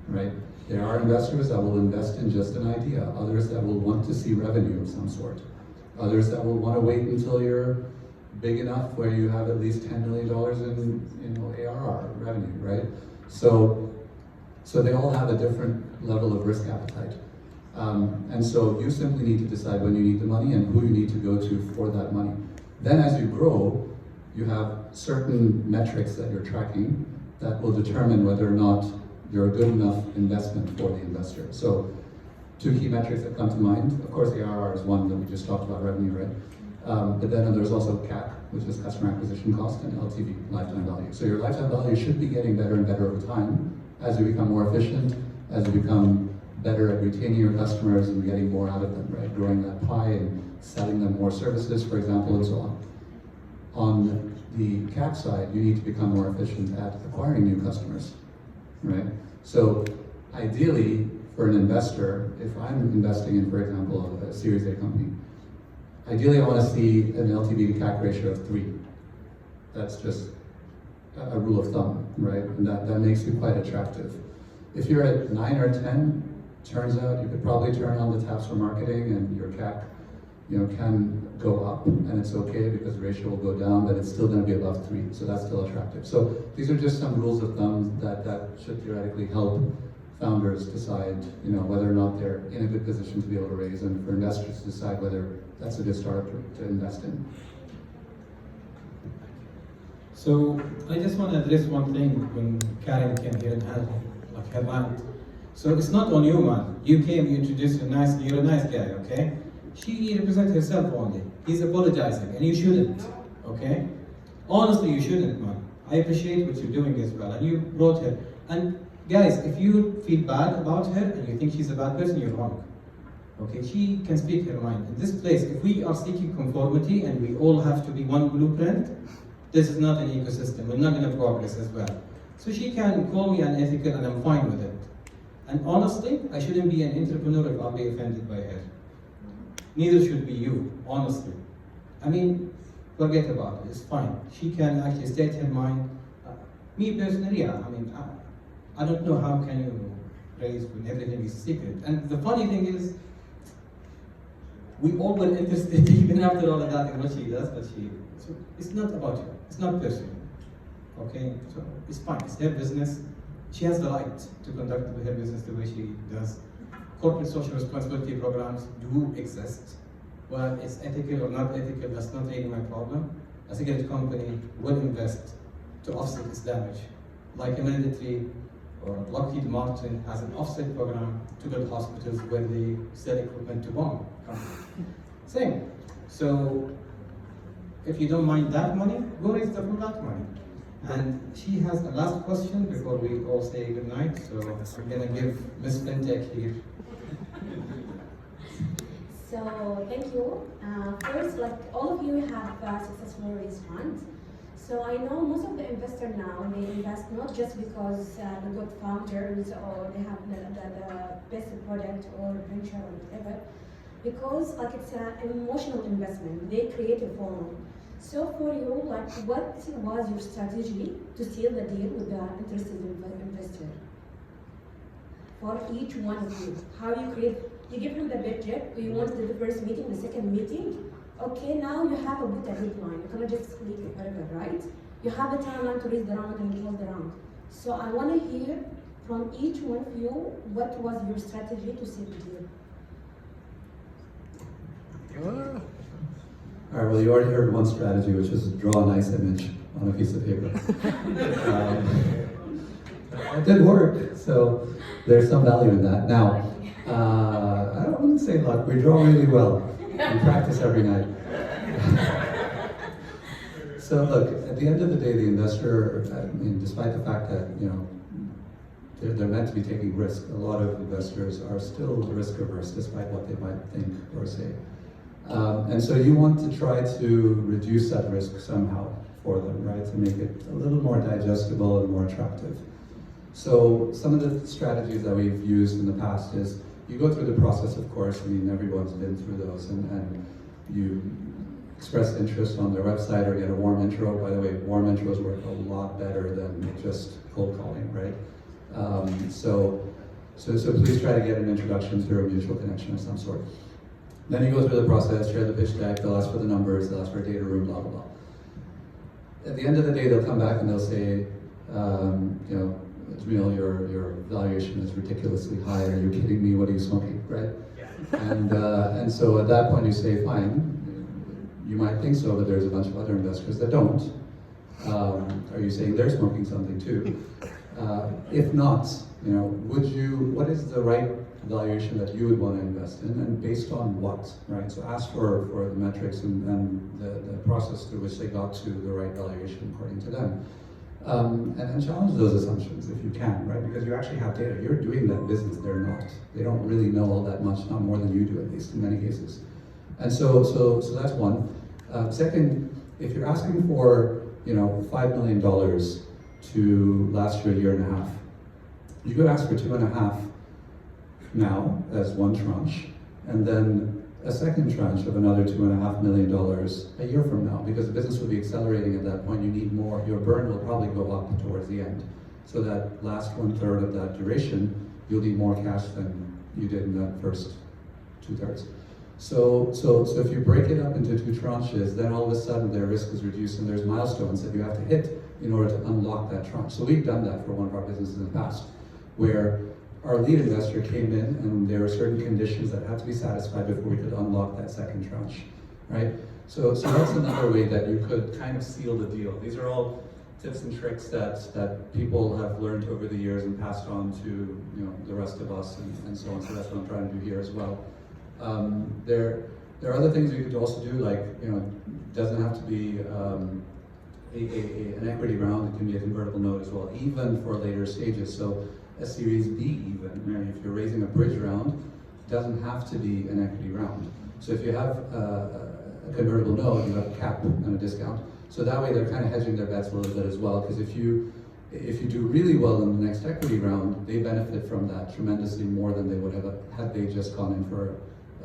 right? There are investors that will invest in just an idea, others that will want to see revenue of some sort, others that will want to wait until you're big enough where you have at least $10 million in ARR revenue, right? So they all have a different level of risk appetite. And so you simply need to decide when you need the money and who you need to go to for that money. Then as you grow, you have certain metrics that you're tracking that will determine whether or not you're a good enough investment for the investor. So two key metrics that come to mind, of course the ARR is one that we just talked about, revenue, right? But then there's also CAC, which is customer acquisition cost, and LTV, lifetime value. So your lifetime value should be getting better and better over time as you become more efficient, as you become better at retaining your customers and getting more out of them, right? Growing that pie and selling them more services, for example, and so on. On the CAC side, you need to become more efficient at acquiring new customers, right? So ideally, for an investor, if I'm investing in, for example, a Series A company, ideally I want to see an LTV to CAC ratio of 3. That's just a rule of thumb, right? And that makes you quite attractive. If you're at 9 or 10, turns out you could probably turn on the taps for marketing and your CAC can go up, and it's okay because the ratio will go down, but it's still going to be above 3, so that's still attractive. So these are just some rules of thumb that should theoretically help founders decide whether or not they're in a good position to be able to raise, and for investors to decide whether that's a good startup to invest in. So I just want to address one thing when Karen came here and had her rant. So it's not on you, man. You came, you introduced her nicely, you're a nice guy, okay? She represents herself only. He's apologizing, and you shouldn't, okay? Honestly, you shouldn't, man. I appreciate what you're doing as well, and you brought her. And guys, if you feel bad about her and you think she's a bad person, you're wrong. Okay, she can speak her mind. In this place, if we are seeking conformity and we all have to be one blueprint, this is not an ecosystem. We're not going to progress as well. So she can call me unethical, and I'm fine with it. And honestly, I shouldn't be an entrepreneur if I'll be offended by her. Neither should be you, honestly. I mean, forget about it, it's fine. She can actually state her mind. Me personally, yeah, I mean, I don't know how can you raise when everything is secret. And the funny thing is, we all were interested, even after all of that, in what she does, so it's not about you, it's not personal, okay? So it's fine, it's her business. She has the right to conduct her business the way she does. Corporate social responsibility programs do exist. Well, it's ethical or not ethical, that's not really my problem. A cigarette company will invest to offset its damage. Like a military or Lockheed Martin has an offset program to build hospitals where they sell equipment to bomb companies. Same. So if you don't mind that money, go raise it from that money. And she has a last question before we all say goodnight. So I'm gonna give Miss Fintech here. So thank you. First, like all of you have successfully raised funds. So I know most of the investors now, they invest not just because they got founders or they have the best product or venture or whatever, because like it's an emotional investment. They create a following. So for you, like what was your strategy to seal the deal with the interested investor? For each one of you, how you create, you give him the budget, you want the first meeting, the second meeting. Okay, now you have a good deadline. You cannot just leave it forever, right? You have the timeline to raise the round and close the round. So I want to hear from each one of you, what was your strategy to seal the deal? All right, well, you already heard one strategy, which is draw a nice image on a piece of paper. It did work, so there's some value in that. Now, I don't want to say luck, we draw really well. We practice every night. So look, at the end of the day, the investor, I mean, despite the fact that, you know, they're meant to be taking risk, a lot of investors are still risk averse, despite what they might think or say. And so you want to try to reduce that risk somehow for them, right? To make it a little more digestible and more attractive. So some of the strategies that we've used in the past is, you go through the process, of course. I mean, everyone's been through those, and you express interest on their website or get a warm intro. By the way, warm intros work a lot better than just cold calling, right? So please try to get an introduction through a mutual connection of some sort. Then you go through the process, share the pitch deck, they'll ask for the numbers, they'll ask for a data room, blah, blah, blah. At the end of the day, they'll come back and they'll say, you know, Jamil, your valuation is ridiculously high. Are you kidding me? What are you smoking, right? Yeah. And so at that point you say, fine, you might think so, but there's a bunch of other investors that don't. Are you saying they're smoking something too? If not, you know, what is the right valuation that you would want to invest in, and based on what, right? So ask for the metrics and the process through which they got to the right valuation according to them. And challenge those assumptions if you can, right? Because you actually have data. You're doing that business, they're not. They don't really know all that much, not more than you do, at least in many cases. And so that's one. Second, if you're asking for, you know, $5 million to last you a year and a half, you could ask for 2.5 now as one tranche, and then a second tranche of another $2.5 million a year from now, because the business will be accelerating at that point. You need more. Your burn will probably go up towards the end. So that last 1/3 of that duration, you'll need more cash than you did in that first 2/3. So if you break it up into 2 tranches, then all of a sudden their risk is reduced, and there's milestones that you have to hit in order to unlock that tranche. So we've done that for one of our businesses in the past, where our lead investor came in and there were certain conditions that had to be satisfied before we could unlock that second tranche, right? So that's another way that you could kind of seal the deal. These are all tips and tricks that people have learned over the years and passed on to, you know, the rest of us and so on. So that's what I'm trying to do here as well. There are other things you could also do, like, you know, it doesn't have to be an equity round. It can be a convertible note as well, even for later stages. So a Series B even, right? If you're raising a bridge round, it doesn't have to be an equity round. So if you have a convertible note, you have a cap and a discount. So that way they're kind of hedging their bets a little bit as well, because if you do really well in the next equity round, they benefit from that tremendously more than they would have had they just gone in for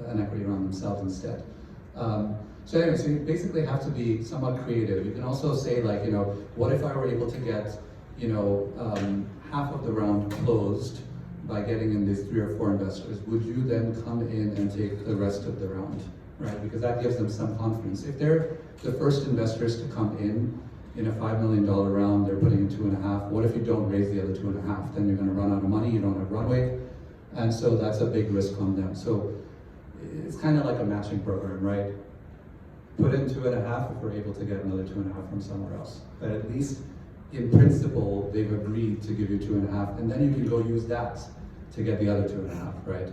an equity round themselves instead. So anyway, so you basically have to be somewhat creative. You can also say, like, you know, what if I were able to get, you know, half of the round closed by getting in these 3 or 4 investors? Would you then come in and take the rest of the round, right? Because that gives them some confidence. If they're the first investors to come in a $5 million round, they're putting in 2.5. What if you don't raise the other 2.5? Then you're going to run out of money, you don't have runway. And so that's a big risk on them. So it's kind of like a matching program, right? Put in 2.5 if we're able to get another 2.5 from somewhere else. But at least in principle, they've agreed to give you 2.5, and then you can go use that to get the other 2.5, right?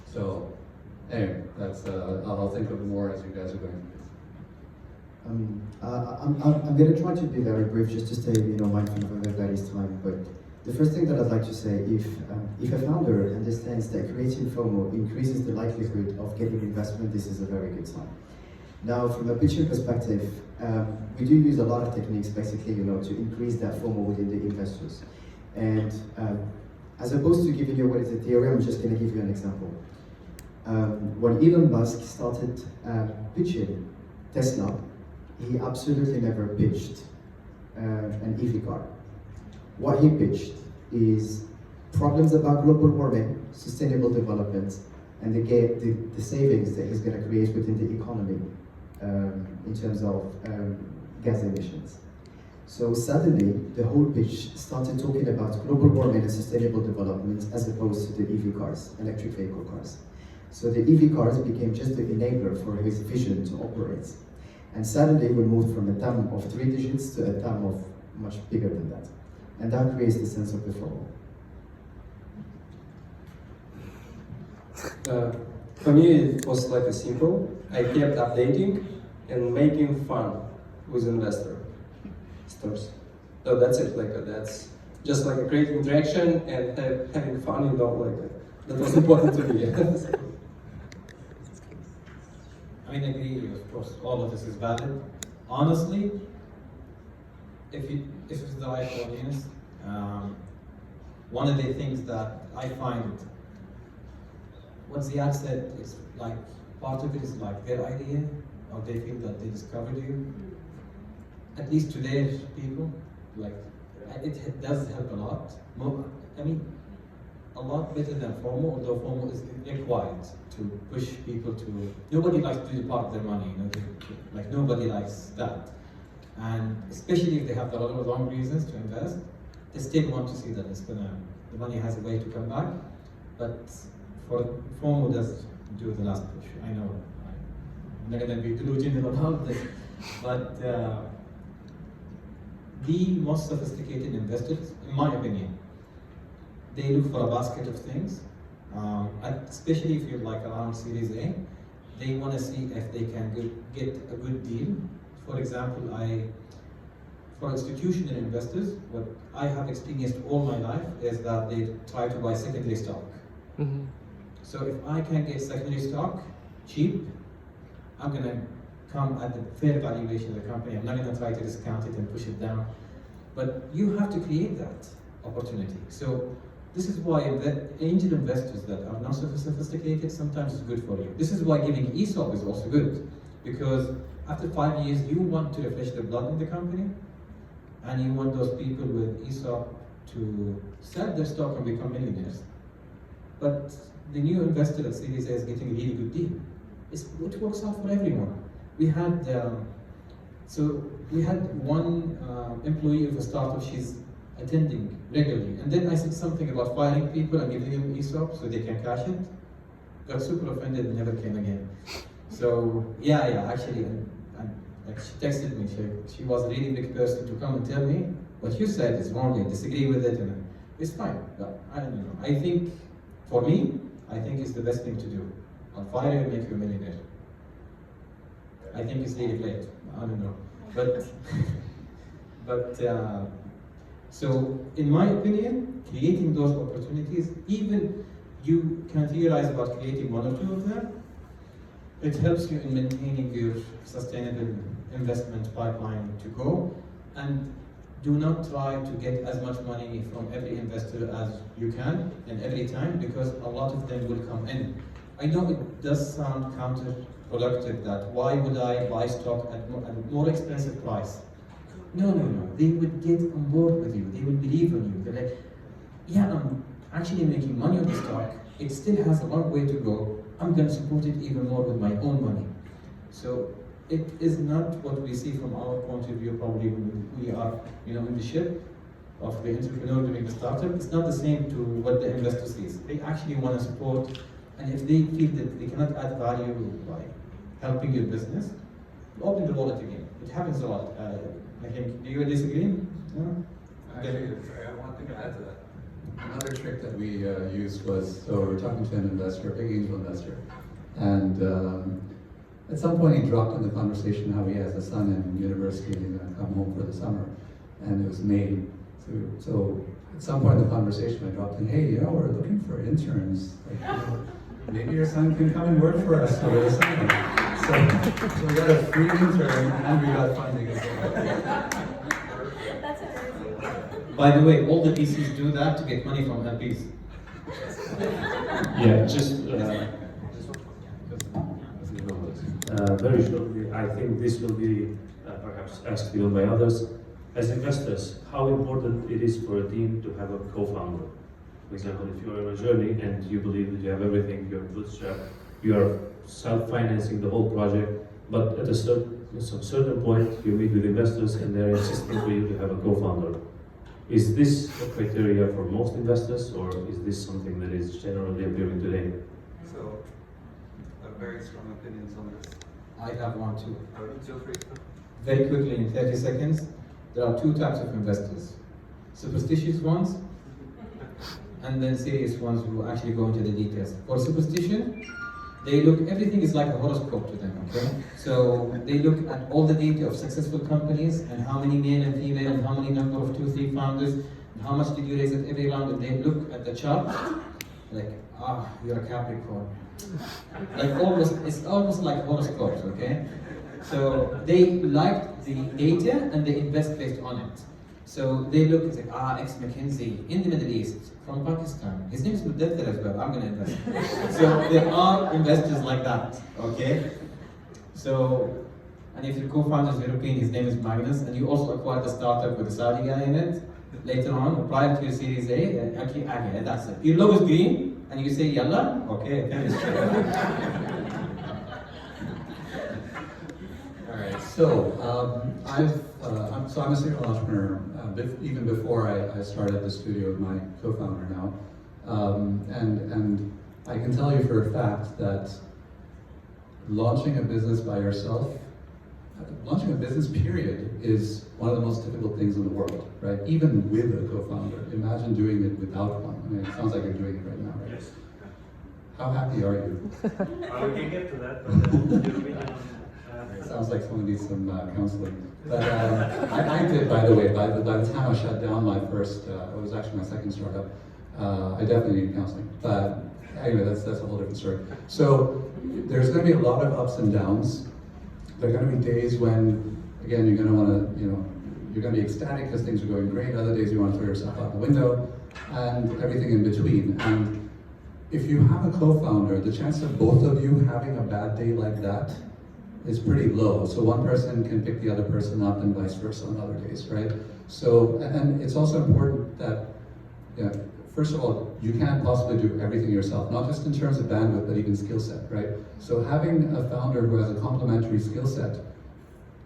So anyway, that's I'll think of more as you guys are going. I'm going to try to be very brief, just to stay, mindful of everybody's time. But the first thing that I'd like to say, if a founder understands that creating FOMO increases the likelihood of getting investment, this is a very good sign. Now, from a pitching perspective, we do use a lot of techniques, basically, to increase that FOMO within the investors. And as opposed to giving you what is a theory, I'm just going to give you an example. When Elon Musk started pitching Tesla, he absolutely never pitched an EV car. What he pitched is problems about global warming, sustainable development, and the savings that he's going to create within the economy in terms of gas emissions. So suddenly, the whole pitch started talking about global warming and sustainable development as opposed to the EV cars, electric vehicle cars. So the EV cars became just the enabler for his vision to operate. And suddenly we moved from a TAM of 3 digits to a TAM of much bigger than that. And that creates the sense of the FOMO. For me, it was like a simple. I kept updating and making fun with investors. So that's it. That's just like a great interaction and having fun. That was important to me. I mean, I agree. Of course, all of this is valid. Honestly, if it's the right audience, one of the things that I find, what Ziyaad said, is like part of it is like their idea, or they feel that they discovered you. At least to their people, it does help a lot. I mean, a lot better than FOMO, although FOMO is required to push people to. Nobody likes to park their money, like nobody likes that. And especially if they have a lot of wrong reasons to invest, they still want to see that the money has a way to come back. But for FOMO does do the last push. I know I'm not going to be delusional about this, but the most sophisticated investors, in my opinion, they look for a basket of things, especially if you're around Series A. They want to see if they can get a good deal. For example, for institutional investors, what I have experienced all my life is that they try to buy secondary stock. Mm-hmm. So if I can get secondary stock cheap, I'm going to come at the fair valuation of the company. I'm not going to try to discount it and push it down. But you have to create that opportunity. So this is why the angel investors that are not so sophisticated sometimes is good for you. This is why giving ESOP is also good, because after 5 years you want to refresh the blood in the company, and you want those people with ESOP to sell their stock and become millionaires. But the new investor at Series A is getting a really good deal. It works out for everyone. We had one employee of a startup, she's attending regularly, and then I said something about firing people and giving them ESOP so they can cash it. Got super offended and never came again. So actually, she texted me. She was a really big person to come and tell me what you said is wrong. I disagree with it, and it's fine. But I don't know. I think for me, I think it's the best thing to do. I'll fire you and make you a millionaire. I think it's really late. I don't know, so in my opinion, creating those opportunities, even you can theorize about creating 1 or 2 of them, it helps you in maintaining your sustainable investment pipeline to go. And do not try to get as much money from every investor as you can and every time, because a lot of them will come in. I know it does sound counterproductive that why would I buy stock at a more expensive price? No. They would get on board with you. They will believe in you. They're like, yeah, I'm actually making money on the stock, it still has a long way to go. I'm going to support it even more with my own money. So it is not what we see from our point of view. Probably when we are, in the ship of the entrepreneur doing the startup. It's not the same to what the investor sees. They actually want to support, and if they feel that they cannot add value by helping your business, open the wallet again. It happens a lot. I think. Do you disagree? No? Actually, I have one thing to add to that. Another trick that we used was, so we were talking to an investor, a big angel investor, and at some point he dropped in the conversation how he has a son in university and he's going to come home for the summer, and it was May. So at some point in the conversation I dropped in, hey, we're looking for interns. Maybe your son can come and work for us over the summer. So we got a free intern and we got funding as well. That's amazing. By the way, all the VCs do that to get money from LPs. Yeah, just very shortly, I think this will be perhaps asked even by others. As investors, how important it is for a team to have a co-founder? For example, if you are on a journey and you believe that you have everything, you're bootstrapped, you are self-financing the whole project, but at some certain point you meet with investors and they're insisting for you to have a co-founder. Is this a criteria for most investors, or is this something that is generally appearing today? So, very strong opinions on this. I have one too. Feel free. Very quickly, in 30 seconds, there are two types of investors. Superstitious ones, and then serious ones who actually go into the details. For superstition, they look, everything is like a horoscope to them, okay? So they look at all the data of successful companies and how many male and female and how many number of 2, 3 founders and how much did you raise at every round, and they look at the chart like, you're a Capricorn. Like it's almost like horoscopes, okay? So they like the data and they invest based on it. So they look and say, ex-McKinsey in the Middle East, from Pakistan. His name is Mudathir as well, I'm going to invest. So there are investors like that, okay? So, and if your co-founder is European, his name is Magnus, and you also acquired the startup with a Saudi guy in it, later on, prior to your Series A, okay, that's it. Your logo is green, and you say, Yalla, okay, then it's true. Alright, so I'm a serial entrepreneur. Even before I started the studio with my co-founder now, and I can tell you for a fact that launching a business by yourself, launching a business period, is one of the most difficult things in the world, right? Even with a co-founder. Imagine doing it without one. I mean, it sounds like you're doing it right now, right? Yes. How happy are you? We can get to that, It sounds like someone needs some counseling. But I did, by the way, by the time I shut down my first, it was actually my second startup, I definitely needed counseling. But anyway, that's a whole different story. So there's going to be a lot of ups and downs. There are going to be days when, again, you're going to want to, you're going to be ecstatic because things are going great. Other days you want to throw yourself out the window, and everything in between. And if you have a co-founder, the chance of both of you having a bad day like that is pretty low. So one person can pick the other person up and vice versa on other days, right? So, and it's also important that, first of all, you can't possibly do everything yourself, not just in terms of bandwidth, but even skill set, right? So having a founder who has a complementary skill set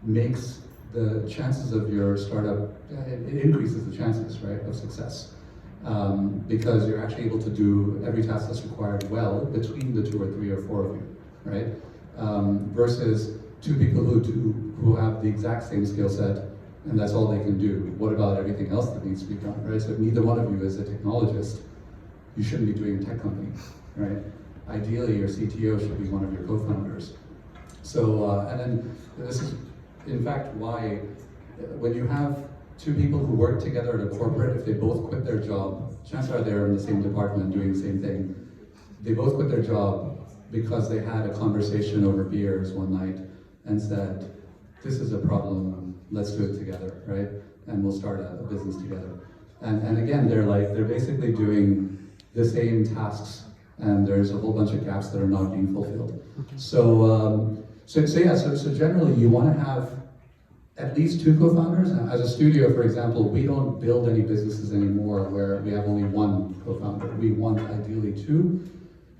makes the chances of your startup, it increases the chances, right, of success. Because you're actually able to do every task that's required well between the 2 or 3 or 4 of you, right? Versus 2 people who have the exact same skill set and that's all they can do. What about everything else that needs to be done, right? So if neither one of you is a technologist, you shouldn't be doing a tech company, right? Ideally, your CTO should be one of your co-founders. So, and then this is, in fact, why when you have 2 people who work together at a corporate, if they both quit their job, chances are they're in the same department doing the same thing. They both quit their job because they had a conversation over beers one night and said, this is a problem, let's do it together, right? And we'll start a business together. And again, they're basically doing the same tasks, and there's a whole bunch of gaps that are not being fulfilled. So generally you want to have at least 2 co-founders. As a studio, for example, we don't build any businesses anymore where we have only 1 co-founder. We want ideally 2.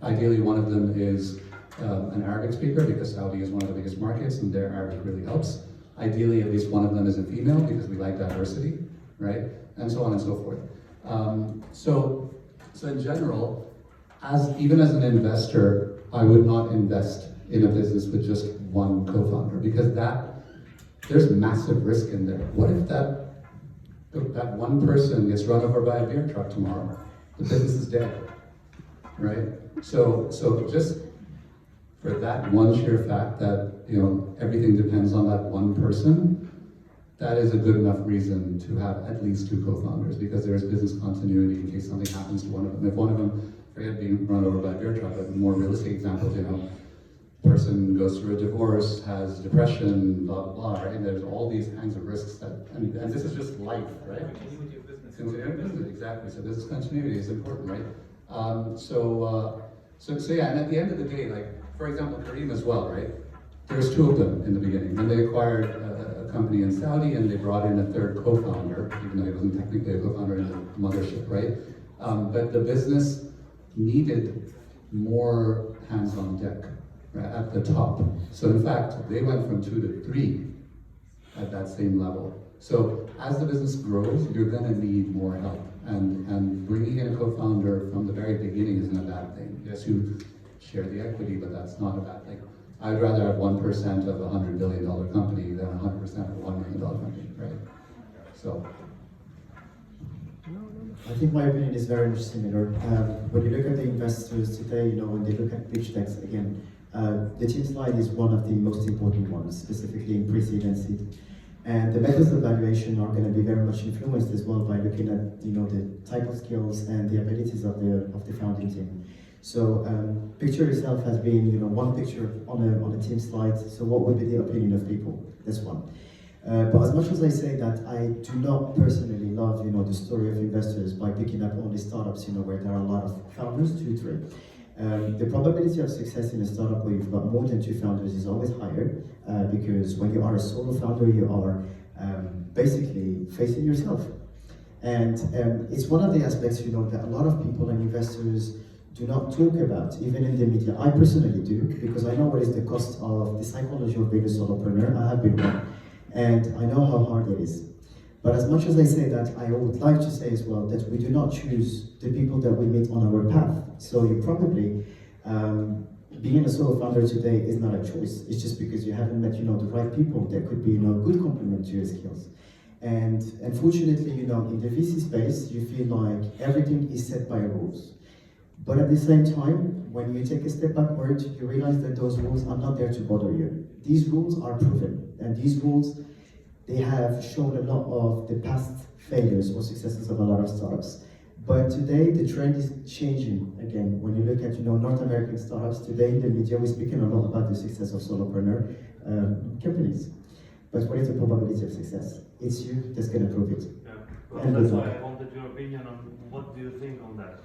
Ideally, one of them is an Arabic speaker because Saudi is one of the biggest markets and their Arabic really helps. Ideally, at least one of them is a female because we like diversity, right? And so on and so forth. So in general, even as an investor, I would not invest in a business with just one co-founder because there's massive risk in there. What if that one person gets run over by a beer truck tomorrow? The business is dead, right? So just for that one sheer fact that everything depends on that one person, that is a good enough reason to have at least two co-founders because there is business continuity in case something happens to one of them. If one of them, forget being run over by a beer truck, but more realistic examples, person goes through a divorce, has depression, blah, blah, blah, right? And there's all these kinds of risks and this is just life, right? Continuity of business. Continuity of business, exactly. So business continuity is important, right? So yeah, and at the end of the day, like, for example, Kareem as well, right? There's two of them in the beginning. When they acquired a company in Saudi and they brought in a third co-founder, even though he wasn't technically a co-founder in the mothership, right? But the business needed more hands on deck, right, at the top. So in fact, they went from 2 to 3 at that same level. So as the business grows, you're gonna need more help. And bringing in a co-founder from the very beginning isn't a bad thing. Yes, you share the equity, but that's not a bad thing. I'd rather have 1% of a $100 billion company than 100% of a $1 million company, right? So. I think my opinion is very much similar. When you look at the investors today, when they look at pitch decks, again, the team slide is one of the most important ones, specifically in pre-seed and seed. And the methods of valuation are going to be very much influenced as well by looking at the type of skills and the abilities of the founding team. So picture yourself as being one picture on a team slide. So what would be the opinion of people? That's one. But as much as I say that I do not personally love the story of investors by picking up only startups where there are a lot of founders, 2, 3. The probability of success in a startup where you've got more than 2 founders is always higher because when you are a solo founder, you are basically facing yourself. And it's one of the aspects that a lot of people and investors do not talk about, even in the media. I personally do, because I know what is the cost of the psychology of being a solopreneur. I have been one, and I know how hard it is. But as much as I say that, I would like to say as well that we do not choose the people that we meet on our path. So you probably, being a solo founder today is not a choice. It's just because you haven't met, the right people that could be, a good complement to your skills. And unfortunately, in the VC space, you feel like everything is set by rules. But at the same time, when you take a step backward, you realize that those rules are not there to bother you. These rules are proven, and these rules, they have shown a lot of the past failures or successes of a lot of startups. But today, the trend is changing again. When you look at North American startups, today in the media, we're speaking a lot about the success of solopreneur companies. But what is the probability of success? It's you that's going to prove it. Yeah. Well, that's why I wanted your opinion on what do you think on that.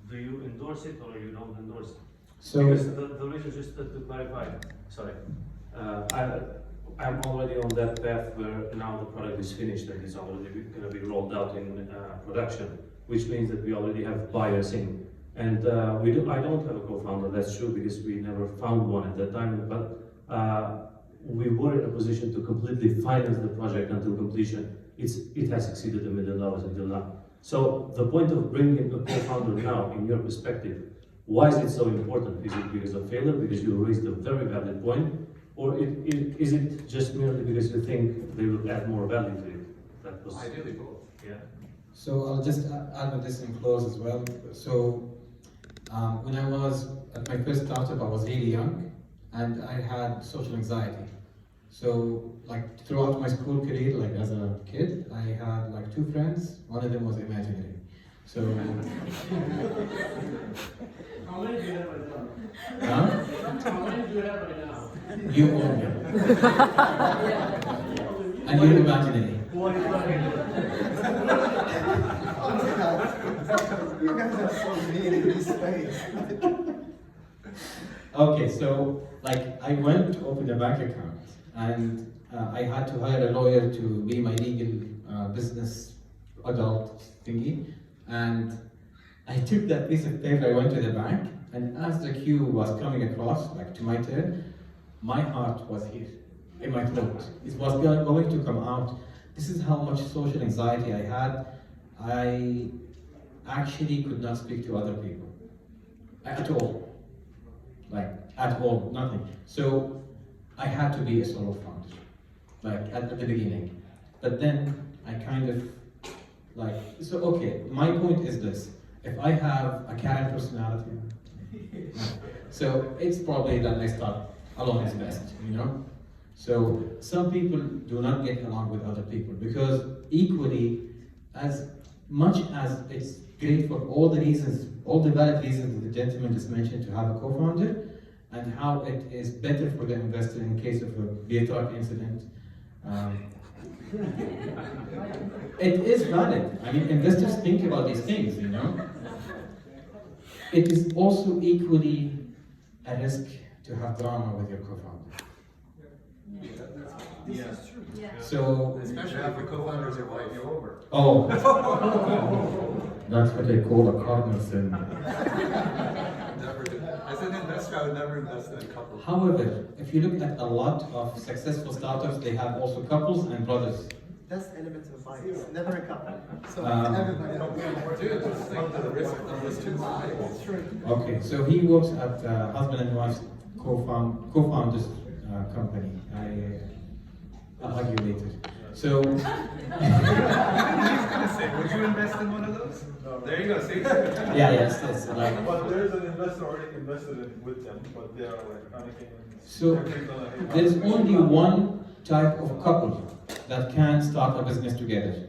Do you endorse it or you don't endorse it? So, because the reason, just to clarify, sorry, I'm already on that path where now the product is finished and it's already going to be rolled out in production, which means that we already have buyers in. And I don't have a co-founder, that's true, because we never found one at that time, but we were in a position to completely finance the project until completion. It has exceeded $1 million until now. So the point of bringing a co-founder now, in your perspective, why is it so important? Is it because of failure, because you raised a very valid point, or is it just merely because you think they will add more value to it? That was ideally both. Yeah. So I'll just add on this in close as well. So when I was at my first startup, I was really young and I had social anxiety. So like throughout my school career, like as a kid, I had like 2 friends. One of them was imaginary. So How many do you have right now? huh? How many do you have right now? You own me. And you're imaginary. What is You guys are so mean in this space. Okay, so like I went to open a bank account and I had to hire a lawyer to be my legal business adult thingy, and I took that piece of paper, I went to the bank And as the queue was coming across, like to my turn, my heart was here, in my throat. It was going to come out. This is how much social anxiety I had. I actually could not speak to other people at all. Like, at all, nothing. So I had to be a solo founder, like at the beginning. But then I kind of, like, so okay, my point is this. If I have a Karen personality, so it's probably that I start alone is best, you know? So some people do not get along with other people because equally, as much as it's great for all the reasons, all the valid reasons that the gentleman just mentioned to have a co-founder, and how it is better for the investor in case of a beer truck incident. It is valid. I mean, investors think about these things, you know? It is also equally a risk to have drama with your co-founder. Yes, true. So, Especially if your co-founders are wife. You over. oh, that's what they call a cardinal sin. Never did. As an investor, I would never invest in a couple. However, if you look at a lot of successful startups, they have also couples and brothers. That's elements of bias, never a couple. So Everybody don't do it. Just think the risk was too high. It's true. Okay, so he works at husband and wife co-founders company. I'll argue later. So, He's gonna say, would you invest in one of those? There you go, see? yes, like. Well, there's an investor already invested in with them, but they are like panicking. So, there's only one type of couple that can start a business together.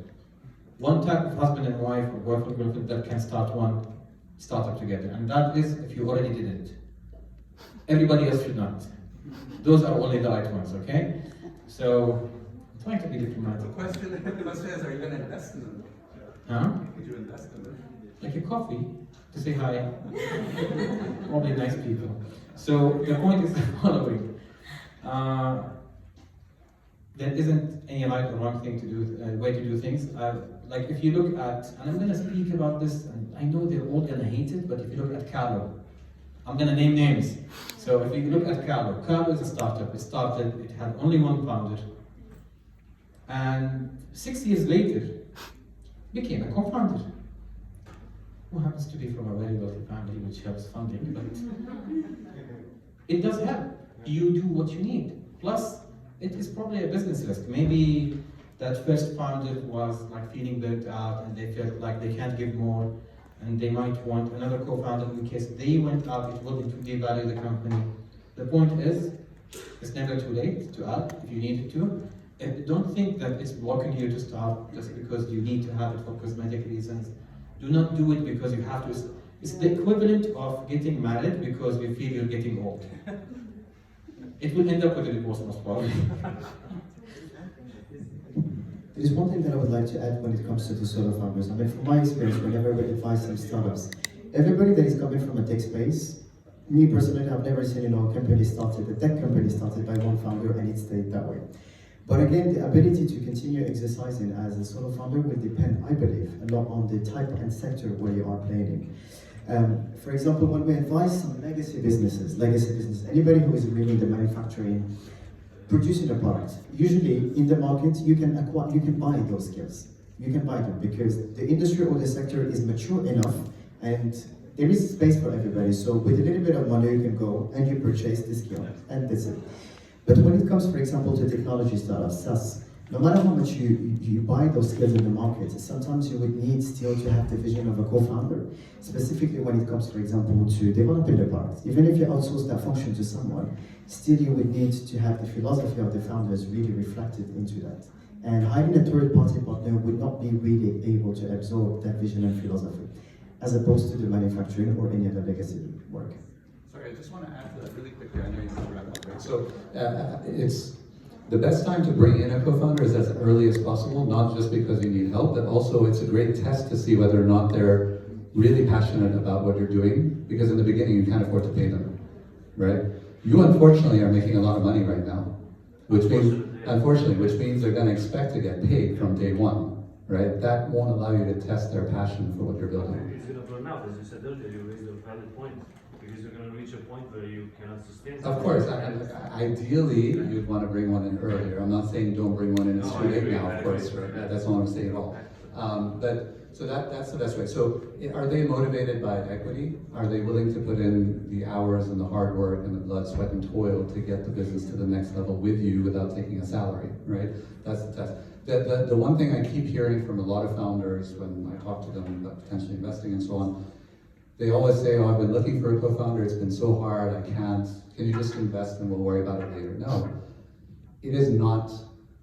One type of husband and wife or boyfriend and girlfriend that can start one startup together, and that is if you already did it. Everybody else should not. Those are only the right ones, okay? So, I'm trying to be diplomatic. The question is, are you going to invest in them? Huh? Would you invest in them? Like a coffee to say hi. Probably nice people. So the point is the following. There isn't any right or wrong thing to do, way to do things. Like if you look at, and I'm gonna speak about this, and I know they're all gonna hate it, but if you look at Carlo, I'm gonna name names. So if you look at Carlo is a startup. It started, it had only one founder. And 6 years later, became a co-founder. Who happens to be from a very wealthy family, which helps funding, but it does help. You do what you need. Plus, it is probably a business risk. Maybe that first founder was like feeling burnt out and they felt like they can't give more, and they might want another co-founder in case they went out, it will devalue the company. The point is, it's never too late to add if you needed to. Don't think that it's blocking you to start just because you need to have it for cosmetic reasons. Do not do it because you have to. It's the equivalent of getting married because you feel you're getting old. It will end up with a divorce most probably. There is one thing that I would like to add when it comes to the solo founders. I mean, from my experience, whenever we advise some startups, everybody that is coming from a tech space, me personally, I've never seen a company started, a tech company started by one founder and it stayed that way. But again, the ability to continue exercising as a solo founder will depend, I believe, a lot on the type and sector where you are playing. For example, when we advise some legacy businesses, anybody who is really in the manufacturing, producing a product, usually in the market you can buy those skills. You can buy them because the industry or the sector is mature enough and there is space for everybody. So with a little bit of money you can go and you purchase the skill and that's it. But when it comes, for example, to technology startups, SaaS, no matter how much you buy those skills in the market, sometimes you would need still to have the vision of a co-founder, specifically when it comes, for example, to developing the product. Even if you outsource that function to someone, still you would need to have the philosophy of the founders really reflected into that. And hiring a third-party partner would not be really able to absorb that vision and philosophy, as opposed to the manufacturing or any other legacy work. Sorry, I just want to add to that really quickly. I know you can wrap up, right? So it's the best time to bring in a co-founder is as early as possible, not just because you need help, but also it's a great test to see whether or not they're really passionate about what you're doing, because in the beginning you can't afford to pay them, right? You unfortunately are making a lot of money right now, which means they're going to expect to get paid from day one, right? That won't allow you to test their passion for what you're building. It's going to burn out, as you said earlier, you raised a valid point. Because point where you cannot sustain. Of course, ideally, you'd want to bring one in earlier. I'm not saying don't bring one in, it's too late now, of course, right? That's not what I'm saying at all. So that's the best way. So are they motivated by equity? Are they willing to put in the hours and the hard work and the blood, sweat, and toil to get the business to the next level with you without taking a salary, right? That's the test. The one thing I keep hearing from a lot of founders when I talk to them about potentially investing and so on, they always say, oh, I've been looking for a co-founder, it's been so hard, I can't. Can you just invest and we'll worry about it later? No, it is not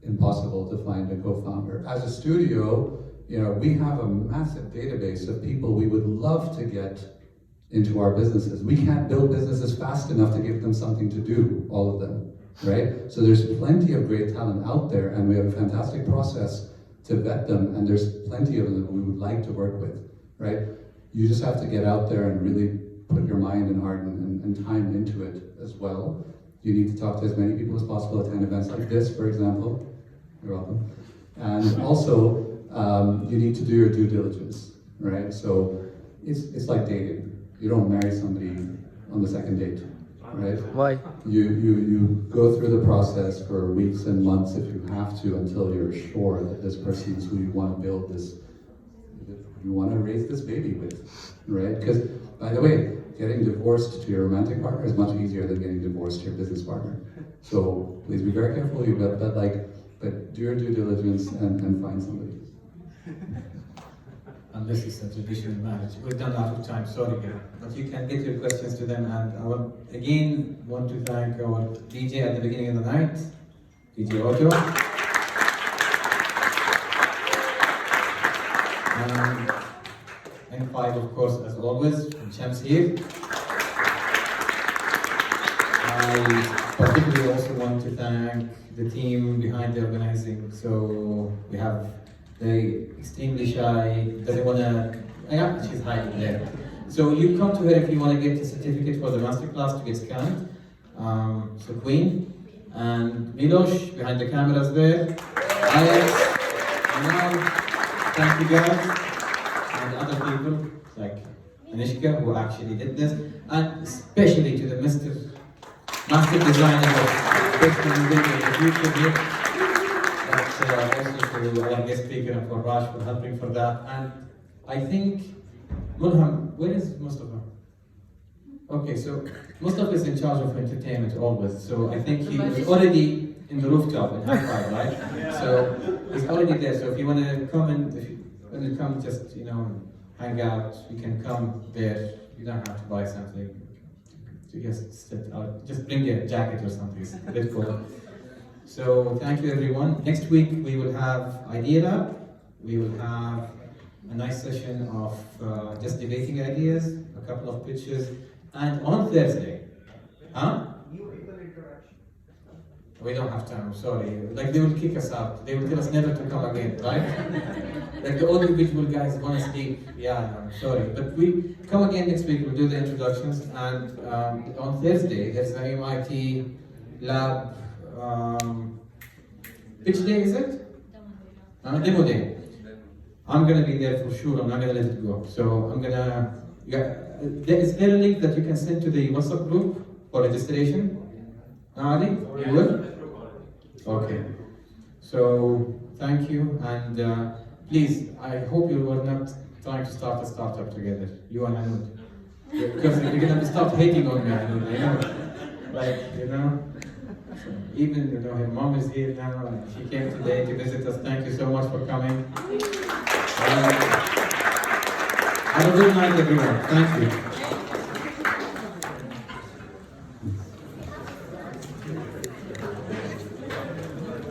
impossible to find a co-founder. As a studio, we have a massive database of people we would love to get into our businesses. We can't build businesses fast enough to give them something to do, all of them, right? So there's plenty of great talent out there, and we have a fantastic process to vet them, and there's plenty of them that we would like to work with, right? You just have to get out there and really put your mind and heart and time into it as well. You need to talk to as many people as possible, attend events like this, for example. You're welcome. And also, you need to do your due diligence, right? So it's like dating. You don't marry somebody on the second date, right? Why? You go through the process for weeks and months if you have to until you're sure that this person is who you want to build this, you want to raise this baby with, right? Because, by the way, getting divorced to your romantic partner is much easier than getting divorced to your business partner. So please be very careful, but do your due diligence and find somebody. Unless it's a traditional marriage. We've done out of time, sorry, but you can get your questions to them. And I would again want to thank our DJ at the beginning of the night, DJ Otto. In5, of course, as always, from Shams here. I particularly also want to thank the team behind the organizing. So we have the extremely shy, doesn't want to, yeah, she's hiding there. So you come to her if you want to get a certificate for the masterclass to get scanned. So Queen and Milos behind the cameras there. Alex, thank you guys. And other people like Anishka who actually did this, and especially to the master designer of Best in the future here. Also to our guest speaker and for Raj for helping for that. And I think Mulham, where is Mustafa? Okay, so Mustafa is in charge of entertainment always. So I think he was already in the rooftop in High Five, right? Yeah. So he's already there. So if you want to come and when you come, just hang out. You can come there. You don't have to buy something. You just sit out. Just bring a jacket or something. It's a bit cold. So thank you, everyone. Next week we will have Idea Lab. We will have a nice session of just debating ideas, a couple of pitches, and on Thursday, we don't have time, I'm sorry. Like they will kick us out. They will tell us never to come again, right? Like the old individual guys want to sleep. Yeah, I'm sorry. But we come again next week, we'll do the introductions. And on Thursday, there's the MIT lab pitch day, is it? Demo day. I'm gonna be there for sure, I'm not gonna let it go. So I'm gonna, is there a link that you can send to the WhatsApp group for registration? Ali, you will? Okay. So, thank you, and please, I hope you were not trying to start a startup together, you and Anud. Because you're gonna start hating on me, Anud, I know. So even, her mom is here now, and she came today to visit us. Thank you so much for coming. Have a good night, everyone. Thank you.